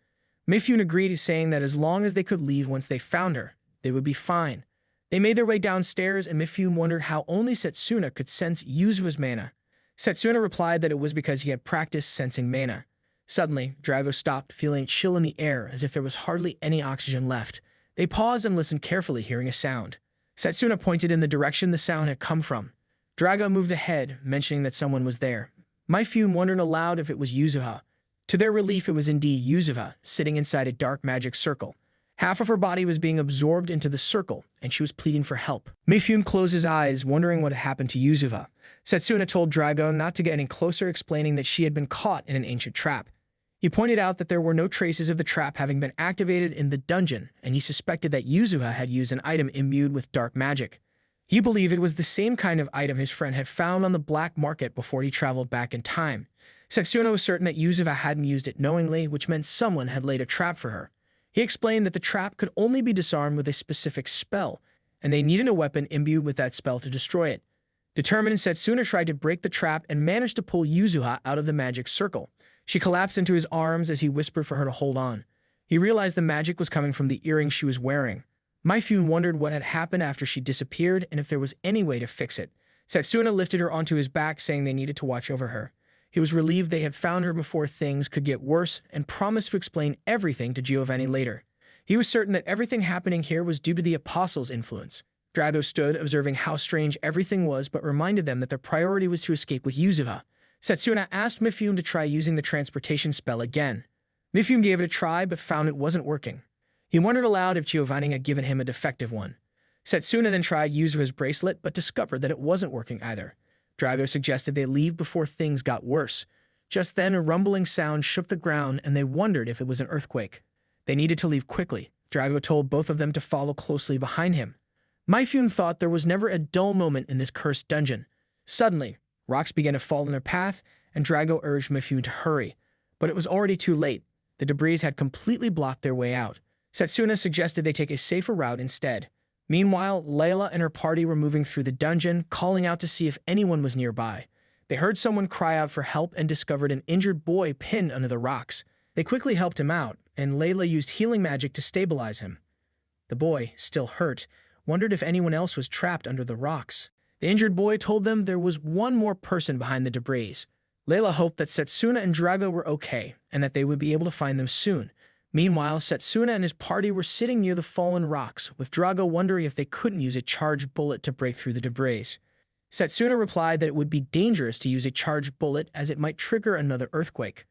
Mifune agreed, saying that as long as they could leave once they found her, they would be fine. They made their way downstairs, and Mifune wondered how only Setsuna could sense Yuzuha's mana. Setsuna replied that it was because he had practiced sensing mana. Suddenly, Drago stopped, feeling a chill in the air, as if there was hardly any oxygen left. They paused and listened carefully, hearing a sound. Setsuna pointed in the direction the sound had come from. Drago moved ahead, mentioning that someone was there. Mifune wondered aloud if it was Yuzuha. To their relief, it was indeed Yuzuha, sitting inside a dark magic circle. Half of her body was being absorbed into the circle, and she was pleading for help. Mifune closed his eyes, wondering what had happened to Yuzuha. Setsuna told Drago not to get any closer, explaining that she had been caught in an ancient trap. He pointed out that there were no traces of the trap having been activated in the dungeon, and he suspected that Yuzuha had used an item imbued with dark magic. He believed it was the same kind of item his friend had found on the black market before he traveled back in time. Setsuna was certain that Yuzuha hadn't used it knowingly, which meant someone had laid a trap for her. He explained that the trap could only be disarmed with a specific spell, and they needed a weapon imbued with that spell to destroy it. Determined, Setsuna tried to break the trap and managed to pull Yuzuha out of the magic circle. She collapsed into his arms as he whispered for her to hold on. He realized the magic was coming from the earring she was wearing. Mifune wondered what had happened after she disappeared and if there was any way to fix it. Setsuna lifted her onto his back, saying they needed to watch over her. He was relieved they had found her before things could get worse and promised to explain everything to Giovanni later. He was certain that everything happening here was due to the Apostles' influence. Drago stood, observing how strange everything was, but reminded them that their priority was to escape with Yuzuha. Setsuna asked Mifune to try using the transportation spell again. Mifune gave it a try, but found it wasn't working. He wondered aloud if Giovanni had given him a defective one. Setsuna then tried Yuzuha's bracelet, but discovered that it wasn't working either. Drago suggested they leave before things got worse. Just then, a rumbling sound shook the ground, and they wondered if it was an earthquake. They needed to leave quickly. Drago told both of them to follow closely behind him. Mifune thought there was never a dull moment in this cursed dungeon. Suddenly, rocks began to fall in their path, and Drago urged Mifune to hurry. But it was already too late. The debris had completely blocked their way out. Setsuna suggested they take a safer route instead. Meanwhile, Layla and her party were moving through the dungeon, calling out to see if anyone was nearby. They heard someone cry out for help and discovered an injured boy pinned under the rocks. They quickly helped him out, and Layla used healing magic to stabilize him. The boy, still hurt, wondered if anyone else was trapped under the rocks. The injured boy told them there was one more person behind the debris. Layla hoped that Setsuna and Drago were okay, and that they would be able to find them soon. Meanwhile, Setsuna and his party were sitting near the fallen rocks, with Drago wondering if they couldn't use a charged bullet to break through the debris. Setsuna replied that it would be dangerous to use a charged bullet as it might trigger another earthquake.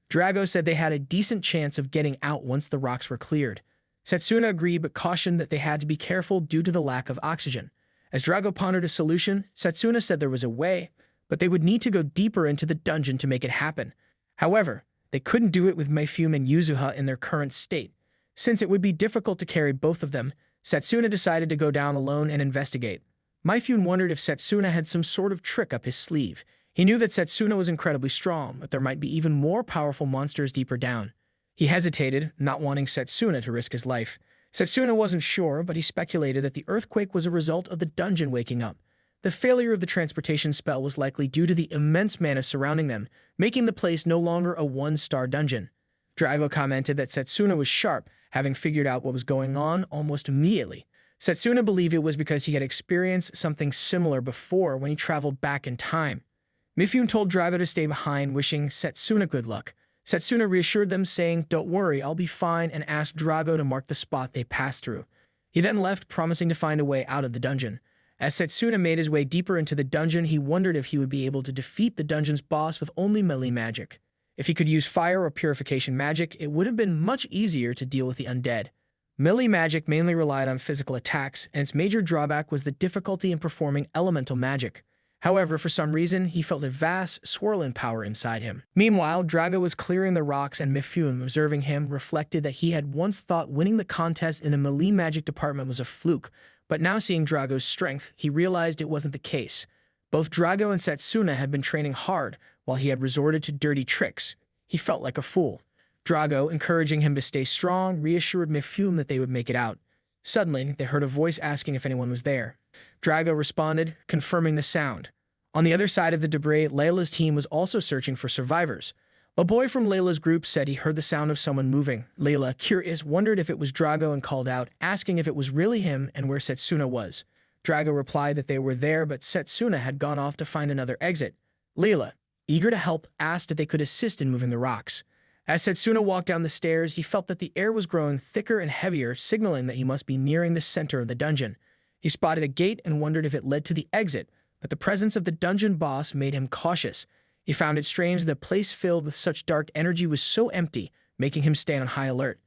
Drago said they had a decent chance of getting out once the rocks were cleared. Setsuna agreed but cautioned that they had to be careful due to the lack of oxygen. As Drago pondered a solution, Setsuna said there was a way, but they would need to go deeper into the dungeon to make it happen. However, they couldn't do it with Mifune and Yuzuha in their current state. Since it would be difficult to carry both of them, Setsuna decided to go down alone and investigate. Mifune wondered if Setsuna had some sort of trick up his sleeve. He knew that Setsuna was incredibly strong, but there might be even more powerful monsters deeper down. He hesitated, not wanting Setsuna to risk his life. Setsuna wasn't sure, but he speculated that the earthquake was a result of the dungeon waking up. The failure of the transportation spell was likely due to the immense mana surrounding them, making the place no longer a one-star dungeon. Drago commented that Setsuna was sharp, having figured out what was going on almost immediately. Setsuna believed it was because he had experienced something similar before when he traveled back in time. Mifune told Drago to stay behind, wishing Setsuna good luck. Setsuna reassured them, saying, "Don't worry, I'll be fine," and asked Drago to mark the spot they passed through. He then left, promising to find a way out of the dungeon. As Setsuna made his way deeper into the dungeon, he wondered if he would be able to defeat the dungeon's boss with only melee magic. If he could use fire or purification magic, it would have been much easier to deal with the undead. Melee magic mainly relied on physical attacks, and its major drawback was the difficulty in performing elemental magic. However, for some reason, he felt a vast swirl in power inside him. Meanwhile, Drago was clearing the rocks, and Mifune, observing him, reflected that he had once thought winning the contest in the melee magic department was a fluke, but now seeing Drago's strength, he realized it wasn't the case. Both Drago and Setsuna had been training hard, while he had resorted to dirty tricks. He felt like a fool. Drago, encouraging him to stay strong, reassured Mifune that they would make it out. Suddenly, they heard a voice asking if anyone was there. Drago responded, confirming the sound. On the other side of the debris, Layla's team was also searching for survivors. A boy from Layla's group said he heard the sound of someone moving. Layla, curious, wondered if it was Drago and called out, asking if it was really him and where Setsuna was. Drago replied that they were there, but Setsuna had gone off to find another exit. Layla, eager to help, asked if they could assist in moving the rocks. As Setsuna walked down the stairs, he felt that the air was growing thicker and heavier, signaling that he must be nearing the center of the dungeon. He spotted a gate and wondered if it led to the exit, but the presence of the dungeon boss made him cautious. He found it strange that a place filled with such dark energy was so empty, making him stay on high alert.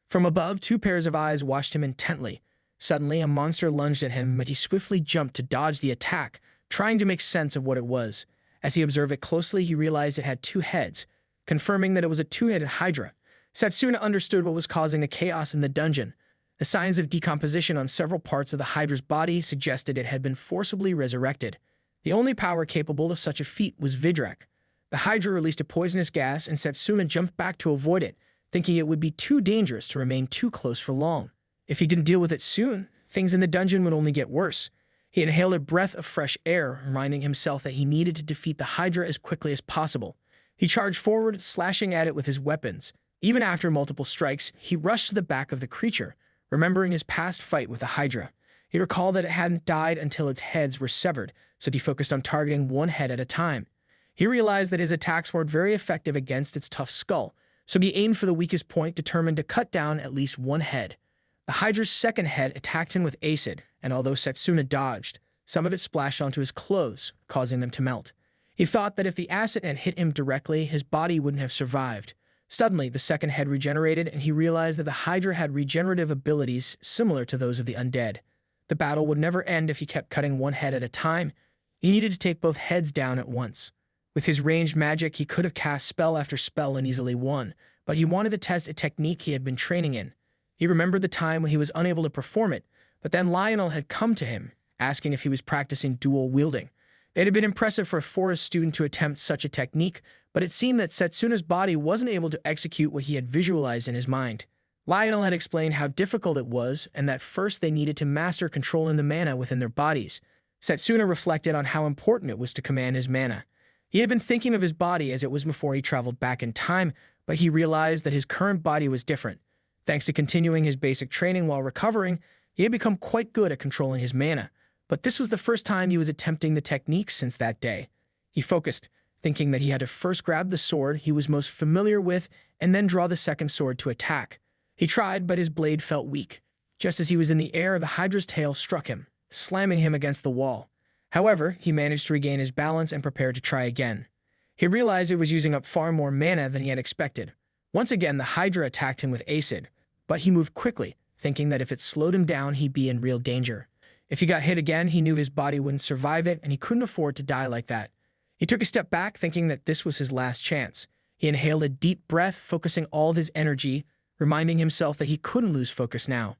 From above, two pairs of eyes watched him intently. Suddenly, a monster lunged at him, but he swiftly jumped to dodge the attack, trying to make sense of what it was. As he observed it closely, he realized it had two heads, confirming that it was a two-headed hydra. Setsuna understood what was causing the chaos in the dungeon. The signs of decomposition on several parts of the hydra's body suggested it had been forcibly resurrected. The only power capable of such a feat was Vidrak. The hydra released a poisonous gas, and Setsuna jumped back to avoid it, thinking it would be too dangerous to remain too close for long. If he didn't deal with it soon, things in the dungeon would only get worse. He inhaled a breath of fresh air, reminding himself that he needed to defeat the hydra as quickly as possible. He charged forward, slashing at it with his weapons. Even after multiple strikes, he rushed to the back of the creature, remembering his past fight with the hydra. He recalled that it hadn't died until its heads were severed, so he focused on targeting one head at a time. He realized that his attacks weren't very effective against its tough skull, so he aimed for the weakest point, determined to cut down at least one head. The hydra's second head attacked him with acid, and although Setsuna dodged, some of it splashed onto his clothes, causing them to melt. He thought that if the acid had hit him directly, his body wouldn't have survived. Suddenly, the second head regenerated, and he realized that the hydra had regenerative abilities similar to those of the undead. The battle would never end if he kept cutting one head at a time. He needed to take both heads down at once. With his ranged magic, he could have cast spell after spell and easily won, but he wanted to test a technique he had been training in. He remembered the time when he was unable to perform it, but then Lionel had come to him, asking if he was practicing dual wielding. It had been impressive for a forest student to attempt such a technique, but it seemed that Setsuna's body wasn't able to execute what he had visualized in his mind. Lionel had explained how difficult it was, and that first they needed to master controlling the mana within their bodies. Setsuna reflected on how important it was to command his mana. He had been thinking of his body as it was before he traveled back in time, but he realized that his current body was different. Thanks to continuing his basic training while recovering, he had become quite good at controlling his mana. But this was the first time he was attempting the technique since that day. He focused, thinking that he had to first grab the sword he was most familiar with and then draw the second sword to attack. He tried, but his blade felt weak. Just as he was in the air, the hydra's tail struck him, slamming him against the wall. However, he managed to regain his balance and prepared to try again. He realized it was using up far more mana than he had expected. Once again, the hydra attacked him with acid, but he moved quickly, thinking that if it slowed him down, he'd be in real danger. If he got hit again, he knew his body wouldn't survive it, and he couldn't afford to die like that. He took a step back, thinking that this was his last chance. He inhaled a deep breath, focusing all of his energy, reminding himself that he couldn't lose focus now.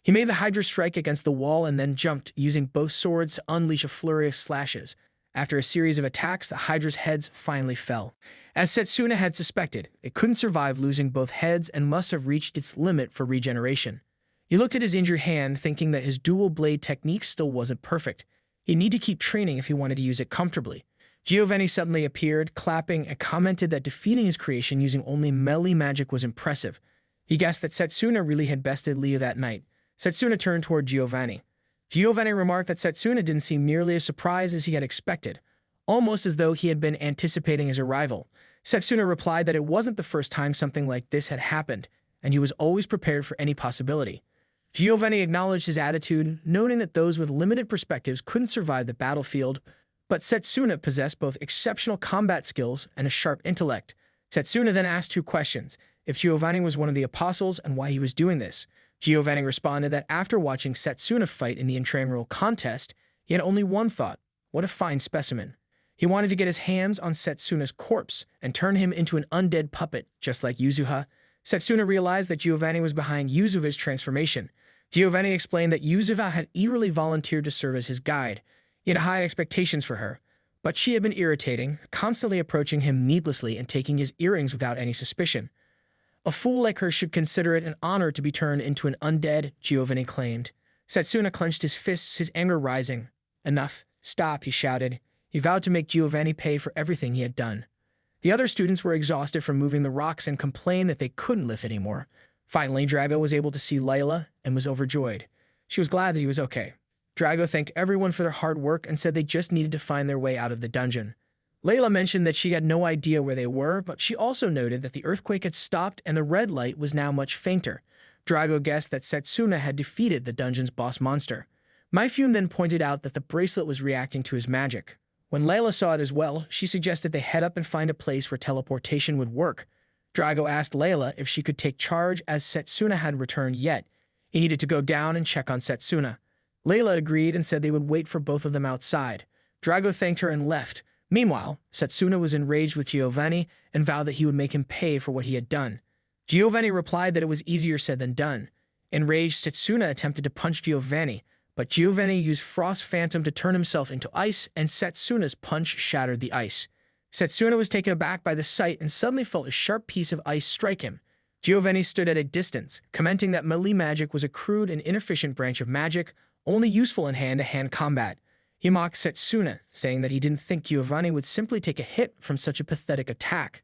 He made the Hydra strike against the wall and then jumped, using both swords to unleash a flurry of slashes. After a series of attacks, the Hydra's heads finally fell. As Setsuna had suspected, it couldn't survive losing both heads and must have reached its limit for regeneration. He looked at his injured hand, thinking that his dual blade technique still wasn't perfect. He'd need to keep training if he wanted to use it comfortably. Giovanni suddenly appeared, clapping, and commented that defeating his creation using only melee magic was impressive. He guessed that Setsuna really had bested Leo that night. Setsuna turned toward Giovanni. Giovanni remarked that Setsuna didn't seem nearly as surprised as he had expected, almost as though he had been anticipating his arrival. Setsuna replied that it wasn't the first time something like this had happened, and he was always prepared for any possibility. Giovanni acknowledged his attitude, noting that those with limited perspectives couldn't survive the battlefield, but Setsuna possessed both exceptional combat skills and a sharp intellect. Setsuna then asked 2 questions: if Giovanni was one of the apostles and why he was doing this. Giovanni responded that after watching Setsuna fight in the intramural contest, he had only one thought: what a fine specimen. He wanted to get his hands on Setsuna's corpse and turn him into an undead puppet, just like Yuzuha. Setsuna realized that Giovanni was behind Yuzuha's transformation. Giovanni explained that Yuzuha had eagerly volunteered to serve as his guide. He had high expectations for her, but she had been irritating, constantly approaching him needlessly and taking his earrings without any suspicion. A fool like her should consider it an honor to be turned into an undead, Giovanni claimed. Setsuna clenched his fists, his anger rising. Enough. Stop, he shouted. He vowed to make Giovanni pay for everything he had done. The other students were exhausted from moving the rocks and complained that they couldn't lift anymore. Finally, Drago was able to see Layla and was overjoyed. She was glad that he was okay. Drago thanked everyone for their hard work and said they just needed to find their way out of the dungeon. Layla mentioned that she had no idea where they were, but she also noted that the earthquake had stopped and the red light was now much fainter. Drago guessed that Setsuna had defeated the dungeon's boss monster. Myfume then pointed out that the bracelet was reacting to his magic. When Layla saw it as well, she suggested they head up and find a place where teleportation would work. Drago asked Layla if she could take charge as Setsuna hadn't returned yet. He needed to go down and check on Setsuna. Layla agreed and said they would wait for both of them outside. Drago thanked her and left. Meanwhile, Setsuna was enraged with Giovanni and vowed that he would make him pay for what he had done. Giovanni replied that it was easier said than done. Enraged, Setsuna attempted to punch Giovanni, but Giovanni used Frost Phantom to turn himself into ice, and Setsuna's punch shattered the ice. Setsuna was taken aback by the sight and suddenly felt a sharp piece of ice strike him. Giovanni stood at a distance, commenting that melee magic was a crude and inefficient branch of magic, only useful in hand-to-hand combat. He mocked Setsuna, saying that he didn't think Giovanni would simply take a hit from such a pathetic attack.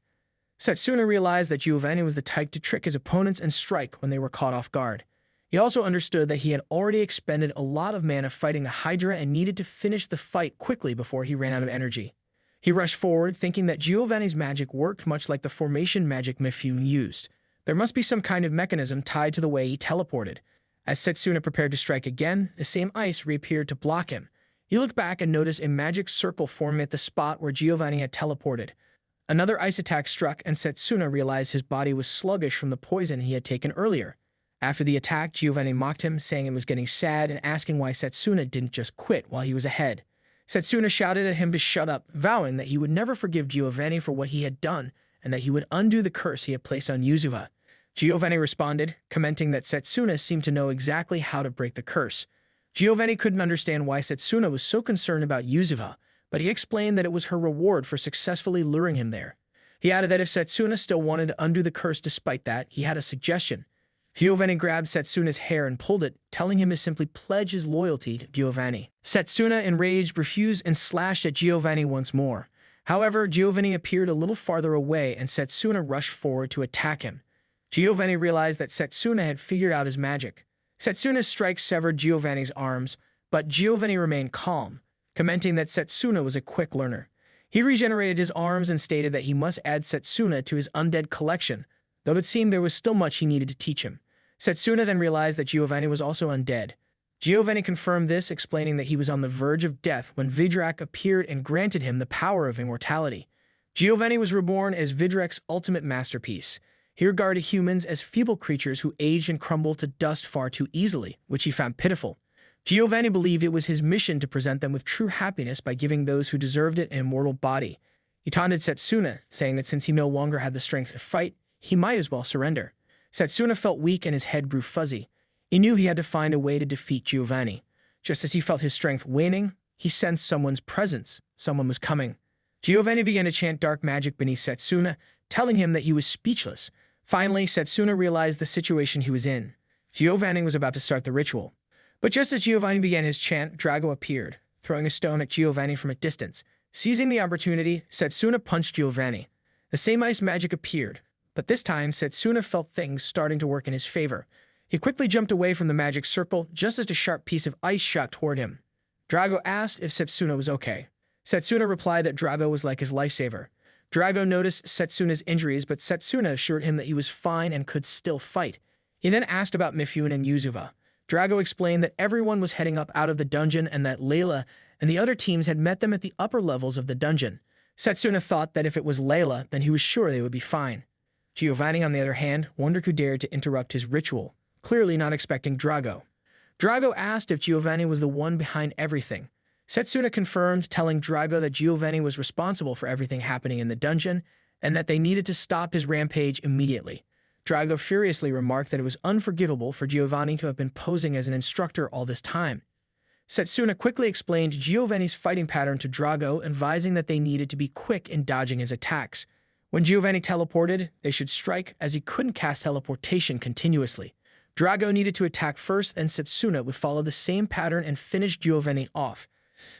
Setsuna realized that Giovanni was the type to trick his opponents and strike when they were caught off guard. He also understood that he had already expended a lot of mana fighting the Hydra and needed to finish the fight quickly before he ran out of energy. He rushed forward, thinking that Giovanni's magic worked much like the formation magic Mifune used. There must be some kind of mechanism tied to the way he teleported. As Setsuna prepared to strike again, the same ice reappeared to block him. He looked back and noticed a magic circle forming at the spot where Giovanni had teleported. Another ice attack struck, and Setsuna realized his body was sluggish from the poison he had taken earlier. After the attack, Giovanni mocked him, saying it was getting sad and asking why Setsuna didn't just quit while he was ahead. Setsuna shouted at him to shut up, vowing that he would never forgive Giovanni for what he had done and that he would undo the curse he had placed on Yuzuha. Giovanni responded, commenting that Setsuna seemed to know exactly how to break the curse. Giovanni couldn't understand why Setsuna was so concerned about Yuzuha, but he explained that it was her reward for successfully luring him there. He added that if Setsuna still wanted to undo the curse despite that, he had a suggestion. Giovanni grabbed Setsuna's hair and pulled it, telling him to simply pledge his loyalty to Giovanni. Setsuna, enraged, refused and slashed at Giovanni once more. However, Giovanni appeared a little farther away and Setsuna rushed forward to attack him. Giovanni realized that Setsuna had figured out his magic. Setsuna's strike severed Giovanni's arms, but Giovanni remained calm, commenting that Setsuna was a quick learner. He regenerated his arms and stated that he must add Setsuna to his undead collection, though it seemed there was still much he needed to teach him. Setsuna then realized that Giovanni was also undead. Giovanni confirmed this, explaining that he was on the verge of death when Vidrak appeared and granted him the power of immortality. Giovanni was reborn as Vidrak's ultimate masterpiece. He regarded humans as feeble creatures who aged and crumbled to dust far too easily, which he found pitiful. Giovanni believed it was his mission to present them with true happiness by giving those who deserved it an immortal body. He taunted Setsuna, saying that since he no longer had the strength to fight, he might as well surrender. Setsuna felt weak and his head grew fuzzy. He knew he had to find a way to defeat Giovanni. Just as he felt his strength waning, he sensed someone's presence. Someone was coming. Giovanni began to chant dark magic beneath Setsuna, telling him that he was speechless. Finally, Setsuna realized the situation he was in. Giovanni was about to start the ritual. But just as Giovanni began his chant, Drago appeared, throwing a stone at Giovanni from a distance. Seizing the opportunity, Setsuna punched Giovanni. The same ice magic appeared, but this time Setsuna felt things starting to work in his favor. He quickly jumped away from the magic circle just as a sharp piece of ice shot toward him. Drago asked if Setsuna was okay. Setsuna replied that Drago was like his lifesaver. Drago noticed Setsuna's injuries, but Setsuna assured him that he was fine and could still fight. He then asked about Mifune and Yuzuva. Drago explained that everyone was heading up out of the dungeon and that Layla and the other teams had met them at the upper levels of the dungeon. Setsuna thought that if it was Layla, then he was sure they would be fine. Giovanni, on the other hand, wondered who dared to interrupt his ritual, clearly not expecting Drago. Drago asked if Giovanni was the one behind everything. Setsuna confirmed, telling Drago that Giovanni was responsible for everything happening in the dungeon and that they needed to stop his rampage immediately. Drago furiously remarked that it was unforgivable for Giovanni to have been posing as an instructor all this time. Setsuna quickly explained Giovanni's fighting pattern to Drago, advising that they needed to be quick in dodging his attacks. When Giovanni teleported, they should strike, as he couldn't cast teleportation continuously. Drago needed to attack first, then Setsuna would follow the same pattern and finish Giovanni off.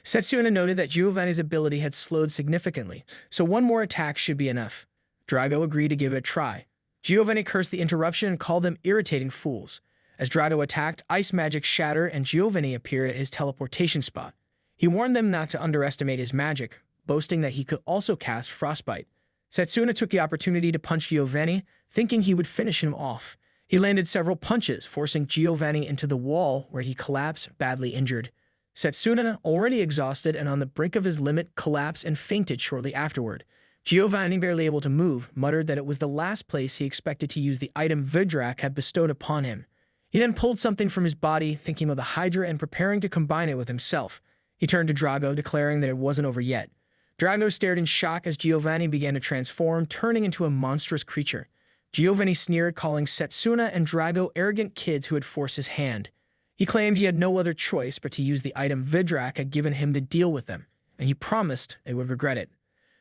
Setsuna noted that Giovanni's ability had slowed significantly, so one more attack should be enough. Drago agreed to give it a try. Giovanni cursed the interruption and called them irritating fools. As Drago attacked, ice magic shattered and Giovanni appeared at his teleportation spot. He warned them not to underestimate his magic, boasting that he could also cast frostbite. Setsuna took the opportunity to punch Giovanni, thinking he would finish him off. He landed several punches, forcing Giovanni into the wall, where he collapsed, badly injured. Setsuna, already exhausted and on the brink of his limit, collapsed and fainted shortly afterward. Giovanni, barely able to move, muttered that it was the last place he expected to use the item Vidrak had bestowed upon him. He then pulled something from his body, thinking of the Hydra and preparing to combine it with himself. He turned to Drago, declaring that it wasn't over yet. Drago stared in shock as Giovanni began to transform, turning into a monstrous creature. Giovanni sneered, calling Setsuna and Drago arrogant kids who had forced his hand. He claimed he had no other choice but to use the item Vidrak had given him to deal with them, and he promised they would regret it.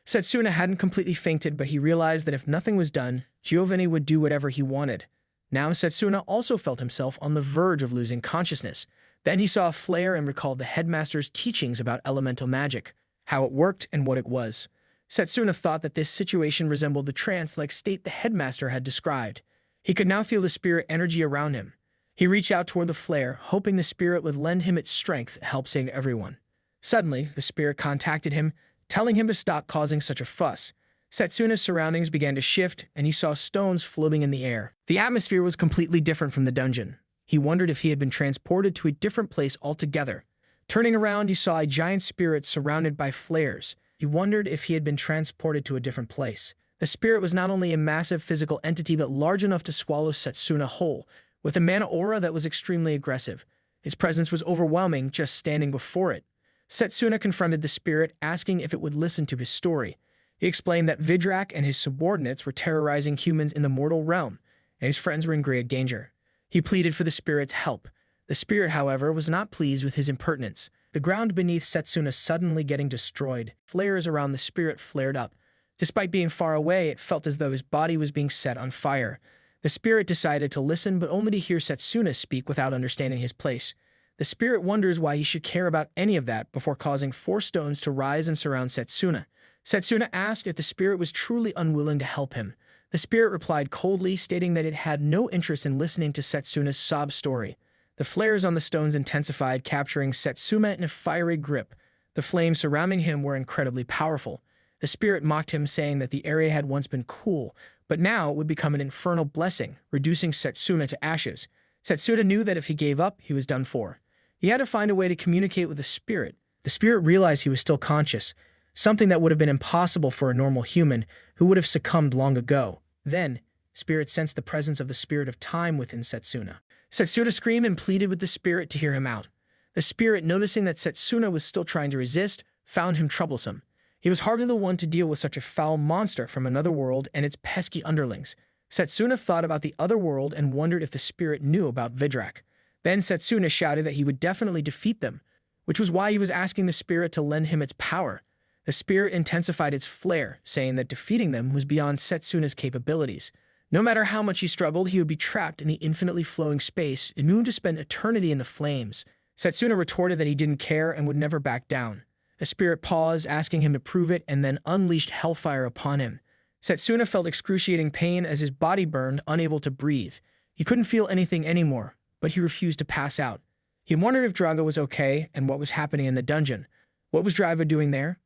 Setsuna hadn't completely fainted, but he realized that if nothing was done, Giovanni would do whatever he wanted. Now Setsuna also felt himself on the verge of losing consciousness. Then he saw a flare and recalled the headmaster's teachings about elemental magic, how it worked and what it was. Setsuna thought that this situation resembled the trance-like state the headmaster had described. He could now feel the spirit energy around him. He reached out toward the flare, hoping the spirit would lend him its strength to help save everyone. Suddenly, the spirit contacted him, telling him to stop causing such a fuss. Setsuna's surroundings began to shift, and he saw stones floating in the air. The atmosphere was completely different from the dungeon. He wondered if he had been transported to a different place altogether. Turning around, he saw a giant spirit surrounded by flares. He wondered if he had been transported to a different place. The spirit was not only a massive physical entity, but large enough to swallow Setsuna whole, with a mana aura that was extremely aggressive. His presence was overwhelming just standing before it. Setsuna confronted the spirit, asking if it would listen to his story. He explained that Vidrak and his subordinates were terrorizing humans in the mortal realm, and his friends were in grave danger. He pleaded for the spirit's help. The spirit, however, was not pleased with his impertinence. The ground beneath Setsuna suddenly getting destroyed. Flares around the spirit flared up. Despite being far away, it felt as though his body was being set on fire. The spirit decided to listen, but only to hear Setsuna speak without understanding his place. The spirit wonders why he should care about any of that before causing 4 stones to rise and surround Setsuna. Setsuna asked if the spirit was truly unwilling to help him. The spirit replied coldly, stating that it had no interest in listening to Setsuna's sob story. The flares on the stones intensified, capturing Setsuna in a fiery grip. The flames surrounding him were incredibly powerful. The spirit mocked him, saying that the area had once been cool, but now it would become an infernal blessing, reducing Setsuna to ashes. Setsuna knew that if he gave up, he was done for. He had to find a way to communicate with the spirit. The spirit realized he was still conscious, something that would have been impossible for a normal human who would have succumbed long ago. Then, spirit sensed the presence of the spirit of time within Setsuna. Setsuna screamed and pleaded with the spirit to hear him out. The spirit, noticing that Setsuna was still trying to resist, found him troublesome. He was hardly the one to deal with such a foul monster from another world and its pesky underlings. Setsuna thought about the other world and wondered if the spirit knew about Vidrak. Then Setsuna shouted that he would definitely defeat them, which was why he was asking the spirit to lend him its power. The spirit intensified its flare, saying that defeating them was beyond Setsuna's capabilities. No matter how much he struggled, he would be trapped in the infinitely flowing space, immune to spend eternity in the flames. Setsuna retorted that he didn't care and would never back down. The spirit paused, asking him to prove it, and then unleashed hellfire upon him. Setsuna felt excruciating pain as his body burned, unable to breathe. He couldn't feel anything anymore, but he refused to pass out. He wondered if Drago was okay and what was happening in the dungeon. What was Drago doing there?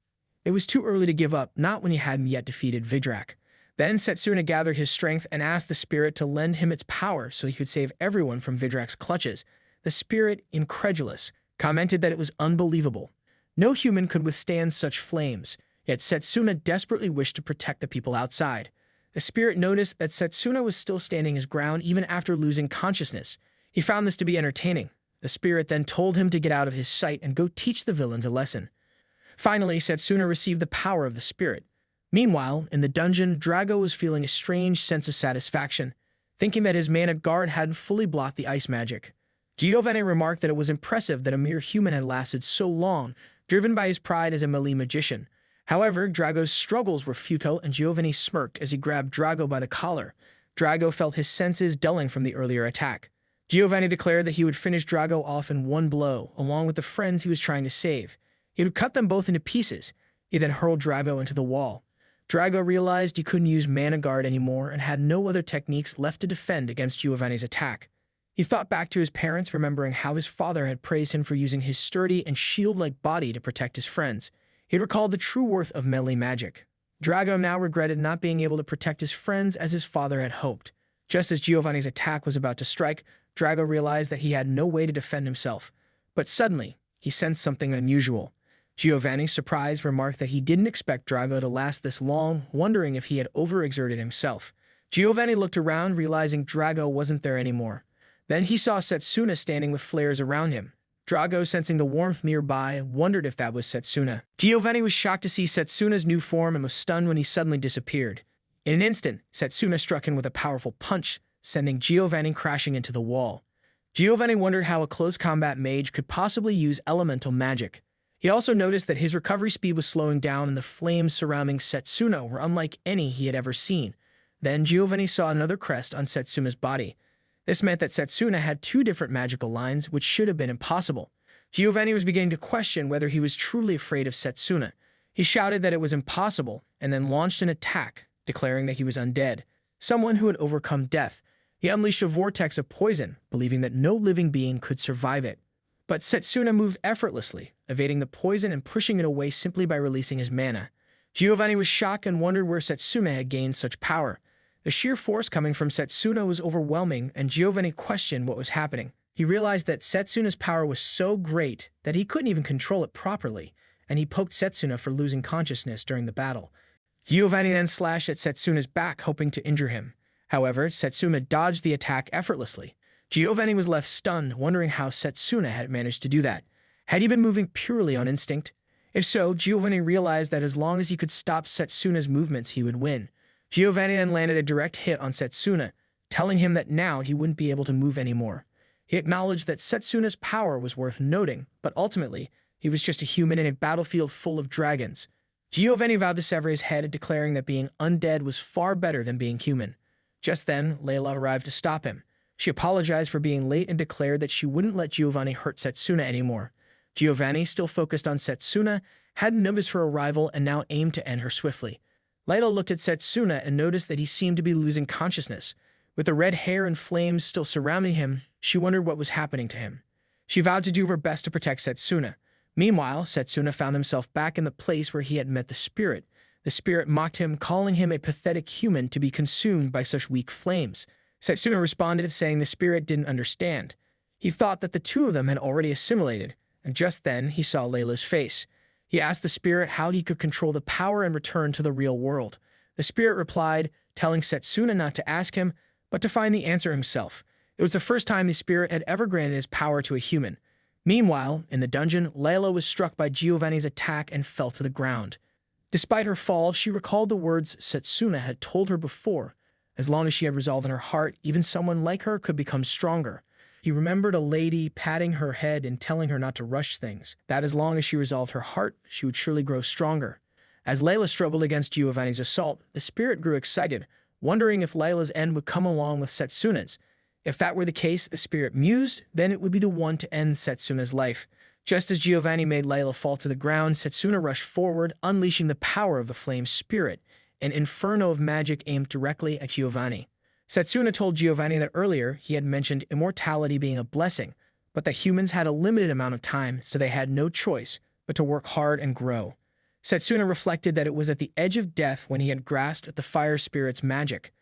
It was too early to give up, not when he hadn't yet defeated Vidrak. Then Setsuna gathered his strength and asked the spirit to lend him its power so he could save everyone from Vidrak's clutches. The spirit, incredulous, commented that it was unbelievable. No human could withstand such flames, yet Setsuna desperately wished to protect the people outside. The spirit noticed that Setsuna was still standing his ground even after losing consciousness. He found this to be entertaining. The spirit then told him to get out of his sight and go teach the villains a lesson. Finally, Setsuna received the power of the spirit. Meanwhile, in the dungeon, Drago was feeling a strange sense of satisfaction, thinking that his mana guard hadn't fully blocked the ice magic. Giovanni remarked that it was impressive that a mere human had lasted so long, driven by his pride as a melee magician. However, Drago's struggles were futile, and Giovanni smirked as he grabbed Drago by the collar. Drago felt his senses dulling from the earlier attack. Giovanni declared that he would finish Drago off in one blow, along with the friends he was trying to save. He would cut them both into pieces. He then hurled Drago into the wall. Drago realized he couldn't use Mana Guard anymore and had no other techniques left to defend against Giovanni's attack. He thought back to his parents, remembering how his father had praised him for using his sturdy and shield-like body to protect his friends. He recalled the true worth of melee magic. Drago now regretted not being able to protect his friends as his father had hoped. Just as Giovanni's attack was about to strike, Drago realized that he had no way to defend himself. But suddenly, he sensed something unusual. Giovanni, surprised, remarked that he didn't expect Drago to last this long, wondering if he had overexerted himself. Giovanni looked around, realizing Drago wasn't there anymore. Then he saw Setsuna standing with flares around him. Drago, sensing the warmth nearby, wondered if that was Setsuna. Giovanni was shocked to see Setsuna's new form and was stunned when he suddenly disappeared. In an instant, Setsuna struck him with a powerful punch, sending Giovanni crashing into the wall. Giovanni wondered how a close combat mage could possibly use elemental magic. He also noticed that his recovery speed was slowing down and the flames surrounding Setsuna were unlike any he had ever seen. Then Giovanni saw another crest on Setsuna's body. This meant that Setsuna had two different magical lines, which should have been impossible. Giovanni was beginning to question whether he was truly afraid of Setsuna. He shouted that it was impossible, and then launched an attack, declaring that he was undead, someone who had overcome death. He unleashed a vortex of poison, believing that no living being could survive it. But Setsuna moved effortlessly, evading the poison and pushing it away simply by releasing his mana. Giovanni was shocked and wondered where Setsuna had gained such power. The sheer force coming from Setsuna was overwhelming, and Giovanni questioned what was happening. He realized that Setsuna's power was so great that he couldn't even control it properly, and he poked Setsuna for losing consciousness during the battle. Giovanni then slashed at Setsuna's back, hoping to injure him. However, Setsuna dodged the attack effortlessly. Giovanni was left stunned, wondering how Setsuna had managed to do that. Had he been moving purely on instinct? If so, Giovanni realized that as long as he could stop Setsuna's movements, he would win. Giovanni then landed a direct hit on Setsuna, telling him that now he wouldn't be able to move anymore. He acknowledged that Setsuna's power was worth noting, but ultimately, he was just a human in a battlefield full of dragons. Giovanni vowed to sever his head, declaring that being undead was far better than being human. Just then, Layla arrived to stop him. She apologized for being late and declared that she wouldn't let Giovanni hurt Setsuna anymore. Giovanni, still focused on Setsuna, hadn't noticed her arrival and now aimed to end her swiftly. Layla looked at Setsuna and noticed that he seemed to be losing consciousness. With the red hair and flames still surrounding him, she wondered what was happening to him. She vowed to do her best to protect Setsuna. Meanwhile, Setsuna found himself back in the place where he had met the spirit. The spirit mocked him, calling him a pathetic human to be consumed by such weak flames. Setsuna responded, saying the spirit didn't understand. He thought that the two of them had already assimilated, and just then he saw Layla's face. He asked the spirit how he could control the power and return to the real world. The spirit replied, telling Setsuna not to ask him, but to find the answer himself. It was the first time the spirit had ever granted his power to a human. Meanwhile, in the dungeon, Layla was struck by Giovanni's attack and fell to the ground. Despite her fall, she recalled the words Setsuna had told her before. As long as she had resolve in her heart, even someone like her could become stronger. He remembered a lady patting her head and telling her not to rush things, that as long as she resolved her heart, she would surely grow stronger. As Layla struggled against Giovanni's assault, the spirit grew excited, wondering if Layla's end would come along with Setsuna's. If that were the case, the spirit mused, then it would be the one to end Setsuna's life. Just as Giovanni made Layla fall to the ground, Setsuna rushed forward, unleashing the power of the flame spirit, an inferno of magic aimed directly at Giovanni. Setsuna told Giovanni that earlier he had mentioned immortality being a blessing, but that humans had a limited amount of time, so they had no choice but to work hard and grow. Setsuna reflected that it was at the edge of death when he had grasped the fire spirit's magic.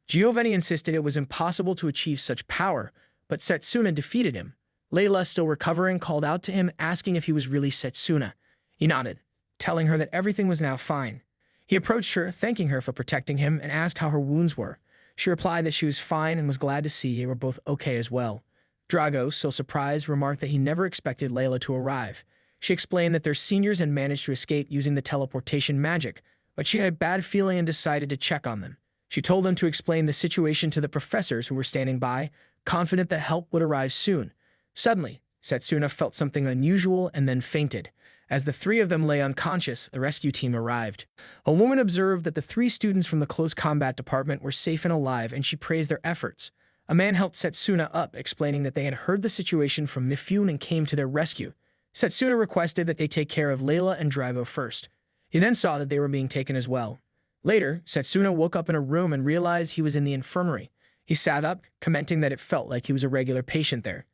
Giovanni insisted it was impossible to achieve such power, but Setsuna defeated him. Layla, still recovering, called out to him, asking if he was really Setsuna. He nodded, telling her that everything was now fine. He approached her, thanking her for protecting him, and asked how her wounds were. She replied that she was fine and was glad to see they were both okay as well. Drago, still surprised, remarked that he never expected Layla to arrive. She explained that their seniors had managed to escape using the teleportation magic, but she had a bad feeling and decided to check on them. She told them to explain the situation to the professors who were standing by, confident that help would arrive soon. Suddenly, Setsuna felt something unusual and then fainted. As the three of them lay unconscious, the rescue team arrived. A woman observed that the three students from the close combat department were safe and alive, and she praised their efforts. A man helped Setsuna up, explaining that they had heard the situation from Mifune and came to their rescue. Setsuna requested that they take care of Layla and Drago first. He then saw that they were being taken as well. Later, Setsuna woke up in a room and realized he was in the infirmary. He sat up, commenting that it felt like he was a regular patient there.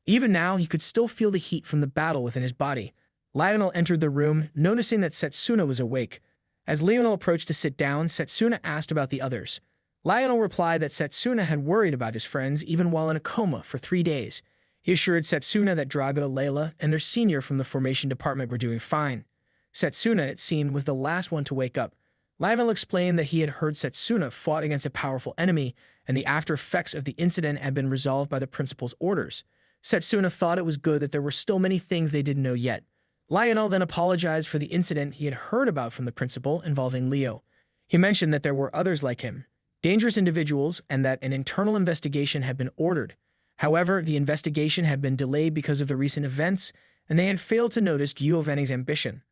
Even now, he could still feel the heat from the battle within his body. Lionel entered the room, noticing that Setsuna was awake. As Lionel approached to sit down, Setsuna asked about the others. Lionel replied that Setsuna had worried about his friends even while in a coma for 3 days. He assured Setsuna that Drago, Layla, and their senior from the formation department were doing fine. Setsuna, it seemed, was the last one to wake up. Lionel explained that he had heard Setsuna fought against a powerful enemy, and the after effects of the incident had been resolved by the principal's orders. Setsuna thought it was good that there were still many things they didn't know yet. Lionel then apologized for the incident he had heard about from the principal involving Leo. He mentioned that there were others like him, dangerous individuals, and that an internal investigation had been ordered. However, the investigation had been delayed because of the recent events, and they had failed to notice Giovanni's ambition.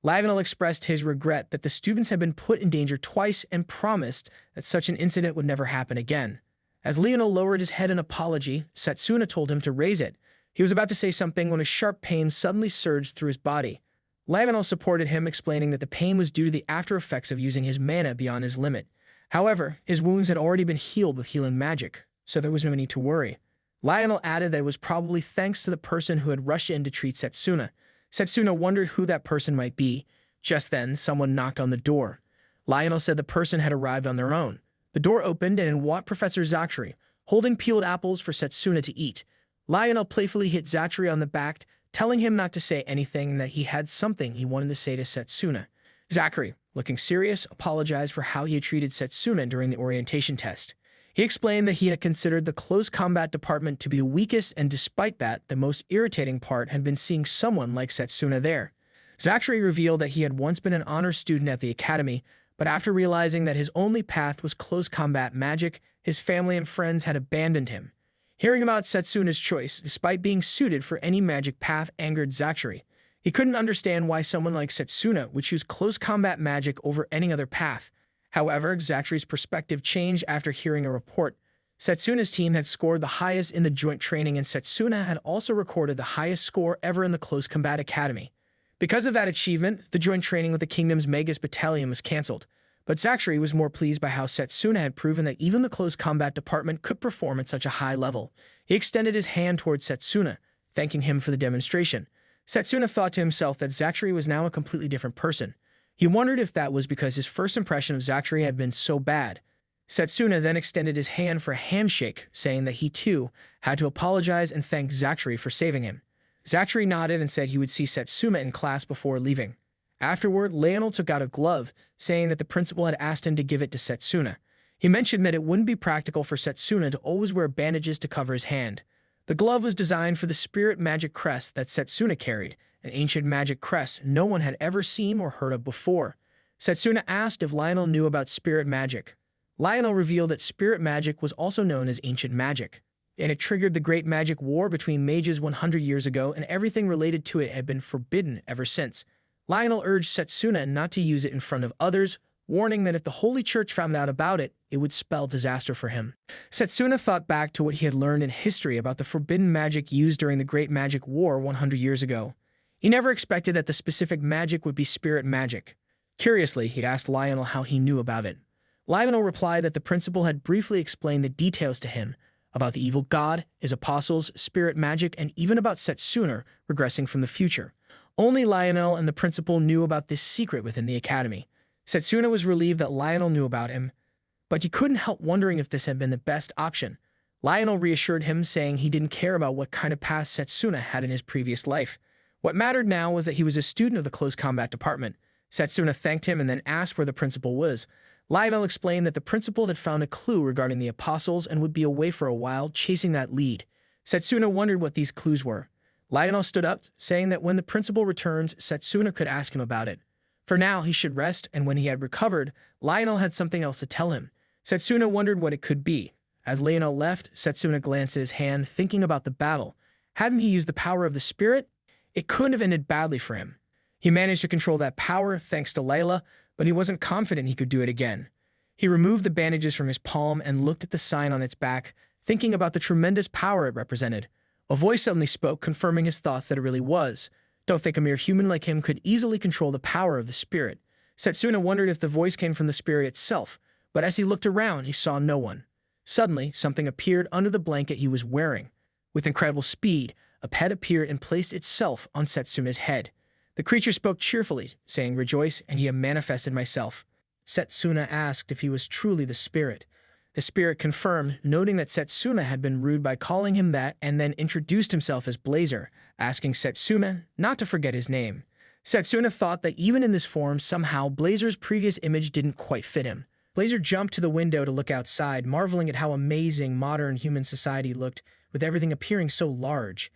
Lionel expressed his regret that the students had been put in danger twice and promised that such an incident would never happen again. As Lionel lowered his head in apology, Setsuna told him to raise it. He was about to say something when a sharp pain suddenly surged through his body. Lionel supported him, explaining that the pain was due to the after effects of using his mana beyond his limit. However, his wounds had already been healed with healing magic, so there was no need to worry. Lionel added that it was probably thanks to the person who had rushed in to treat Setsuna. Setsuna wondered who that person might be. Just then, someone knocked on the door. Lionel said the person had arrived on their own. The door opened, and in walked Professor Zachary, holding peeled apples for Setsuna to eat. Lionel playfully hit Zachary on the back, telling him not to say anything and that he had something he wanted to say to Setsuna. Zachary, looking serious, apologized for how he had treated Setsuna during the orientation test. He explained that he had considered the close combat department to be the weakest, and despite that, the most irritating part had been seeing someone like Setsuna there. Zachary revealed that he had once been an honor student at the academy, but after realizing that his only path was close combat magic, his family and friends had abandoned him. Hearing about Setsuna's choice, despite being suited for any magic path, angered Zachary. He couldn't understand why someone like Setsuna would choose close combat magic over any other path. However, Zachary's perspective changed after hearing a report. Setsuna's team had scored the highest in the joint training, and Setsuna had also recorded the highest score ever in the Close Combat Academy. Because of that achievement, the joint training with the Kingdom's Magus Battalion was cancelled. But Zachary was more pleased by how Setsuna had proven that even the Close Combat Department could perform at such a high level. He extended his hand towards Setsuna, thanking him for the demonstration. Setsuna thought to himself that Zachary was now a completely different person. He wondered if that was because his first impression of Zachary had been so bad. Setsuna then extended his hand for a handshake, saying that he too had to apologize and thank Zachary for saving him. Zachary nodded and said he would see Setsuna in class before leaving. Afterward, Lionel took out a glove, saying that the principal had asked him to give it to Setsuna. He mentioned that it wouldn't be practical for Setsuna to always wear bandages to cover his hand. The glove was designed for the spirit magic crest that Setsuna carried, an ancient magic crest no one had ever seen or heard of before. Setsuna asked if Lionel knew about spirit magic. Lionel revealed that spirit magic was also known as ancient magic. and it triggered the Great Magic War between mages 100 years ago, and everything related to it had been forbidden ever since. Lionel urged Setsuna not to use it in front of others, warning that if the Holy Church found out about it, it would spell disaster for him. Setsuna thought back to what he had learned in history about the forbidden magic used during the Great Magic War 100 years ago. He never expected that the specific magic would be spirit magic. Curiously, he'd asked Lionel how he knew about it. Lionel replied that the principal had briefly explained the details to him about the evil god, his apostles, spirit magic, and even about Setsuna regressing from the future. Only Lionel and the principal knew about this secret within the academy. Setsuna was relieved that Lionel knew about him, but he couldn't help wondering if this had been the best option. Lionel reassured him, saying he didn't care about what kind of past Setsuna had in his previous life. What mattered now was that he was a student of the close combat department. Setsuna thanked him and then asked where the principal was. Lionel explained that the principal had found a clue regarding the apostles and would be away for a while chasing that lead. Setsuna wondered what these clues were. Lionel stood up, saying that when the principal returns, Setsuna could ask him about it. For now, he should rest, and when he had recovered, Lionel had something else to tell him. Setsuna wondered what it could be. As Lionel left, Setsuna glanced at his hand, thinking about the battle. Hadn't he used the power of the spirit? It couldn't have ended badly for him. He managed to control that power, thanks to Layla, but he wasn't confident he could do it again. He removed the bandages from his palm and looked at the sign on its back, thinking about the tremendous power it represented. A voice suddenly spoke, confirming his thoughts that it really was. Don't think a mere human like him could easily control the power of the spirit. Setsuna wondered if the voice came from the spirit itself, but as he looked around, he saw no one. Suddenly, something appeared under the blanket he was wearing. With incredible speed, a pet appeared and placed itself on Setsuna's head. The creature spoke cheerfully, saying, "Rejoice, and he have manifested myself." Setsuna asked if he was truly the spirit. The spirit confirmed, noting that Setsuna had been rude by calling him that, and then introduced himself as Blazer, asking Setsuna not to forget his name. Setsuna thought that even in this form, somehow Blazer's previous image didn't quite fit him. Blazer jumped to the window to look outside, marveling at how amazing modern human society looked, with everything appearing so large.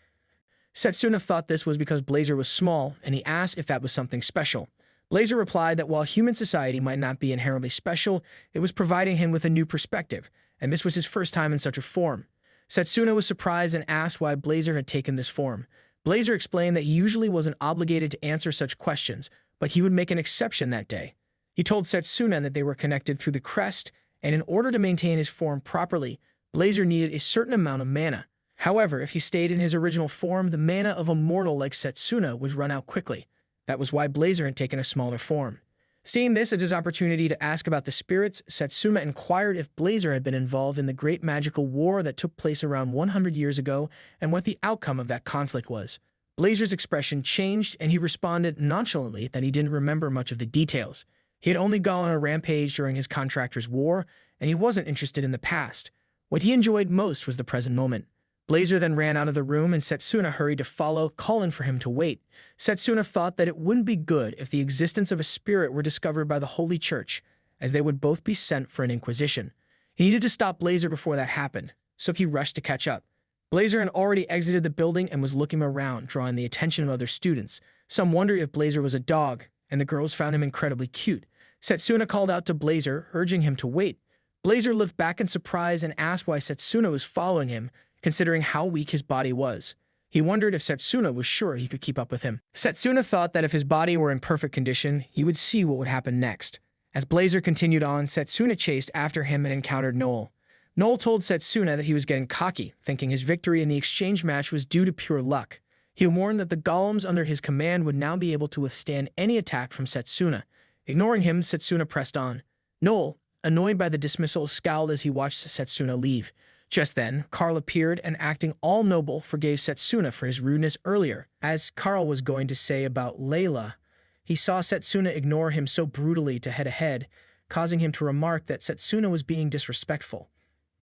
Setsuna thought this was because Blazer was small, and he asked if that was something special. Blazer replied that while human society might not be inherently special, it was providing him with a new perspective, and this was his first time in such a form. Setsuna was surprised and asked why Blazer had taken this form. Blazer explained that he usually wasn't obligated to answer such questions, but he would make an exception that day. He told Setsuna that they were connected through the crest, and in order to maintain his form properly, Blazer needed a certain amount of mana. However, if he stayed in his original form, the mana of a mortal like Setsuna would run out quickly. That was why Blazer had taken a smaller form. Seeing this as his opportunity to ask about the spirits, Setsuna inquired if Blazer had been involved in the great magical war that took place around 100 years ago and what the outcome of that conflict was. Blazer's expression changed, and he responded nonchalantly that he didn't remember much of the details. He had only gone on a rampage during his contractor's war, and he wasn't interested in the past. What he enjoyed most was the present moment. Blazer then ran out of the room, and Setsuna hurried to follow, calling for him to wait. Setsuna thought that it wouldn't be good if the existence of a spirit were discovered by the Holy Church, as they would both be sent for an inquisition. He needed to stop Blazer before that happened, so he rushed to catch up. Blazer had already exited the building and was looking around, drawing the attention of other students. Some wondered if Blazer was a dog, and the girls found him incredibly cute. Setsuna called out to Blazer, urging him to wait. Blazer looked back in surprise and asked why Setsuna was following him, considering how weak his body was. He wondered if Setsuna was sure he could keep up with him. Setsuna thought that if his body were in perfect condition, he would see what would happen next. As Blazer continued on, Setsuna chased after him and encountered Noel. Noel told Setsuna that he was getting cocky, thinking his victory in the exchange match was due to pure luck. He warned that the golems under his command would now be able to withstand any attack from Setsuna. Ignoring him, Setsuna pressed on. Noel, annoyed by the dismissal, scowled as he watched Setsuna leave. Just then, Carl appeared and, acting all noble, forgave Setsuna for his rudeness earlier. As Carl was going to say about Layla, he saw Setsuna ignore him so brutally to head ahead, causing him to remark that Setsuna was being disrespectful.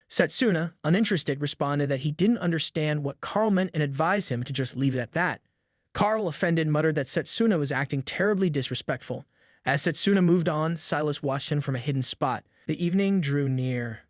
Setsuna, uninterested, responded that he didn't understand what Carl meant and advised him to just leave it at that. Carl, offended, muttered that Setsuna was acting terribly disrespectful. As Setsuna moved on, Silas watched him from a hidden spot. The evening drew near,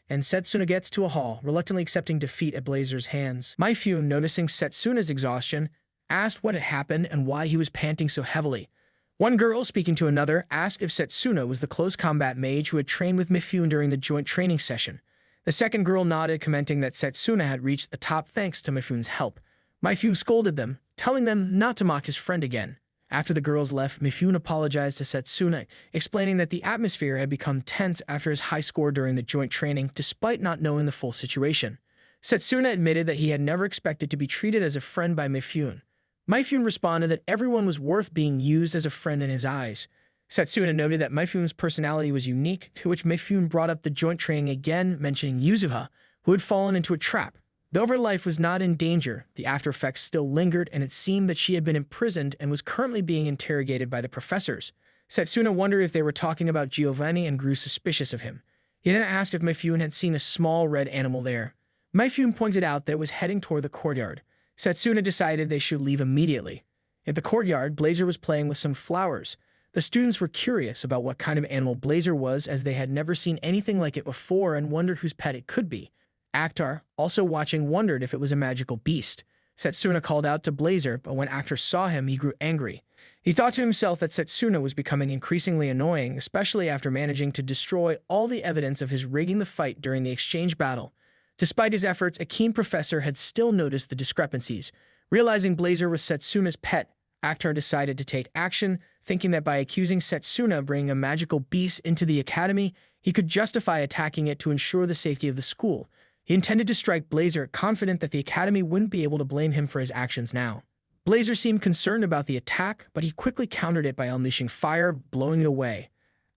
and Setsuna gets to a hall, reluctantly accepting defeat at Blazer's hands. Mifune, noticing Setsuna's exhaustion, asked what had happened and why he was panting so heavily. One girl, speaking to another, asked if Setsuna was the close combat mage who had trained with Mifune during the joint training session. The second girl nodded, commenting that Setsuna had reached the top thanks to Mifune's help. Mifune scolded them, telling them not to mock his friend again. After the girls left, Mifune apologized to Setsuna, explaining that the atmosphere had become tense after his high score during the joint training, despite not knowing the full situation. Setsuna admitted that he had never expected to be treated as a friend by Mifune. Mifune responded that everyone was worth being used as a friend in his eyes. Setsuna noted that Mifune's personality was unique, to which Mifune brought up the joint training again, mentioning Yuzuha, who had fallen into a trap. Though her life was not in danger, the after effects still lingered, and it seemed that she had been imprisoned and was currently being interrogated by the professors. Setsuna wondered if they were talking about Giovanni and grew suspicious of him. He then asked if Mifune had seen a small red animal there. Mifune pointed out that it was heading toward the courtyard. Setsuna decided they should leave immediately. At the courtyard, Blazer was playing with some flowers. The students were curious about what kind of animal Blazer was, as they had never seen anything like it before and wondered whose pet it could be. Actar, also watching, wondered if it was a magical beast. Setsuna called out to Blazer, but when Actar saw him, he grew angry. He thought to himself that Setsuna was becoming increasingly annoying, especially after managing to destroy all the evidence of his rigging the fight during the exchange battle. Despite his efforts, a keen professor had still noticed the discrepancies. Realizing Blazer was Setsuna's pet, Actar decided to take action, thinking that by accusing Setsuna of bringing a magical beast into the academy, he could justify attacking it to ensure the safety of the school. He intended to strike Blazer, confident that the academy wouldn't be able to blame him for his actions now. Blazer seemed concerned about the attack, but he quickly countered it by unleashing fire, blowing it away.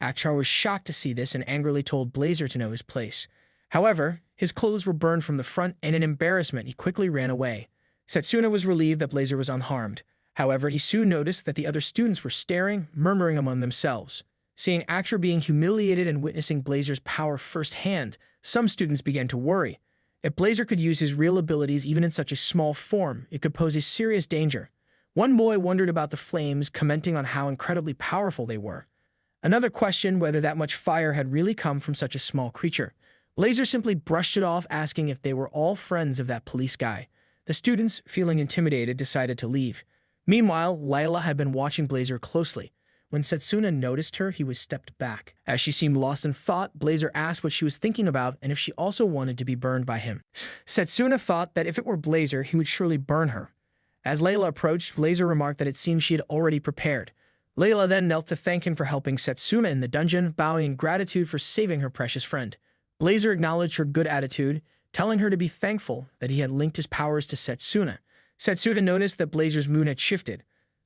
Actar was shocked to see this and angrily told Blazer to know his place. However, his clothes were burned from the front, and in embarrassment, he quickly ran away. Setsuna was relieved that Blazer was unharmed. However, he soon noticed that the other students were staring, murmuring among themselves. Seeing Actar being humiliated and witnessing Blazer's power firsthand, some students began to worry. If Blazer could use his real abilities even in such a small form, it could pose a serious danger. One boy wondered about the flames, commenting on how incredibly powerful they were. Another questioned whether that much fire had really come from such a small creature. Blazer simply brushed it off, asking if they were all friends of that police guy. The students, feeling intimidated, decided to leave. Meanwhile, Layla had been watching Blazer closely. When Setsuna noticed her, he was stepped back. As she seemed lost in thought, Blazer asked what she was thinking about and if she also wanted to be burned by him. Setsuna thought that if it were Blazer, he would surely burn her. As Layla approached, Blazer remarked that it seemed she had already prepared. Layla then knelt to thank him for helping Setsuna in the dungeon, bowing in gratitude for saving her precious friend. Blazer acknowledged her good attitude, telling her to be thankful that he had linked his powers to Setsuna. Setsuna noticed that Blazer's mood had shifted.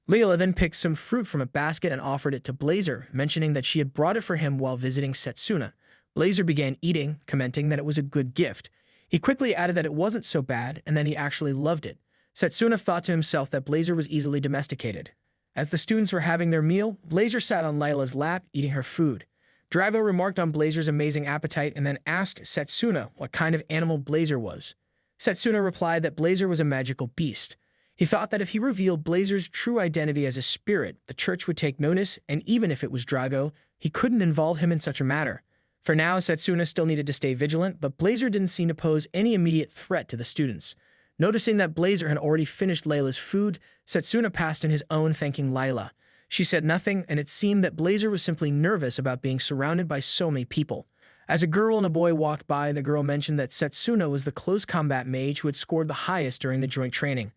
Layla then picked some fruit from a basket and offered it to Blazer, mentioning that she had brought it for him while visiting Setsuna. Blazer began eating, commenting that it was a good gift. He quickly added that it wasn't so bad and that he actually loved it. Setsuna thought to himself that Blazer was easily domesticated. As the students were having their meal, Blazer sat on Layla's lap, eating her food. Drago remarked on Blazer's amazing appetite and then asked Setsuna what kind of animal Blazer was. Setsuna replied that Blazer was a magical beast. He thought that if he revealed Blazer's true identity as a spirit, the church would take notice, and even if it was Drago, he couldn't involve him in such a matter. For now, Setsuna still needed to stay vigilant, but Blazer didn't seem to pose any immediate threat to the students. Noticing that Blazer had already finished Layla's food, Setsuna passed in his own, thanking Layla. She said nothing, and it seemed that Blazer was simply nervous about being surrounded by so many people. As a girl and a boy walked by, the girl mentioned that Setsuna was the close combat mage who had scored the highest during the joint training.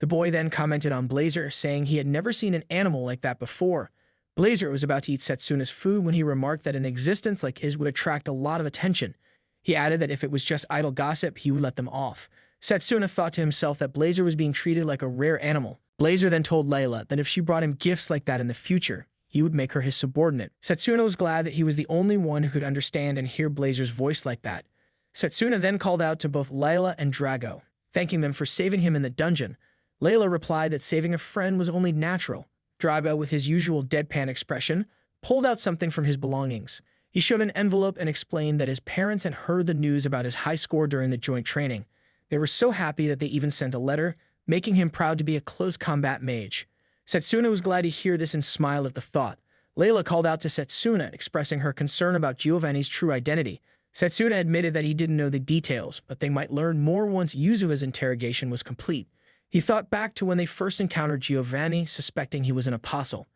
The boy then commented on Blazer, saying he had never seen an animal like that before. Blazer was about to eat Setsuna's food when he remarked that an existence like his would attract a lot of attention. He added that if it was just idle gossip, he would let them off. Setsuna thought to himself that Blazer was being treated like a rare animal. Blazer then told Layla that if she brought him gifts like that in the future, he would make her his subordinate. Setsuna was glad that he was the only one who could understand and hear Blazer's voice like that. Setsuna then called out to both Layla and Drago, thanking them for saving him in the dungeon. Layla replied that saving a friend was only natural. Drago, with his usual deadpan expression, pulled out something from his belongings. He showed an envelope and explained that his parents had heard the news about his high score during the joint training. They were so happy that they even sent a letter, making him proud to be a close combat mage. Setsuna was glad to hear this and smiled at the thought. Layla called out to Setsuna, expressing her concern about Giovanni's true identity. Setsuna admitted that he didn't know the details, but they might learn more once Yuzuha's interrogation was complete. He thought back to when they first encountered Giovanni, suspecting he was an apostle.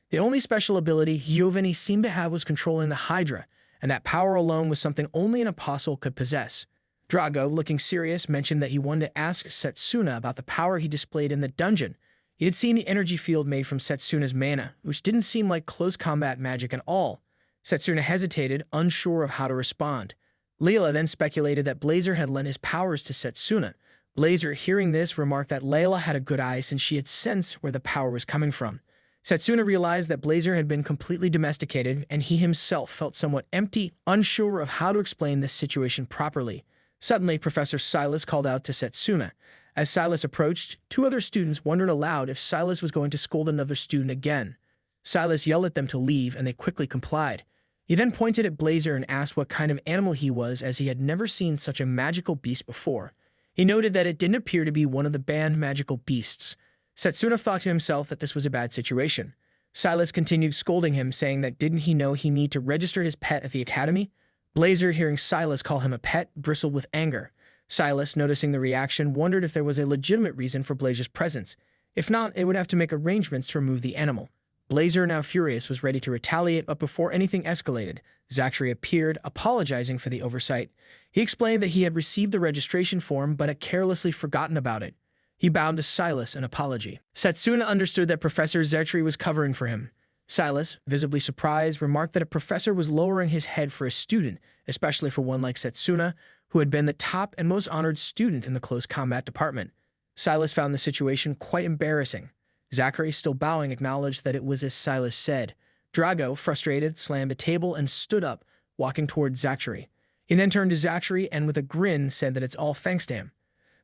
The only special ability Giovanni seemed to have was controlling the Hydra, and that power alone was something only an apostle could possess. Drago, looking serious, mentioned that he wanted to ask Setsuna about the power he displayed in the dungeon. He had seen the energy field made from Setsuna's mana, which didn't seem like close combat magic at all. Setsuna hesitated, unsure of how to respond. Layla then speculated that Blazer had lent his powers to Setsuna. Blazer, hearing this, remarked that Layla had a good eye since she had sensed where the power was coming from. Setsuna realized that Blazer had been completely domesticated, and he himself felt somewhat empty, unsure of how to explain this situation properly. Suddenly, Professor Silas called out to Setsuna. As Silas approached, two other students wondered aloud if Silas was going to scold another student again. Silas yelled at them to leave, and they quickly complied. He then pointed at Blazer and asked what kind of animal he was, as he had never seen such a magical beast before. He noted that it didn't appear to be one of the banned magical beasts. Setsuna thought to himself that this was a bad situation. Silas continued scolding him, saying that didn't he know he need to register his pet at the academy? Blazer, hearing Silas call him a pet, bristled with anger. Silas, noticing the reaction, wondered if there was a legitimate reason for Blazer's presence. If not, it would have to make arrangements to remove the animal. Blazer, now furious, was ready to retaliate, but before anything escalated, Zachary appeared, apologizing for the oversight. He explained that he had received the registration form but had carelessly forgotten about it. He bowed to Silas in apology. Setsuna understood that Professor Zachary was covering for him. Silas, visibly surprised, remarked that a professor was lowering his head for a student, especially for one like Setsuna, who had been the top and most honored student in the close combat department. Silas found the situation quite embarrassing. Zachary, still bowing, acknowledged that it was as Silas said. Drago, frustrated, slammed a table and stood up, walking toward Zachary. He then turned to Zachary and with a grin said that it's all thanks to him.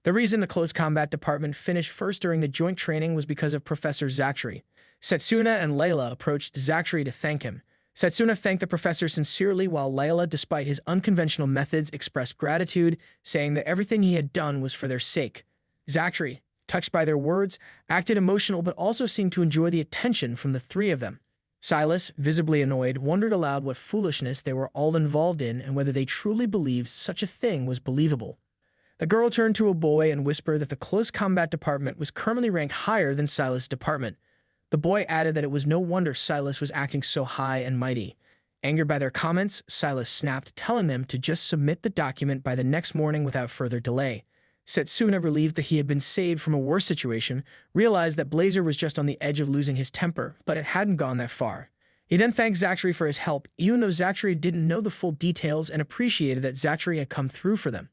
The reason the close combat department finished first during the joint training was because of Professor Zachary. Setsuna and Layla approached Zachary to thank him. Setsuna thanked the professor sincerely, while Layla, despite his unconventional methods, expressed gratitude, saying that everything he had done was for their sake. Zachary, touched by their words, acted emotional but also seemed to enjoy the attention from the three of them. Silas, visibly annoyed, wondered aloud what foolishness they were all involved in and whether they truly believed such a thing was believable. The girl turned to a boy and whispered that the close combat department was currently ranked higher than Silas' department. The boy added that it was no wonder Silas was acting so high and mighty. Angered by their comments, Silas snapped, telling them to just submit the document by the next morning without further delay. Setsuna, relieved that he had been saved from a worse situation, realized that Blazer was just on the edge of losing his temper, but it hadn't gone that far. He then thanked Zachary for his help, even though Zachary didn't know the full details and appreciated that Zachary had come through for them.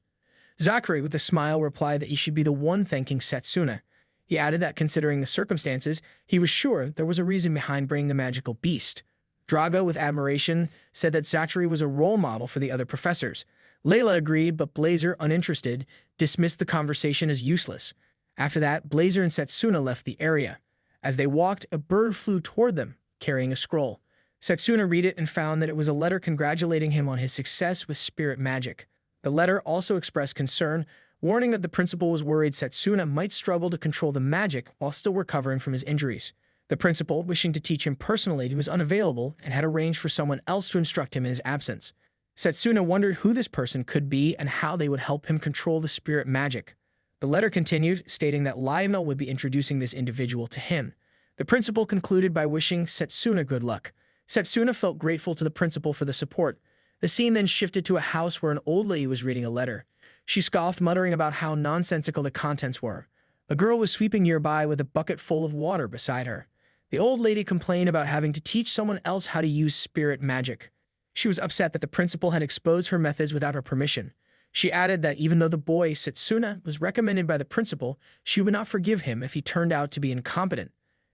Zachary, with a smile, replied that he should be the one thanking Setsuna. He added that considering the circumstances, he was sure there was a reason behind bringing the magical beast. Drago, with admiration, said that Zachary was a role model for the other professors. Layla agreed, but Blazer, uninterested, dismissed the conversation as useless. After that, Blazer and Setsuna left the area. As they walked, a bird flew toward them, carrying a scroll. Setsuna read it and found that it was a letter congratulating him on his success with spirit magic. The letter also expressed concern, warning that the principal was worried Setsuna might struggle to control the magic while still recovering from his injuries. The principal, wishing to teach him personally, was unavailable and had arranged for someone else to instruct him in his absence. Setsuna wondered who this person could be and how they would help him control the spirit magic. The letter continued, stating that Lionel would be introducing this individual to him. The principal concluded by wishing Setsuna good luck. Setsuna felt grateful to the principal for the support. The scene then shifted to a house where an old lady was reading a letter. She scoffed, muttering about how nonsensical the contents were. A girl was sweeping nearby with a bucket full of water beside her. The old lady complained about having to teach someone else how to use spirit magic. She was upset that the principal had exposed her methods without her permission. She added that even though the boy, Setsuna, was recommended by the principal, she would not forgive him if he turned out to be incompetent.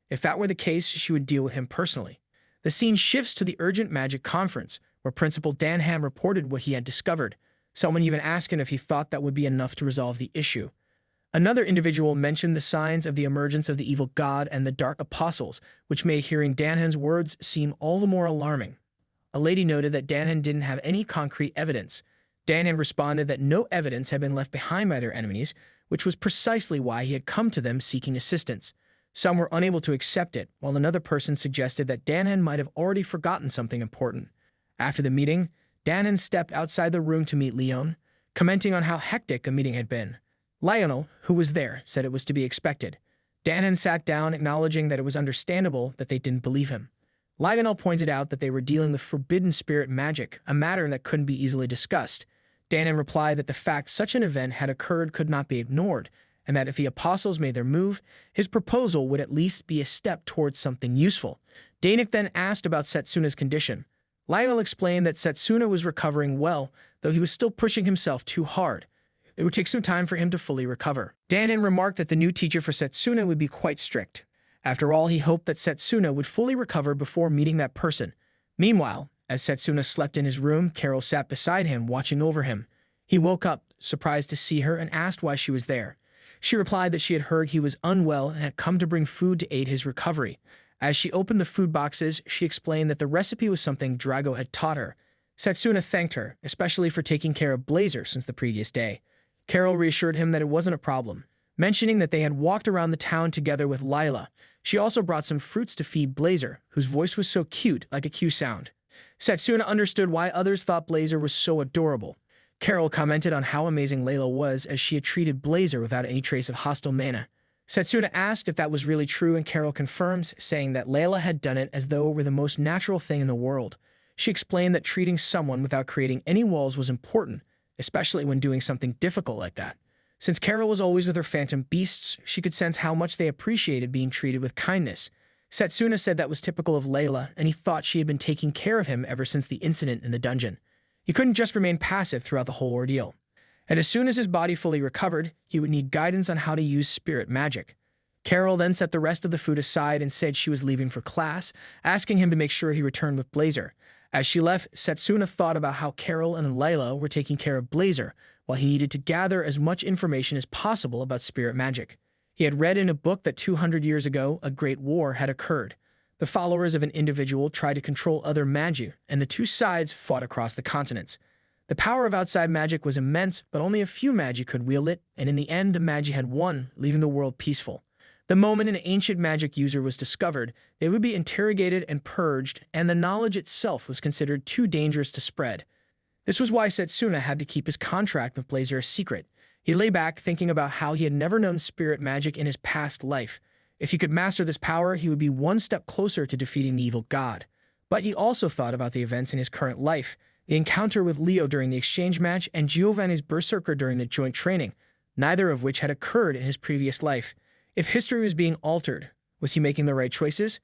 If that were the case, she would deal with him personally. The scene shifts to the Urgent Magic Conference, where Principal Danham reported what he had discovered. Someone even asked him if he thought that would be enough to resolve the issue. Another individual mentioned the signs of the emergence of the evil god and the dark apostles, which made hearing Danhan's words seem all the more alarming. A lady noted that Danhan didn't have any concrete evidence. Danhan responded that no evidence had been left behind by their enemies, which was precisely why he had come to them seeking assistance. Some were unable to accept it, while another person suggested that Danhan might have already forgotten something important. After the meeting, Danhan stepped outside the room to meet Leon, commenting on how hectic the meeting had been. Lionel, who was there, said it was to be expected. Danhan sat down, acknowledging that it was understandable that they didn't believe him. Lionel pointed out that they were dealing with forbidden spirit magic, a matter that couldn't be easily discussed. Danon replied that the fact such an event had occurred could not be ignored, and that if the apostles made their move, his proposal would at least be a step towards something useful. Danik then asked about Setsuna's condition. Lionel explained that Setsuna was recovering well, though he was still pushing himself too hard. It would take some time for him to fully recover. Danon remarked that the new teacher for Setsuna would be quite strict. After all, he hoped that Setsuna would fully recover before meeting that person. Meanwhile, as Setsuna slept in his room, Carol sat beside him, watching over him. He woke up, surprised to see her, and asked why she was there. She replied that she had heard he was unwell and had come to bring food to aid his recovery. As she opened the food boxes, she explained that the recipe was something Drago had taught her. Setsuna thanked her, especially for taking care of Blazer since the previous day. Carol reassured him that it wasn't a problem, mentioning that they had walked around the town together with Lila. She also brought some fruits to feed Blazer, whose voice was so cute, like a Q sound. Setsuna understood why others thought Blazer was so adorable. Carol commented on how amazing Layla was as she had treated Blazer without any trace of hostile mana. Setsuna asked if that was really true, and Carol confirms, saying that Layla had done it as though it were the most natural thing in the world. She explained that treating someone without creating any walls was important, especially when doing something difficult like that. Since Carol was always with her phantom beasts, she could sense how much they appreciated being treated with kindness. Setsuna said that was typical of Layla, and he thought she had been taking care of him ever since the incident in the dungeon. He couldn't just remain passive throughout the whole ordeal. And as soon as his body fully recovered, he would need guidance on how to use spirit magic. Carol then set the rest of the food aside and said she was leaving for class, asking him to make sure he returned with Blazer. As she left, Setsuna thought about how Carol and Layla were taking care of Blazer, while he needed to gather as much information as possible about spirit magic. He had read in a book that 200 years ago, a great war had occurred. The followers of an individual tried to control other magi, and the two sides fought across the continents. The power of outside magic was immense, but only a few magi could wield it, and in the end, the magi had won, leaving the world peaceful. The moment an ancient magic user was discovered, they would be interrogated and purged, and the knowledge itself was considered too dangerous to spread. This was why Setsuna had to keep his contract with Blazer a secret. He lay back, thinking about how he had never known spirit magic in his past life. If he could master this power, he would be one step closer to defeating the evil god. But he also thought about the events in his current life, the encounter with Leo during the exchange match and Giovanni's berserker during the joint training, neither of which had occurred in his previous life. If history was being altered, was he making the right choices?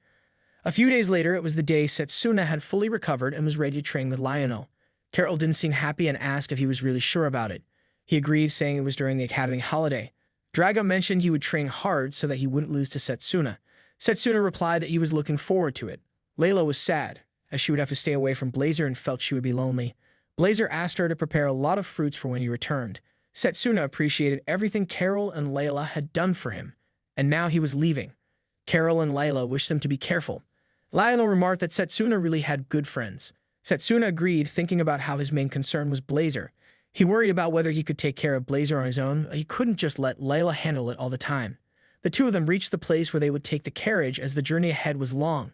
A few days later, it was the day Setsuna had fully recovered and was ready to train with Lionel. Carol didn't seem happy and asked if he was really sure about it. He agreed, saying it was during the academy holiday. Drago mentioned he would train hard so that he wouldn't lose to Setsuna. Setsuna replied that he was looking forward to it. Layla was sad, as she would have to stay away from Blazer and felt she would be lonely. Blazer asked her to prepare a lot of fruits for when he returned. Setsuna appreciated everything Carol and Layla had done for him, and now he was leaving. Carol and Layla wished them to be careful. Lionel remarked that Setsuna really had good friends. Setsuna agreed, thinking about how his main concern was Blazer. He worried about whether he could take care of Blazer on his own, but he couldn't just let Layla handle it all the time. The two of them reached the place where they would take the carriage as the journey ahead was long.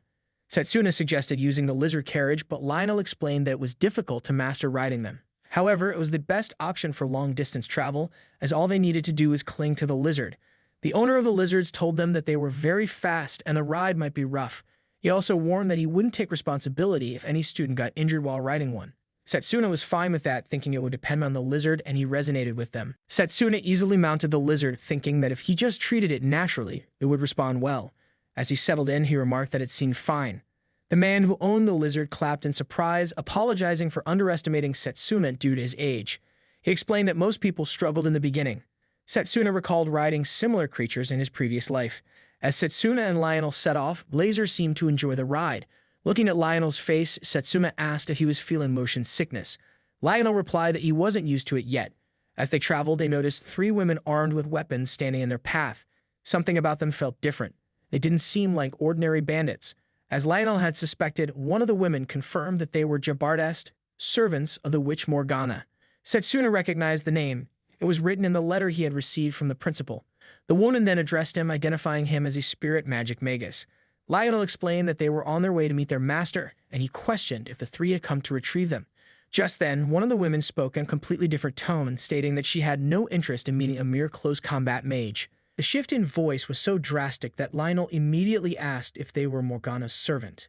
Setsuna suggested using the lizard carriage, but Lionel explained that it was difficult to master riding them. However, it was the best option for long-distance travel, as all they needed to do was cling to the lizard. The owner of the lizards told them that they were very fast and the ride might be rough. He also warned that he wouldn't take responsibility if any student got injured while riding one. Setsuna was fine with that, thinking it would depend on the lizard, and he resonated with them. Setsuna easily mounted the lizard, thinking that if he just treated it naturally, it would respond well. As he settled in, he remarked that it seemed fine. The man who owned the lizard clapped in surprise, apologizing for underestimating Setsuna due to his age. He explained that most people struggled in the beginning. Setsuna recalled riding similar creatures in his previous life. As Setsuna and Lionel set off, Blazer seemed to enjoy the ride. Looking at Lionel's face, Setsuna asked if he was feeling motion sickness. Lionel replied that he wasn't used to it yet. As they traveled, they noticed 3 women armed with weapons standing in their path. Something about them felt different. They didn't seem like ordinary bandits. As Lionel had suspected, one of the women confirmed that they were Jabardest, servants of the witch Morgana. Setsuna recognized the name. It was written in the letter he had received from the principal. The woman then addressed him, identifying him as a spirit magic magus. Lionel explained that they were on their way to meet their master, and he questioned if the 3 had come to retrieve them. Just then, one of the women spoke in a completely different tone, stating that she had no interest in meeting a mere close combat mage. The shift in voice was so drastic that Lionel immediately asked if they were Morgana's servant.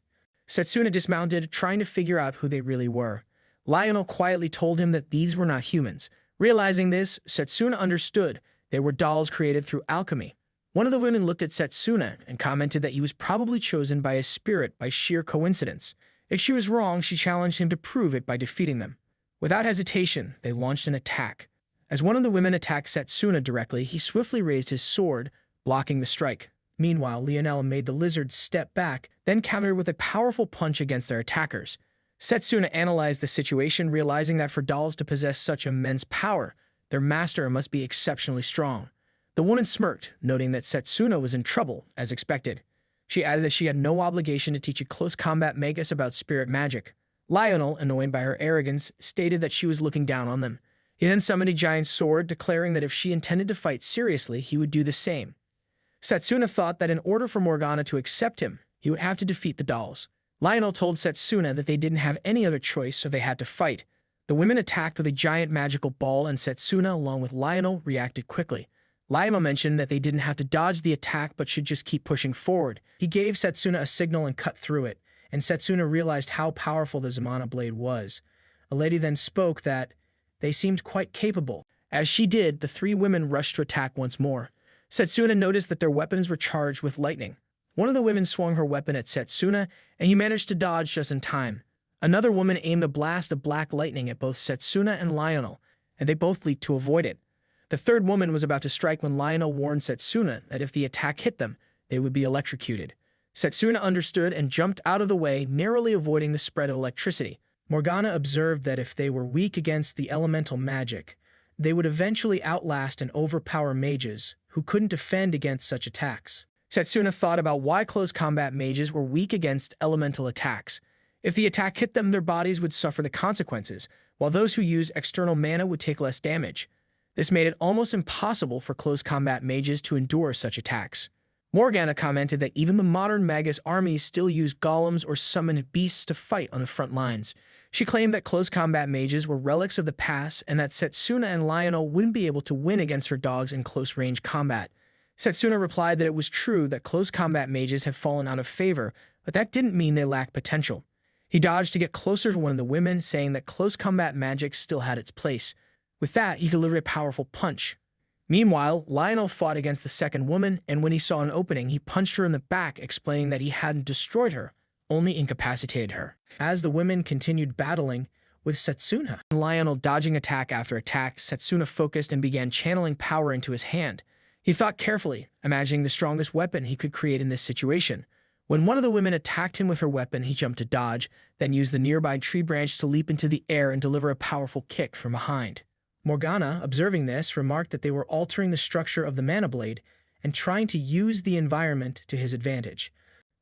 Setsuna dismounted, trying to figure out who they really were. Lionel quietly told him that these were not humans. Realizing this, Setsuna understood they were dolls created through alchemy. One of the women looked at Setsuna and commented that he was probably chosen by a spirit by sheer coincidence. If she was wrong, she challenged him to prove it by defeating them. Without hesitation, they launched an attack. As one of the women attacked Setsuna directly, he swiftly raised his sword, blocking the strike. Meanwhile, Leonela made the lizards step back, then countered with a powerful punch against their attackers. Setsuna analyzed the situation, realizing that for dolls to possess such immense power, their master must be exceptionally strong. The woman smirked, noting that Setsuna was in trouble, as expected. She added that she had no obligation to teach a close combat magus about spirit magic. Lionel, annoyed by her arrogance, stated that she was looking down on them. He then summoned a giant sword, declaring that if she intended to fight seriously, he would do the same. Setsuna thought that in order for Morgana to accept him, he would have to defeat the dolls. Lionel told Setsuna that they didn't have any other choice, so they had to fight. The women attacked with a giant magical ball, and Setsuna, along with Lionel, reacted quickly. Lionel mentioned that they didn't have to dodge the attack but should just keep pushing forward. He gave Setsuna a signal and cut through it, and Setsuna realized how powerful the Zamana blade was. A lady then spoke that they seemed quite capable. As she did, the three women rushed to attack once more. Setsuna noticed that their weapons were charged with lightning. One of the women swung her weapon at Setsuna, and he managed to dodge just in time. Another woman aimed a blast of black lightning at both Setsuna and Lionel, and they both leaped to avoid it. The third woman was about to strike when Lionel warned Setsuna that if the attack hit them, they would be electrocuted. Setsuna understood and jumped out of the way, narrowly avoiding the spread of electricity. Morgana observed that if they were weak against the elemental magic, they would eventually outlast and overpower mages who couldn't defend against such attacks. Setsuna thought about why close combat mages were weak against elemental attacks. If the attack hit them, their bodies would suffer the consequences, while those who used external mana would take less damage. This made it almost impossible for close combat mages to endure such attacks. Morgana commented that even the modern Magus armies still use golems or summon beasts to fight on the front lines. She claimed that close combat mages were relics of the past and that Setsuna and Lionel wouldn't be able to win against her dogs in close-range combat. Setsuna replied that it was true that close combat mages have fallen out of favor, but that didn't mean they lacked potential. He dodged to get closer to one of the women, saying that close combat magic still had its place. With that, he delivered a powerful punch. Meanwhile, Lionel fought against the second woman, and when he saw an opening, he punched her in the back, explaining that he hadn't destroyed her, only incapacitated her. As the women continued battling with Setsuna, Lionel dodging attack after attack, Setsuna focused and began channeling power into his hand. He thought carefully, imagining the strongest weapon he could create in this situation. When one of the women attacked him with her weapon, he jumped to dodge, then used the nearby tree branch to leap into the air and deliver a powerful kick from behind. Morgana, observing this, remarked that they were altering the structure of the mana blade and trying to use the environment to his advantage.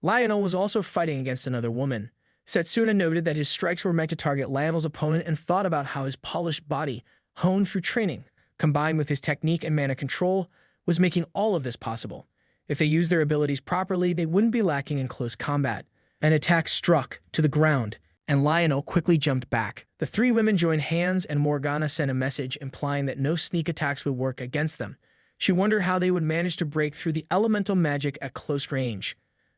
Lionel was also fighting against another woman. Setsuna noted that his strikes were meant to target Lionel's opponent and thought about how his polished body, honed through training, combined with his technique and mana control, was making all of this possible. If they used their abilities properly, they wouldn't be lacking in close combat. An attack struck to the ground, and Lionel quickly jumped back. The three women joined hands, and Morgana sent a message implying that no sneak attacks would work against them. She wondered how they would manage to break through the elemental magic at close range.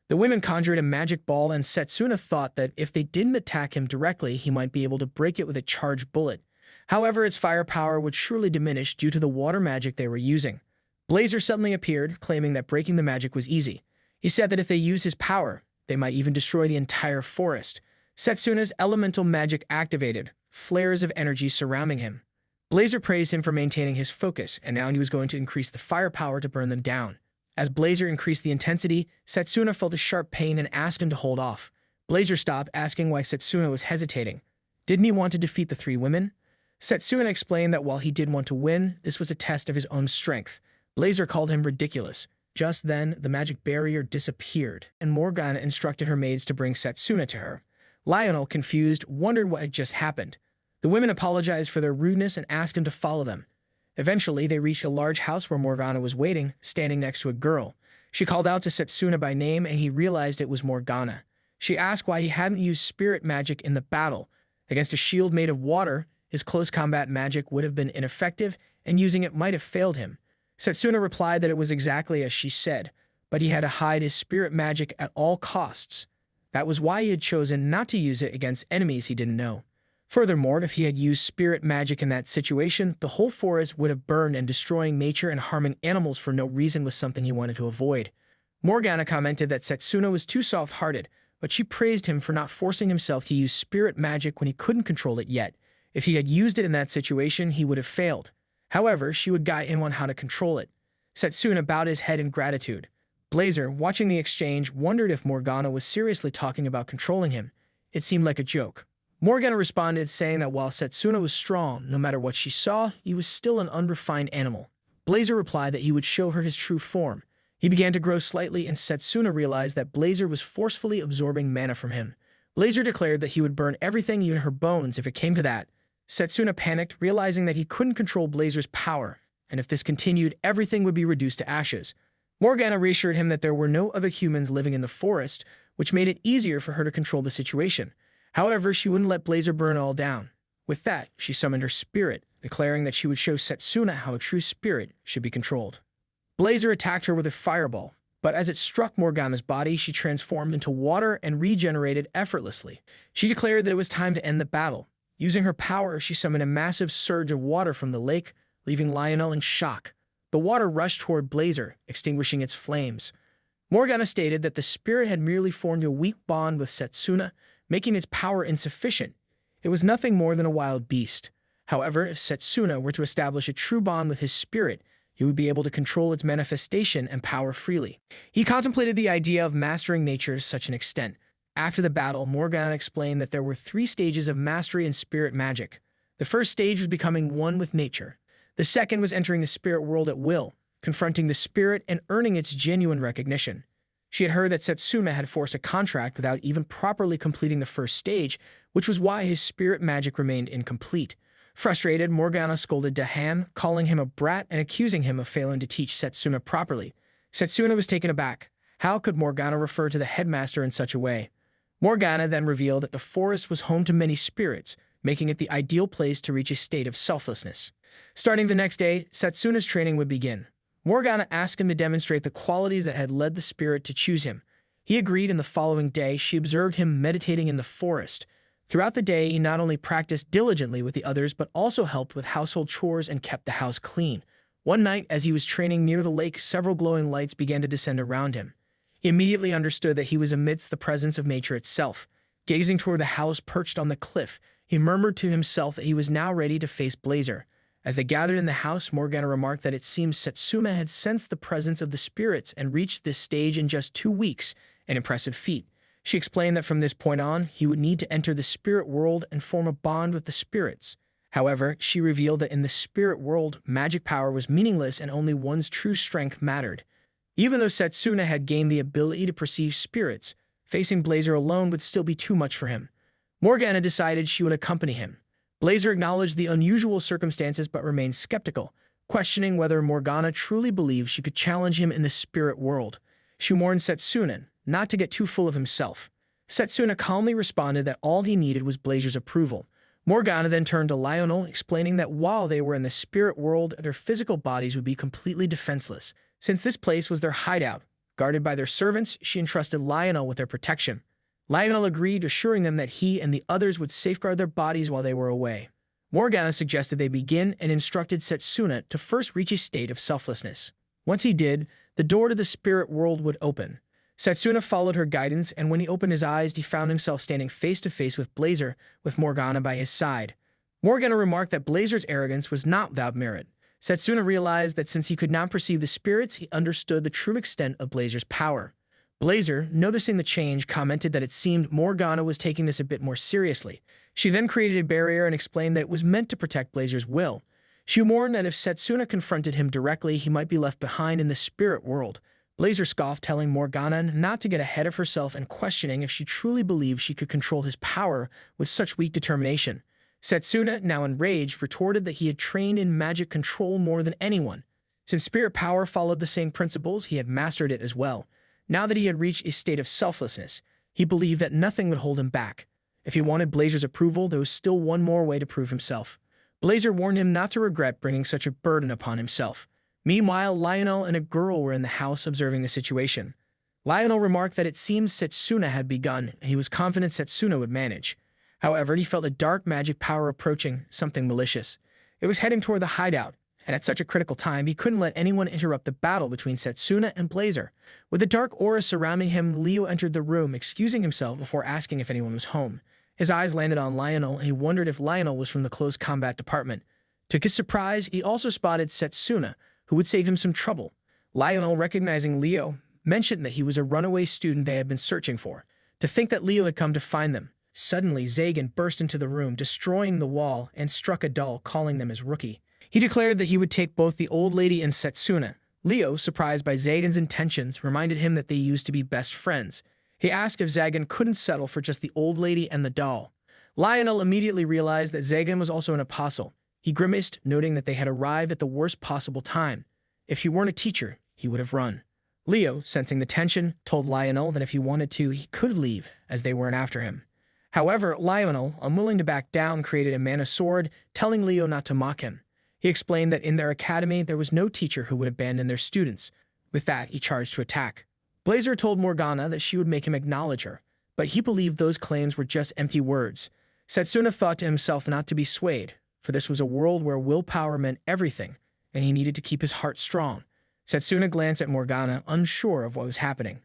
The women conjured a magic ball, and Setsuna thought that if they didn't attack him directly, he might be able to break it with a charged bullet. However, its firepower would surely diminish due to the water magic they were using. Blazer suddenly appeared, claiming that breaking the magic was easy. He said that if they used his power, they might even destroy the entire forest. Setsuna's elemental magic activated, flares of energy surrounding him. Blazer praised him for maintaining his focus, and now he was going to increase the firepower to burn them down. As Blazer increased the intensity, Setsuna felt a sharp pain and asked him to hold off. Blazer stopped, asking why Setsuna was hesitating. Didn't he want to defeat the three women? Setsuna explained that while he did want to win, this was a test of his own strength. Blazer called him ridiculous. Just then, the magic barrier disappeared, and Morgana instructed her maids to bring Setsuna to her. Lionel, confused, wondered what had just happened. The women apologized for their rudeness and asked him to follow them. Eventually, they reached a large house where Morgana was waiting, standing next to a girl. She called out to Setsuna by name, and he realized it was Morgana. She asked why he hadn't used spirit magic in the battle. Against a shield made of water, his close combat magic would have been ineffective, and using it might have failed him. Setsuna replied that it was exactly as she said, but he had to hide his spirit magic at all costs. That was why he had chosen not to use it against enemies he didn't know. Furthermore, if he had used spirit magic in that situation, the whole forest would have burned, and destroying nature and harming animals for no reason was something he wanted to avoid. Morgana commented that Setsuna was too soft-hearted, but she praised him for not forcing himself to use spirit magic when he couldn't control it yet. If he had used it in that situation, he would have failed. However, she would guide him on how to control it. Setsuna bowed his head in gratitude. Blazer, watching the exchange, wondered if Morgana was seriously talking about controlling him. It seemed like a joke. Morgana responded, saying that while Setsuna was strong, no matter what she saw, he was still an unrefined animal. Blazer replied that he would show her his true form. He began to grow slightly, and Setsuna realized that Blazer was forcefully absorbing mana from him. Blazer declared that he would burn everything, even her bones, if it came to that. Setsuna panicked, realizing that he couldn't control Blazer's power, and if this continued, everything would be reduced to ashes. Morgana reassured him that there were no other humans living in the forest, which made it easier for her to control the situation. However, she wouldn't let Blazer burn it all down. With that, she summoned her spirit, declaring that she would show Setsuna how a true spirit should be controlled. Blazer attacked her with a fireball, but as it struck Morgana's body, she transformed into water and regenerated effortlessly. She declared that it was time to end the battle. Using her power, she summoned a massive surge of water from the lake, leaving Lionel in shock. The water rushed toward Blazer, extinguishing its flames. Morgana stated that the spirit had merely formed a weak bond with Setsuna, making its power insufficient. It was nothing more than a wild beast. However, if Setsuna were to establish a true bond with his spirit, he would be able to control its manifestation and power freely. He contemplated the idea of mastering nature to such an extent. After the battle, Morgana explained that there were 3 stages of mastery in spirit magic. The first stage was becoming one with nature. The second was entering the spirit world at will, confronting the spirit and earning its genuine recognition. She had heard that Setsuna had forced a contract without even properly completing the first stage, which was why his spirit magic remained incomplete. Frustrated, Morgana scolded Dahan, calling him a brat and accusing him of failing to teach Setsuna properly. Setsuna was taken aback. How could Morgana refer to the headmaster in such a way? Morgana then revealed that the forest was home to many spirits, making it the ideal place to reach a state of selflessness. Starting the next day, Setsuna's training would begin. Morgana asked him to demonstrate the qualities that had led the spirit to choose him. He agreed, and the following day, she observed him meditating in the forest. Throughout the day, he not only practiced diligently with the others, but also helped with household chores and kept the house clean. One night, as he was training near the lake, several glowing lights began to descend around him. He immediately understood that he was amidst the presence of nature itself. Gazing toward the house perched on the cliff, he murmured to himself that he was now ready to face Blazer. As they gathered in the house, Morgana remarked that it seems Setsuna had sensed the presence of the spirits and reached this stage in just 2 weeks, an impressive feat. She explained that from this point on, he would need to enter the spirit world and form a bond with the spirits. However, she revealed that in the spirit world, magic power was meaningless and only one's true strength mattered. Even though Setsuna had gained the ability to perceive spirits, facing Blazer alone would still be too much for him. Morgana decided she would accompany him. Blazer acknowledged the unusual circumstances but remained skeptical, questioning whether Morgana truly believed she could challenge him in the spirit world. She warned Setsuna not to get too full of himself. Setsuna calmly responded that all he needed was Blazer's approval. Morgana then turned to Lionel, explaining that while they were in the spirit world, their physical bodies would be completely defenseless. Since this place was their hideout, guarded by their servants, she entrusted Lionel with their protection. Lionel agreed, assuring them that he and the others would safeguard their bodies while they were away. Morgana suggested they begin and instructed Setsuna to first reach a state of selflessness. Once he did, the door to the spirit world would open. Setsuna followed her guidance, and when he opened his eyes, he found himself standing face to face with Blazer, with Morgana by his side. Morgana remarked that Blazer's arrogance was not without merit. Setsuna realized that since he could not perceive the spirits, he understood the true extent of Blazer's power. Blazer, noticing the change, commented that it seemed Morgana was taking this a bit more seriously. She then created a barrier and explained that it was meant to protect Blazer's will. She warned that if Setsuna confronted him directly, he might be left behind in the spirit world. Blazer scoffed, telling Morgana not to get ahead of herself and questioning if she truly believed she could control his power with such weak determination. Setsuna, now enraged, retorted that he had trained in magic control more than anyone. Since spirit power followed the same principles, he had mastered it as well. Now that he had reached a state of selflessness, he believed that nothing would hold him back. If he wanted Blazer's approval, there was still one more way to prove himself. Blazer warned him not to regret bringing such a burden upon himself. Meanwhile, Lionel and a girl were in the house observing the situation. Lionel remarked that it seems Setsuna had begun, and he was confident Setsuna would manage. However, he felt a dark magic power approaching, something malicious. It was heading toward the hideout, and at such a critical time, he couldn't let anyone interrupt the battle between Setsuna and Blazer. With the dark aura surrounding him, Leo entered the room, excusing himself before asking if anyone was home. His eyes landed on Lionel, and he wondered if Lionel was from the close combat department. To his surprise, he also spotted Setsuna, who would save him some trouble. Lionel, recognizing Leo, mentioned that he was a runaway student they had been searching for. To think that Leo had come to find them. Suddenly, Zagan burst into the room, destroying the wall, and struck a doll, calling them his rookie. He declared that he would take both the old lady and Setsuna. Leo, surprised by Zagan's intentions, reminded him that they used to be best friends. He asked if Zagan couldn't settle for just the old lady and the doll. Lionel immediately realized that Zagan was also an apostle. He grimaced, noting that they had arrived at the worst possible time. If he weren't a teacher, he would have run. Leo, sensing the tension, told Lionel that if he wanted to, he could leave, as they weren't after him. However, Lionel, unwilling to back down, created a mana sword, telling Leo not to mock him. He explained that in their academy, there was no teacher who would abandon their students. With that, he charged to attack. Blazer told Morgana that she would make him acknowledge her, but he believed those claims were just empty words. Setsuna thought to himself not to be swayed, for this was a world where willpower meant everything, and he needed to keep his heart strong. Setsuna glanced at Morgana, unsure of what was happening.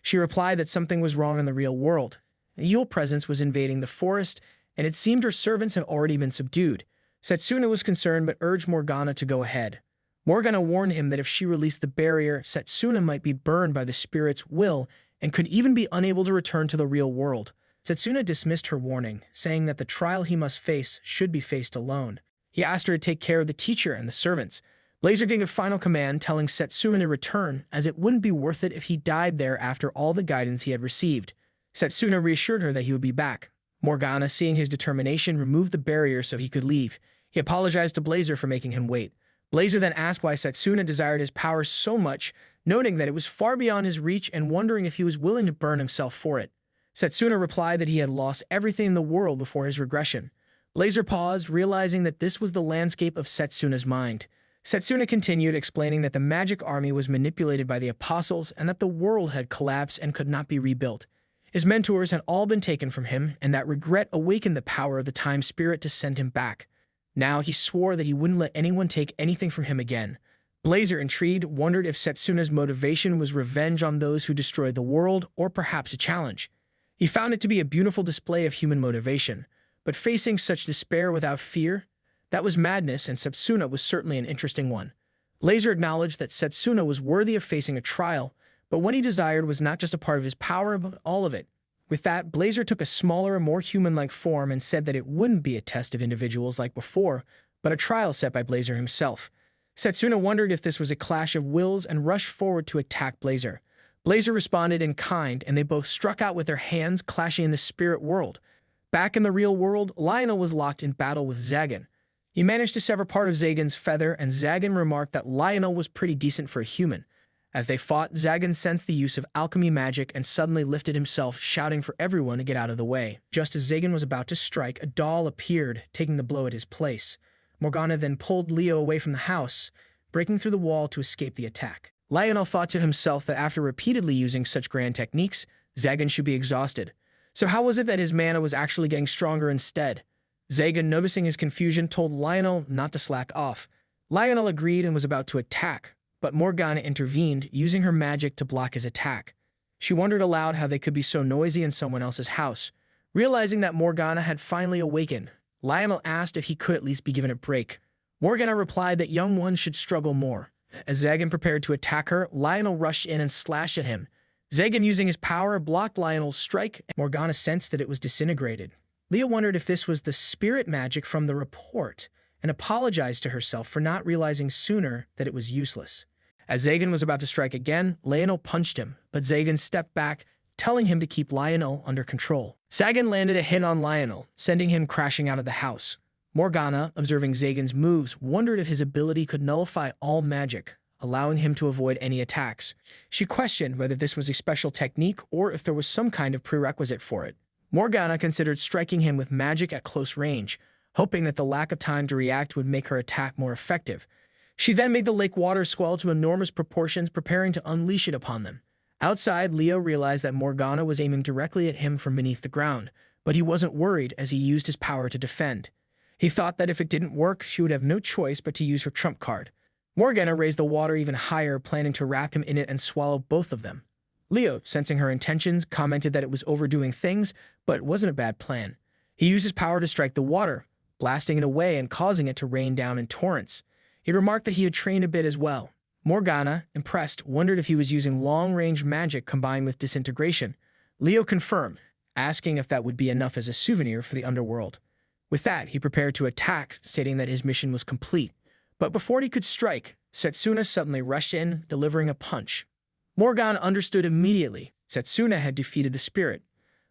She replied that something was wrong in the real world. An evil presence was invading the forest, and it seemed her servants had already been subdued. Setsuna was concerned but urged Morgana to go ahead. Morgana warned him that if she released the barrier, Setsuna might be burned by the spirit's will and could even be unable to return to the real world. Setsuna dismissed her warning, saying that the trial he must face should be faced alone. He asked her to take care of the teacher and the servants. Blazer gave a final command, telling Setsuna to return, as it wouldn't be worth it if he died there after all the guidance he had received. Setsuna reassured her that he would be back. Morgana, seeing his determination, removed the barrier so he could leave. He apologized to Blazer for making him wait. Blazer then asked why Setsuna desired his power so much, noting that it was far beyond his reach and wondering if he was willing to burn himself for it. Setsuna replied that he had lost everything in the world before his regression. Blazer paused, realizing that this was the landscape of Setsuna's mind. Setsuna continued, explaining that the magic army was manipulated by the apostles and that the world had collapsed and could not be rebuilt. His mentors had all been taken from him, and that regret awakened the power of the time spirit to send him back. Now he swore that he wouldn't let anyone take anything from him again. Blazer, intrigued, wondered if Setsuna's motivation was revenge on those who destroyed the world, or perhaps a challenge. He found it to be a beautiful display of human motivation, but facing such despair without fear, that was madness, and Setsuna was certainly an interesting one. Blazer acknowledged that Setsuna was worthy of facing a trial, but what he desired was not just a part of his power, but all of it. With that, Blazer took a smaller, more human-like form and said that it wouldn't be a test of individuals like before, but a trial set by Blazer himself. Setsuna wondered if this was a clash of wills and rushed forward to attack Blazer. Blazer responded in kind, and they both struck out with their hands, clashing in the spirit world. Back in the real world, Lionel was locked in battle with Zagan. He managed to sever part of Zagan's feather, and Zagan remarked that Lionel was pretty decent for a human. As they fought, Zagan sensed the use of alchemy magic and suddenly lifted himself, shouting for everyone to get out of the way. Just as Zagan was about to strike, a doll appeared, taking the blow at his place. Morgana then pulled Leo away from the house, breaking through the wall to escape the attack. Lionel thought to himself that after repeatedly using such grand techniques, Zagan should be exhausted. So how was it that his mana was actually getting stronger instead? Zagan, noticing his confusion, told Lionel not to slack off. Lionel agreed and was about to attack, but Morgana intervened, using her magic to block his attack. She wondered aloud how they could be so noisy in someone else's house. Realizing that Morgana had finally awakened, Lionel asked if he could at least be given a break. Morgana replied that young ones should struggle more. As Zagan prepared to attack her, Lionel rushed in and slashed at him. Zagan, using his power, blocked Lionel's strike, and Morgana sensed that it was disintegrated. Leo wondered if this was the spirit magic from the report, and apologized to herself for not realizing sooner that it was useless. As Zagan was about to strike again, Lionel punched him, but Zagan stepped back, telling him to keep Lionel under control. Zagan landed a hit on Lionel, sending him crashing out of the house. Morgana, observing Zagan's moves, wondered if his ability could nullify all magic, allowing him to avoid any attacks. She questioned whether this was a special technique or if there was some kind of prerequisite for it. Morgana considered striking him with magic at close range, hoping that the lack of time to react would make her attack more effective. She then made the lake water swell to enormous proportions, preparing to unleash it upon them. Outside, Leo realized that Morgana was aiming directly at him from beneath the ground, but he wasn't worried as he used his power to defend. He thought that if it didn't work, she would have no choice but to use her trump card. Morgana raised the water even higher, planning to wrap him in it and swallow both of them. Leo, sensing her intentions, commented that it was overdoing things, but it wasn't a bad plan. He used his power to strike the water, blasting it away and causing it to rain down in torrents. He remarked that he had trained a bit as well. Morgana, impressed, wondered if he was using long-range magic combined with disintegration. Leo confirmed, asking if that would be enough as a souvenir for the underworld. With that, he prepared to attack, stating that his mission was complete. But before he could strike, Setsuna suddenly rushed in, delivering a punch. Morgana understood immediately. Setsuna had defeated the spirit.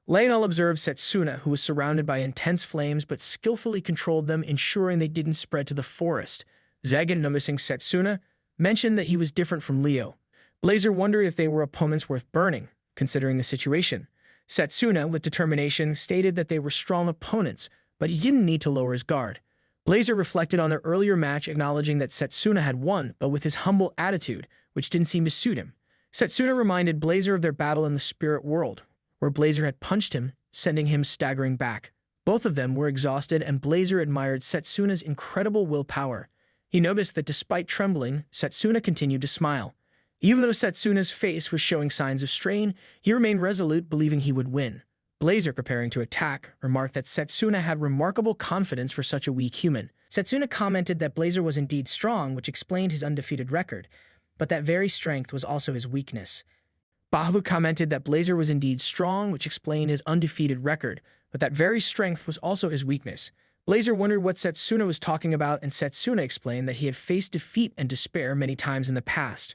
Lionel observed Setsuna, who was surrounded by intense flames but skillfully controlled them, ensuring they didn't spread to the forest. Zagan, noticing Setsuna, mentioned that he was different from Leo. Blazer wondered if they were opponents worth burning, considering the situation. Setsuna, with determination, stated that they were strong opponents, but he didn't need to lower his guard. Blazer reflected on their earlier match, acknowledging that Setsuna had won, but with his humble attitude, which didn't seem to suit him. Setsuna reminded Blazer of their battle in the spirit world, where Blazer had punched him, sending him staggering back. Both of them were exhausted, and Blazer admired Setsuna's incredible willpower. He noticed that despite trembling, Setsuna continued to smile. Even though Setsuna's face was showing signs of strain, he remained resolute, believing he would win. Blazer, preparing to attack, remarked that Setsuna had remarkable confidence for such a weak human. Setsuna commented that Blazer was indeed strong, which explained his undefeated record, but that very strength was also his weakness. Bahu commented that Blazer was indeed strong, which explained his undefeated record, but that very strength was also his weakness. Blazer wondered what Setsuna was talking about, and Setsuna explained that he had faced defeat and despair many times in the past.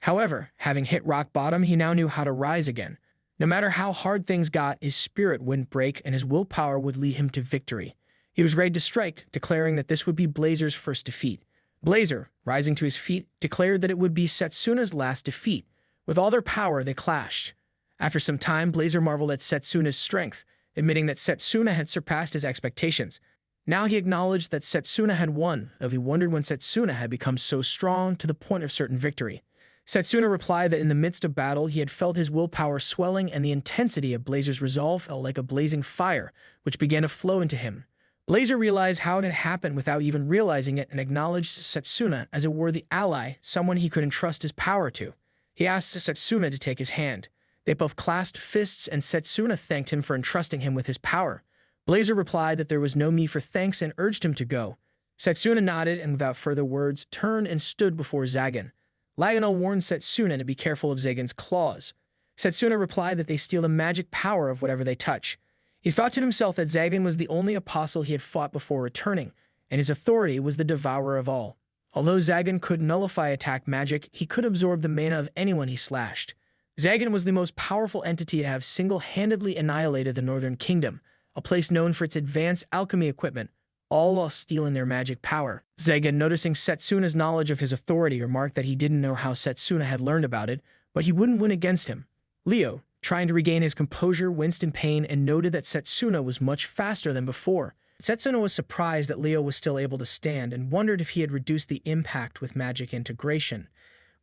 However, having hit rock bottom, he now knew how to rise again. No matter how hard things got, his spirit wouldn't break and his willpower would lead him to victory. He was ready to strike, declaring that this would be Blazer's first defeat. Blazer, rising to his feet, declared that it would be Setsuna's last defeat. With all their power, they clashed. After some time, Blazer marveled at Setsuna's strength, admitting that Setsuna had surpassed his expectations. Now he acknowledged that Setsuna had won, though he wondered when Setsuna had become so strong to the point of certain victory. Setsuna replied that in the midst of battle, he had felt his willpower swelling, and the intensity of Blazer's resolve felt like a blazing fire, which began to flow into him. Blazer realized how it had happened without even realizing it and acknowledged Setsuna as a worthy ally, someone he could entrust his power to. He asked Setsuna to take his hand. They both clasped fists, and Setsuna thanked him for entrusting him with his power. Blazer replied that there was no need for thanks and urged him to go. Setsuna nodded and, without further words, turned and stood before Zagan. Lionel warned Setsuna to be careful of Zagan's claws. Setsuna replied that they steal the magic power of whatever they touch. He thought to himself that Zagan was the only apostle he had fought before returning, and his authority was the devourer of all. Although Zagan could nullify attack magic, he could absorb the mana of anyone he slashed. Zagan was the most powerful entity to have single-handedly annihilated the Northern Kingdom, a place known for its advanced alchemy equipment, all while stealing their magic power. Zagan, noticing Setsuna's knowledge of his authority, remarked that he didn't know how Setsuna had learned about it, but he wouldn't win against him. Leo, trying to regain his composure, winced in pain and noted that Setsuna was much faster than before. Setsuna was surprised that Leo was still able to stand and wondered if he had reduced the impact with magic integration.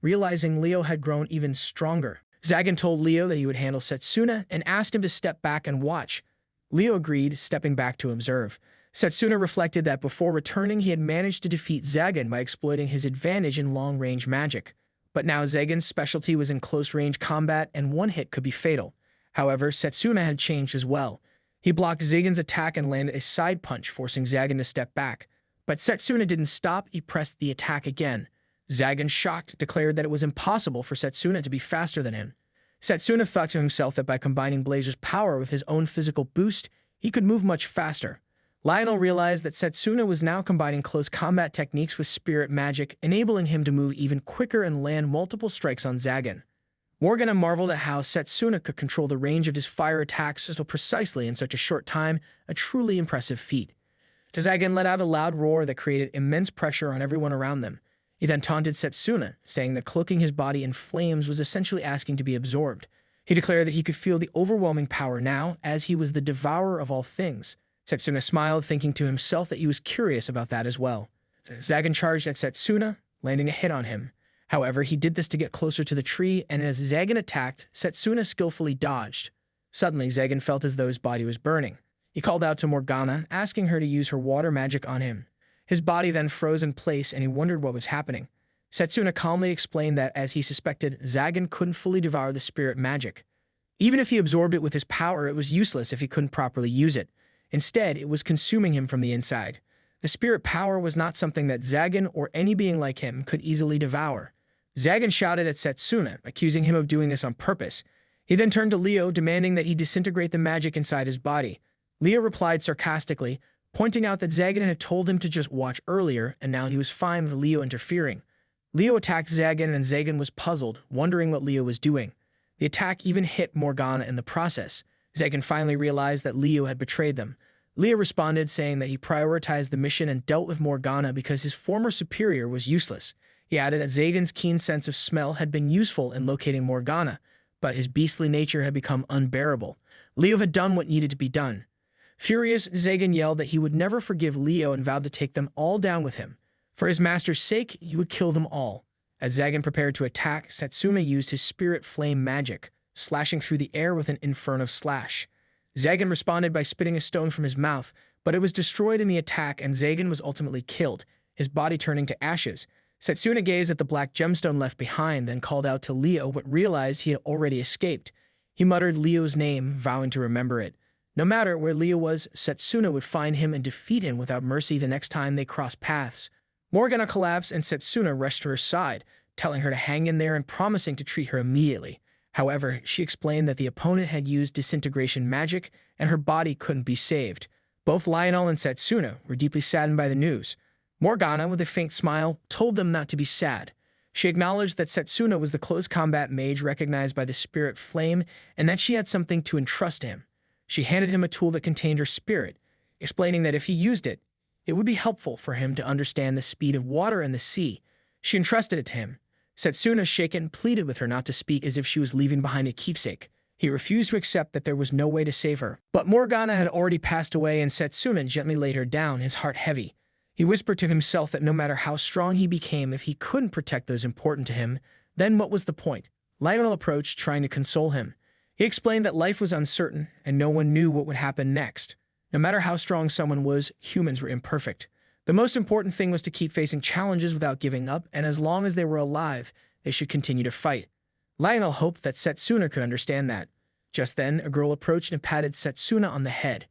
Realizing Leo had grown even stronger, Zagan told Leo that he would handle Setsuna and asked him to step back and watch. Leo agreed, stepping back to observe. Setsuna reflected that before returning, he had managed to defeat Zagan by exploiting his advantage in long-range magic. But now Zagan's specialty was in close-range combat, and one hit could be fatal. However, Setsuna had changed as well. He blocked Zagan's attack and landed a side punch, forcing Zagan to step back. But Setsuna didn't stop, he pressed the attack again. Zagan, shocked, declared that it was impossible for Setsuna to be faster than him. Setsuna thought to himself that by combining Blazer's power with his own physical boost, he could move much faster. Lionel realized that Setsuna was now combining close combat techniques with spirit magic, enabling him to move even quicker and land multiple strikes on Zagan. Morgana marveled at how Setsuna could control the range of his fire attacks so precisely in such a short time, a truly impressive feat. Zagan let out a loud roar that created immense pressure on everyone around them. He then taunted Setsuna, saying that cloaking his body in flames was essentially asking to be absorbed. He declared that he could feel the overwhelming power now, as he was the devourer of all things. Setsuna smiled, thinking to himself that he was curious about that as well. Zagan charged at Setsuna, landing a hit on him. However, he did this to get closer to the tree, and as Zagan attacked, Setsuna skillfully dodged. Suddenly, Zagan felt as though his body was burning. He called out to Morgana, asking her to use her water magic on him. His body then froze in place, and he wondered what was happening. Setsuna calmly explained that, as he suspected, Zagan couldn't fully devour the spirit magic. Even if he absorbed it with his power, it was useless if he couldn't properly use it. Instead, it was consuming him from the inside. The spirit power was not something that Zagan or any being like him could easily devour. Zagan shouted at Setsuna, accusing him of doing this on purpose. He then turned to Leo, demanding that he disintegrate the magic inside his body. Leo replied sarcastically, pointing out that Zagan had told him to just watch earlier, and now he was fine with Leo interfering. Leo attacked Zagan, and Zagan was puzzled, wondering what Leo was doing. The attack even hit Morgana in the process. Zagan finally realized that Leo had betrayed them. Leo responded, saying that he prioritized the mission and dealt with Morgana because his former superior was useless. He added that Zagan's keen sense of smell had been useful in locating Morgana, but his beastly nature had become unbearable. Leo had done what needed to be done. Furious, Zagan yelled that he would never forgive Leo and vowed to take them all down with him. For his master's sake, he would kill them all. As Zagan prepared to attack, Setsuna used his spirit flame magic, slashing through the air with an inferno slash. Zagan responded by spitting a stone from his mouth, but it was destroyed in the attack, and Zagan was ultimately killed, his body turning to ashes. Setsuna gazed at the black gemstone left behind, then called out to Leo, but realized he had already escaped. He muttered Leo's name, vowing to remember it. No matter where Leo was, Setsuna would find him and defeat him without mercy the next time they crossed paths. Morgana collapsed, and Setsuna rushed to her side, telling her to hang in there and promising to treat her immediately. However, she explained that the opponent had used disintegration magic, and her body couldn't be saved. Both Lionel and Setsuna were deeply saddened by the news. Morgana, with a faint smile, told them not to be sad. She acknowledged that Setsuna was the close combat mage recognized by the spirit flame, and that she had something to entrust to him. She handed him a tool that contained her spirit, explaining that if he used it, it would be helpful for him to understand the speed of water and the sea. She entrusted it to him. Setsuna, shaken, pleaded with her not to speak as if she was leaving behind a keepsake. He refused to accept that there was no way to save her. But Morgana had already passed away, and Setsuna gently laid her down, his heart heavy. He whispered to himself that no matter how strong he became, if he couldn't protect those important to him, then what was the point? Lionel approached, trying to console him. He explained that life was uncertain, and no one knew what would happen next. No matter how strong someone was, humans were imperfect. The most important thing was to keep facing challenges without giving up, and as long as they were alive, they should continue to fight. Lionel hoped that Setsuna could understand that. Just then, a girl approached and patted Setsuna on the head.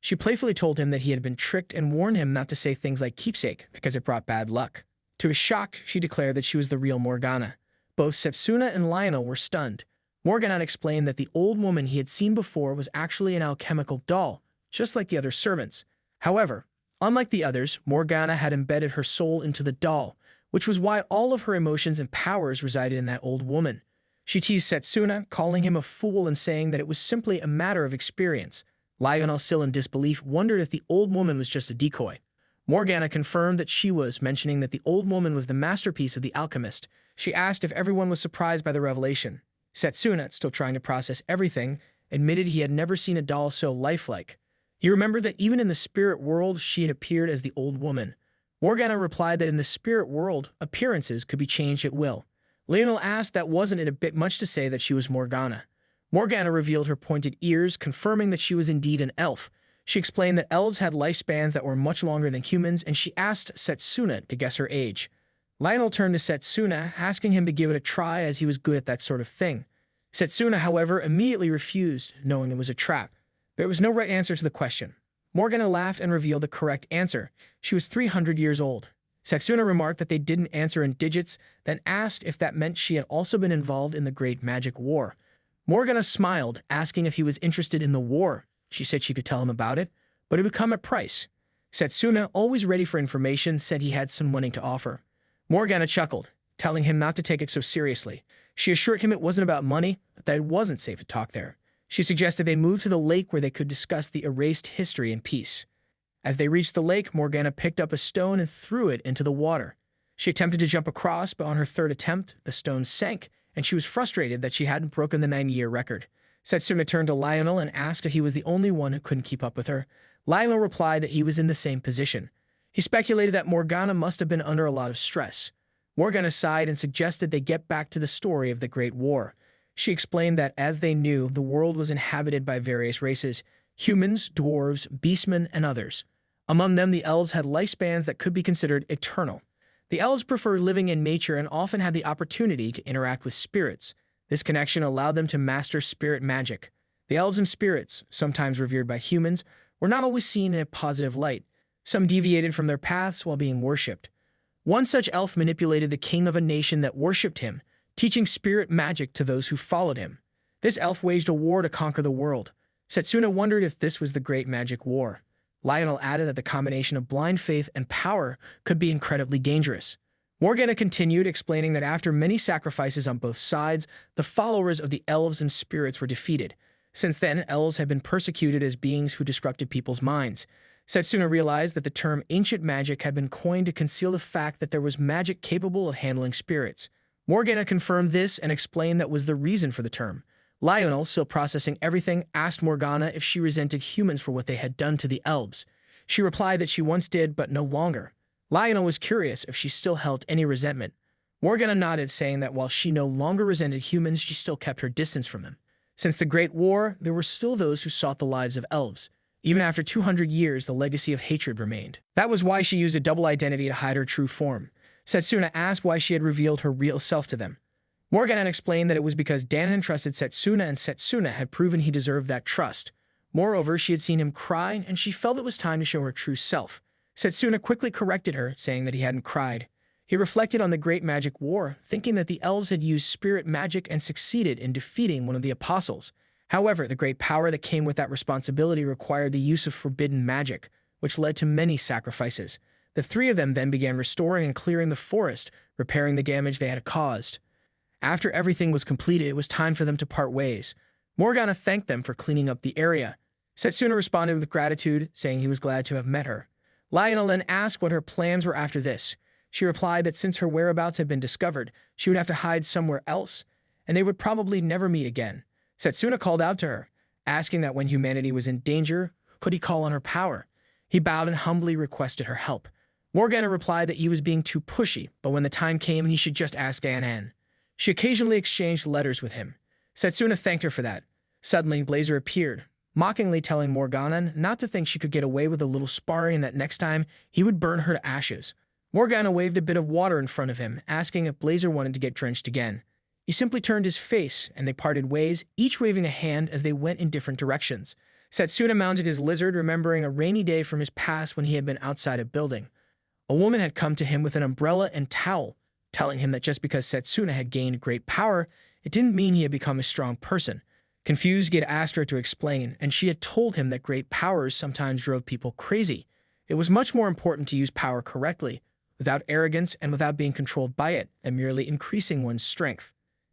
She playfully told him that he had been tricked and warned him not to say things like keepsake because it brought bad luck. To his shock, she declared that she was the real Morgana. Both Setsuna and Lionel were stunned. Morgana explained that the old woman he had seen before was actually an alchemical doll, just like the other servants. However, unlike the others, Morgana had embedded her soul into the doll, which was why all of her emotions and powers resided in that old woman. She teased Setsuna, calling him a fool and saying that it was simply a matter of experience. Lionel, still in disbelief, wondered if the old woman was just a decoy. Morgana confirmed that she was, mentioning that the old woman was the masterpiece of the alchemist. She asked if everyone was surprised by the revelation. Setsuna, still trying to process everything, admitted he had never seen a doll so lifelike. He remembered that even in the spirit world, she had appeared as the old woman. Morgana replied that in the spirit world, appearances could be changed at will. Lionel asked that wasn't it a bit much to say that she was Morgana. Morgana revealed her pointed ears, confirming that she was indeed an elf. She explained that elves had lifespans that were much longer than humans, and she asked Setsuna to guess her age. Lionel turned to Setsuna, asking him to give it a try as he was good at that sort of thing. Setsuna, however, immediately refused, knowing it was a trap. There was no right answer to the question. Morgana laughed and revealed the correct answer. She was 300 years old. Setsuna remarked that they didn't answer in digits, then asked if that meant she had also been involved in the Great Magic War. Morgana smiled, asking if he was interested in the war. She said she could tell him about it, but it would come at price. Setsuna, always ready for information, said he had some money to offer. Morgana chuckled, telling him not to take it so seriously. She assured him it wasn't about money, but that it wasn't safe to talk there. She suggested they move to the lake where they could discuss the erased history in peace. As they reached the lake, Morgana picked up a stone and threw it into the water. She attempted to jump across, but on her third attempt, the stone sank, and she was frustrated that she hadn't broken the 90-year record. Setsuna turned to Lionel and asked if he was the only one who couldn't keep up with her. Lionel replied that he was in the same position. He speculated that Morgana must have been under a lot of stress. Morgana sighed and suggested they get back to the story of the Great War. She explained that, as they knew, the world was inhabited by various races: humans, dwarves, beastmen, and others. Among them, the elves had lifespans that could be considered eternal. The elves prefer living in nature and often had the opportunity to interact with spirits. This connection allowed them to master spirit magic. The elves and spirits, sometimes revered by humans, were not always seen in a positive light. Some deviated from their paths while being worshipped. One such elf manipulated the king of a nation that worshipped him, teaching spirit magic to those who followed him. This elf waged a war to conquer the world. Setsuna wondered if this was the Great Magic War. Lionel added that the combination of blind faith and power could be incredibly dangerous. Morgana continued, explaining that after many sacrifices on both sides, the followers of the elves and spirits were defeated. Since then, elves have been persecuted as beings who disrupted people's minds. Setsuna realized that the term ancient magic had been coined to conceal the fact that there was magic capable of handling spirits. Morgana confirmed this and explained that was the reason for the term. Lionel, still processing everything, asked Morgana if she resented humans for what they had done to the elves. She replied that she once did, but no longer. Lionel was curious if she still held any resentment. Morgana nodded, saying that while she no longer resented humans, she still kept her distance from them. Since the Great War, there were still those who sought the lives of elves. Even after 200 years, the legacy of hatred remained. That was why she used a double identity to hide her true form. Setsuna asked why she had revealed her real self to them. Morgana explained that it was because Dan had trusted Setsuna and Setsuna had proven he deserved that trust. Moreover, she had seen him cry and she felt it was time to show her true self. Setsuna quickly corrected her, saying that he hadn't cried. He reflected on the Great Magic War, thinking that the elves had used spirit magic and succeeded in defeating one of the apostles. However, the great power that came with that responsibility required the use of forbidden magic, which led to many sacrifices. The three of them then began restoring and clearing the forest, repairing the damage they had caused. After everything was completed, it was time for them to part ways. Morgana thanked them for cleaning up the area. Setsuna responded with gratitude, saying he was glad to have met her. Lionel then asked what her plans were after this. She replied that since her whereabouts had been discovered, she would have to hide somewhere else, and they would probably never meet again. Setsuna called out to her, asking that when humanity was in danger, could he call on her power? He bowed and humbly requested her help. Morgana replied that he was being too pushy, but when the time came, he should just ask Ganan. She occasionally exchanged letters with him. Setsuna thanked her for that. Suddenly, Blazer appeared, mockingly telling Morgana not to think she could get away with a little sparring and that next time he would burn her to ashes. Morgana waved a bit of water in front of him, asking if Blazer wanted to get drenched again. He simply turned his face, and they parted ways, each waving a hand as they went in different directions. Setsuna mounted his lizard, remembering a rainy day from his past when he had been outside a building. A woman had come to him with an umbrella and towel, telling him that just because Setsuna had gained great power, it didn't mean he had become a strong person. Confused, he had asked her to explain, and she had told him that great powers sometimes drove people crazy. It was much more important to use power correctly, without arrogance and without being controlled by it, and merely increasing one's strength.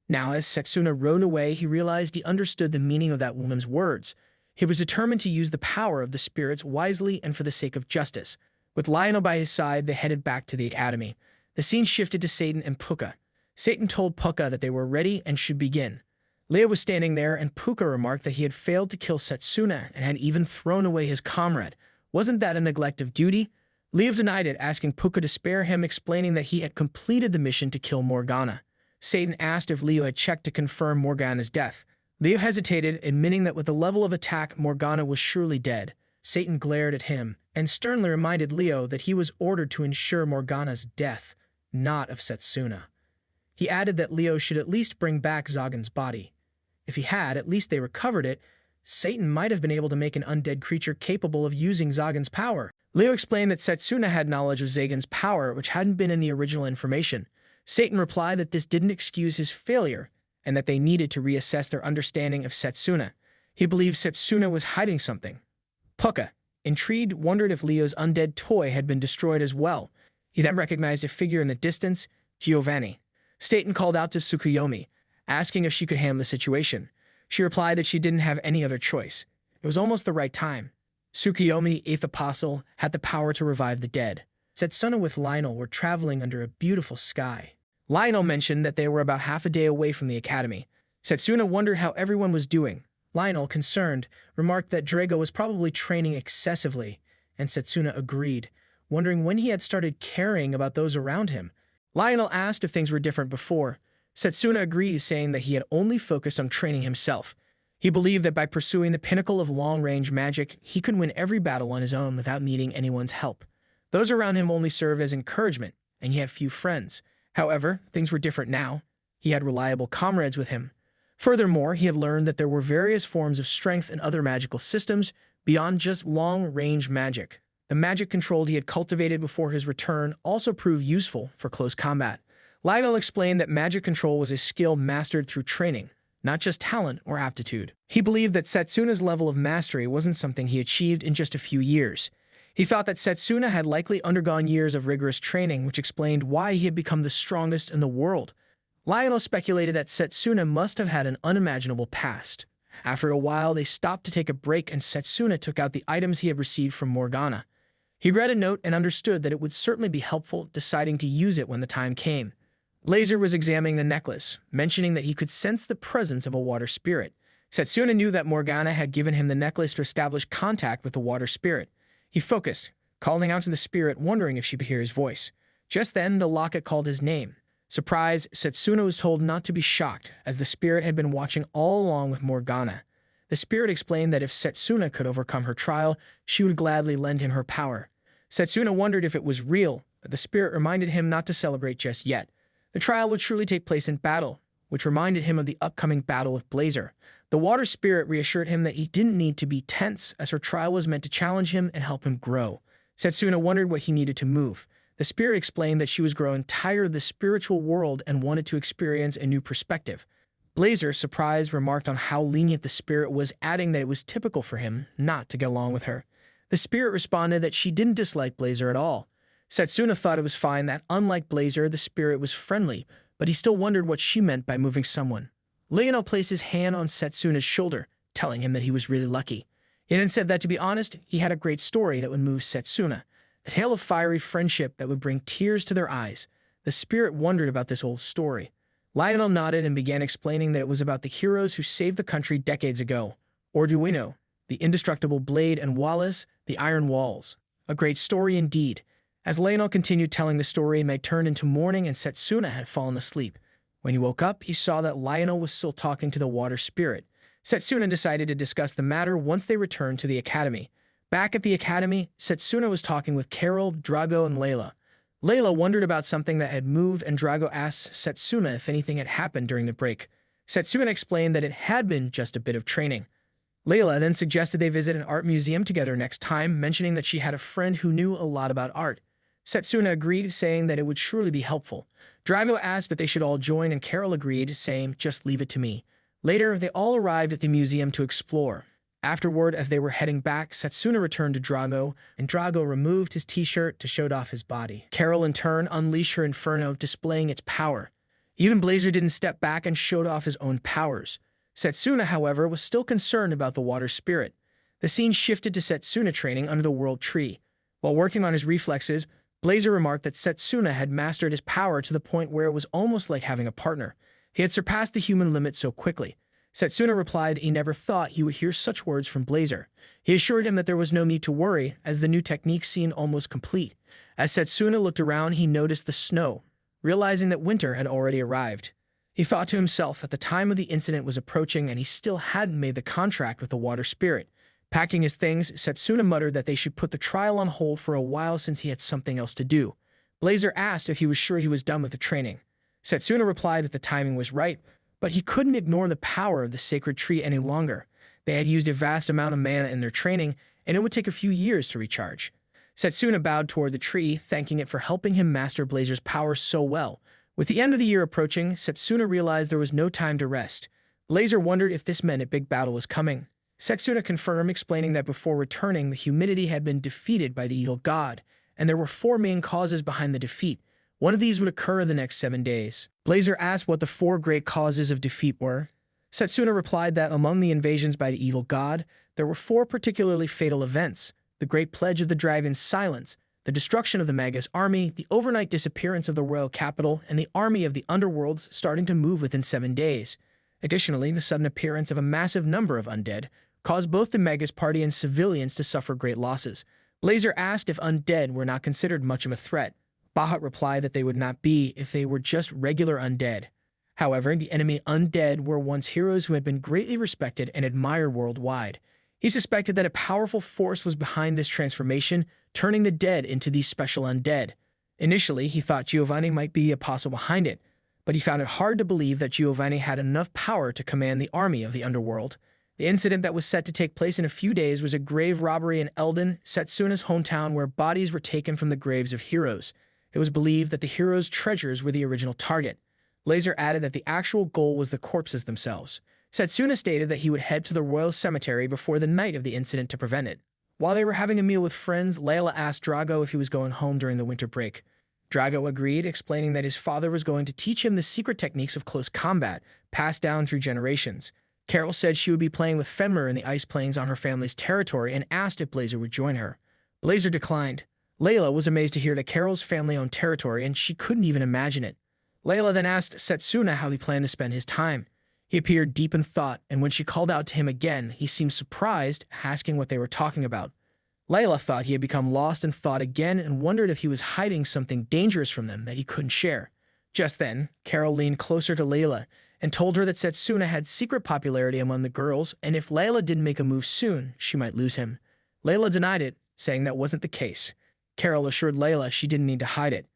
Now, as Setsuna rode away, he realized he understood the meaning of that woman's words. He was determined to use the power of the spirits wisely and for the sake of justice. With Lionel by his side, they headed back to the academy. The scene shifted to Satan and Puka. Satan told Puka that they were ready and should begin. Leo was standing there, and Puka remarked that he had failed to kill Setsuna and had even thrown away his comrade. Wasn't that a neglect of duty? Leo denied it, asking Puka to spare him, explaining that he had completed the mission to kill Morgana. Satan asked if Leo had checked to confirm Morgana's death. Leo hesitated, admitting that with the level of attack, Morgana was surely dead. Satan glared at him and sternly reminded Leo that he was ordered to ensure Morgana's death, not of Setsuna. He added that Leo should at least bring back Zagan's body. If he had, at least they recovered it. Satan might have been able to make an undead creature capable of using Zagan's power. Leo explained that Setsuna had knowledge of Zagan's power, which hadn't been in the original information. Satan replied that this didn't excuse his failure, and that they needed to reassess their understanding of Setsuna. He believed Setsuna was hiding something. Puka, intrigued, wondered if Leo's undead toy had been destroyed as well. He then recognized a figure in the distance, Giovanni. Satan called out to Tsukuyomi, asking if she could handle the situation. She replied that she didn't have any other choice. It was almost the right time. Tsukuyomi, 8th Apostle, had the power to revive the dead. Setsuna with Lionel were traveling under a beautiful sky. Lionel mentioned that they were about half a day away from the academy. Setsuna wondered how everyone was doing. Lionel, concerned, remarked that Drago was probably training excessively, and Setsuna agreed, wondering when he had started caring about those around him. Lionel asked if things were different before. Setsuna agreed, saying that he had only focused on training himself. He believed that by pursuing the pinnacle of long-range magic, he could win every battle on his own without needing anyone's help. Those around him only served as encouragement, and he had few friends. However, things were different now. He had reliable comrades with him. Furthermore, he had learned that there were various forms of strength in other magical systems beyond just long-range magic. The magic control he had cultivated before his return also proved useful for close combat. Lionel explained that magic control was a skill mastered through training, not just talent or aptitude. He believed that Setsuna's level of mastery wasn't something he achieved in just a few years. He thought that Setsuna had likely undergone years of rigorous training, which explained why he had become the strongest in the world. Lionel speculated that Setsuna must have had an unimaginable past. After a while, they stopped to take a break, and Setsuna took out the items he had received from Morgana. He read a note and understood that it would certainly be helpful, deciding to use it when the time came. Blazer was examining the necklace, mentioning that he could sense the presence of a water spirit. Setsuna knew that Morgana had given him the necklace to establish contact with the water spirit. He focused, calling out to the spirit, wondering if she could hear his voice. Just then, the locket called his name. Surprised, Setsuna was told not to be shocked, as the spirit had been watching all along with Morgana. The spirit explained that if Setsuna could overcome her trial, she would gladly lend him her power. Setsuna wondered if it was real, but the spirit reminded him not to celebrate just yet. The trial would surely take place in battle, which reminded him of the upcoming battle with Blazer. The water spirit reassured him that he didn't need to be tense, as her trial was meant to challenge him and help him grow. Setsuna wondered what he needed to move. The spirit explained that she was growing tired of the spiritual world and wanted to experience a new perspective. Blazer, surprised, remarked on how lenient the spirit was, adding that it was typical for him not to get along with her. The spirit responded that she didn't dislike Blazer at all. Setsuna thought it was fine that, unlike Blazer, the spirit was friendly, but he still wondered what she meant by moving someone. Lionel placed his hand on Setsuna's shoulder, telling him that he was really lucky. He then said that, to be honest, he had a great story that would move Setsuna, a tale of fiery friendship that would bring tears to their eyes. The spirit wondered about this old story. Lionel nodded and began explaining that it was about the heroes who saved the country decades ago. Arduino, the indestructible blade, and Wallace, the iron walls. A great story indeed. As Lionel continued telling the story, it might turn into morning and Setsuna had fallen asleep. When he woke up, he saw that Lionel was still talking to the water spirit. Setsuna decided to discuss the matter once they returned to the academy. Back at the academy, Setsuna was talking with Carol, Drago, and Layla. Layla wondered about something that had moved, and Drago asked Setsuna if anything had happened during the break. Setsuna explained that it had been just a bit of training. Layla then suggested they visit an art museum together next time, mentioning that she had a friend who knew a lot about art. Setsuna agreed, saying that it would surely be helpful. Drago asked if they should all join, and Carol agreed, saying, "Just leave it to me." Later, they all arrived at the museum to explore. Afterward, as they were heading back, Setsuna returned to Drago, and Drago removed his t-shirt to show off his body. Carol, in turn, unleashed her inferno, displaying its power. Even Blazer didn't step back and showed off his own powers. Setsuna, however, was still concerned about the water spirit. The scene shifted to Setsuna training under the world tree. While working on his reflexes, Blazer remarked that Setsuna had mastered his power to the point where it was almost like having a partner. He had surpassed the human limit so quickly. Setsuna replied he never thought he would hear such words from Blazer. He assured him that there was no need to worry, as the new technique seemed almost complete. As Setsuna looked around, he noticed the snow, realizing that winter had already arrived. He thought to himself that the time of the incident was approaching, and he still hadn't made the contract with the water spirit. Packing his things, Setsuna muttered that they should put the trial on hold for a while since he had something else to do. Blazer asked if he was sure he was done with the training. Setsuna replied that the timing was right, but he couldn't ignore the power of the sacred tree any longer. They had used a vast amount of mana in their training, and it would take a few years to recharge. Setsuna bowed toward the tree, thanking it for helping him master Blazer's power so well. With the end of the year approaching, Setsuna realized there was no time to rest. Blazer wondered if this meant a big battle was coming. Setsuna confirmed, explaining that before returning, the humidity had been defeated by the evil god, and there were 4 main causes behind the defeat. One of these would occur in the next 7 days. Blazer asked what the 4 great causes of defeat were. Setsuna replied that among the invasions by the evil god, there were 4 particularly fatal events: the Great Pledge of the Dragon's Silence, the destruction of the Manga's army, the overnight disappearance of the royal capital, and the army of the underworlds starting to move within 7 days. Additionally, the sudden appearance of a massive number of undead caused both the Manga's party and civilians to suffer great losses. Blazer asked if undead were not considered much of a threat. Bahat replied that they would not be if they were just regular undead. However, the enemy undead were once heroes who had been greatly respected and admired worldwide. He suspected that a powerful force was behind this transformation, turning the dead into these special undead. Initially, he thought Giovanni might be a apostle behind it, but he found it hard to believe that Giovanni had enough power to command the army of the underworld. The incident that was set to take place in a few days was a grave robbery in Eldon, Setsuna's hometown, where bodies were taken from the graves of heroes. It was believed that the heroes' treasures were the original target. Laser added that the actual goal was the corpses themselves. Setsuna stated that he would head to the royal cemetery before the night of the incident to prevent it. While they were having a meal with friends, Layla asked Drago if he was going home during the winter break. Drago agreed, explaining that his father was going to teach him the secret techniques of close combat, passed down through generations. Carol said she would be playing with Fenrir in the ice plains on her family's territory and asked if Blazer would join her. Blazer declined. Layla was amazed to hear that Carol's family owned territory, and she couldn't even imagine it. Layla then asked Setsuna how he planned to spend his time. He appeared deep in thought, and when she called out to him again, he seemed surprised, asking what they were talking about. Layla thought he had become lost in thought again and wondered if he was hiding something dangerous from them that he couldn't share. Just then, Carol leaned closer to Layla and told her that Setsuna had secret popularity among the girls, and if Layla didn't make a move soon, she might lose him. Layla denied it, saying that wasn't the case. Carol assured Layla she didn't need to hide it.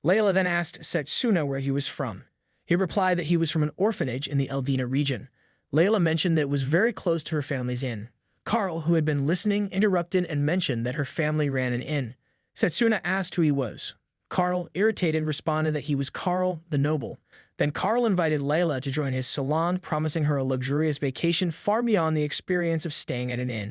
Layla then asked Setsuna where he was from. He replied that he was from an orphanage in the Eldina region. Layla mentioned that it was very close to her family's inn. Carl, who had been listening, interrupted and mentioned that her family ran an inn. Setsuna asked who he was. Carl, irritated, responded that he was Carl the Noble. Then Carl invited Layla to join his salon, promising her a luxurious vacation far beyond the experience of staying at an inn.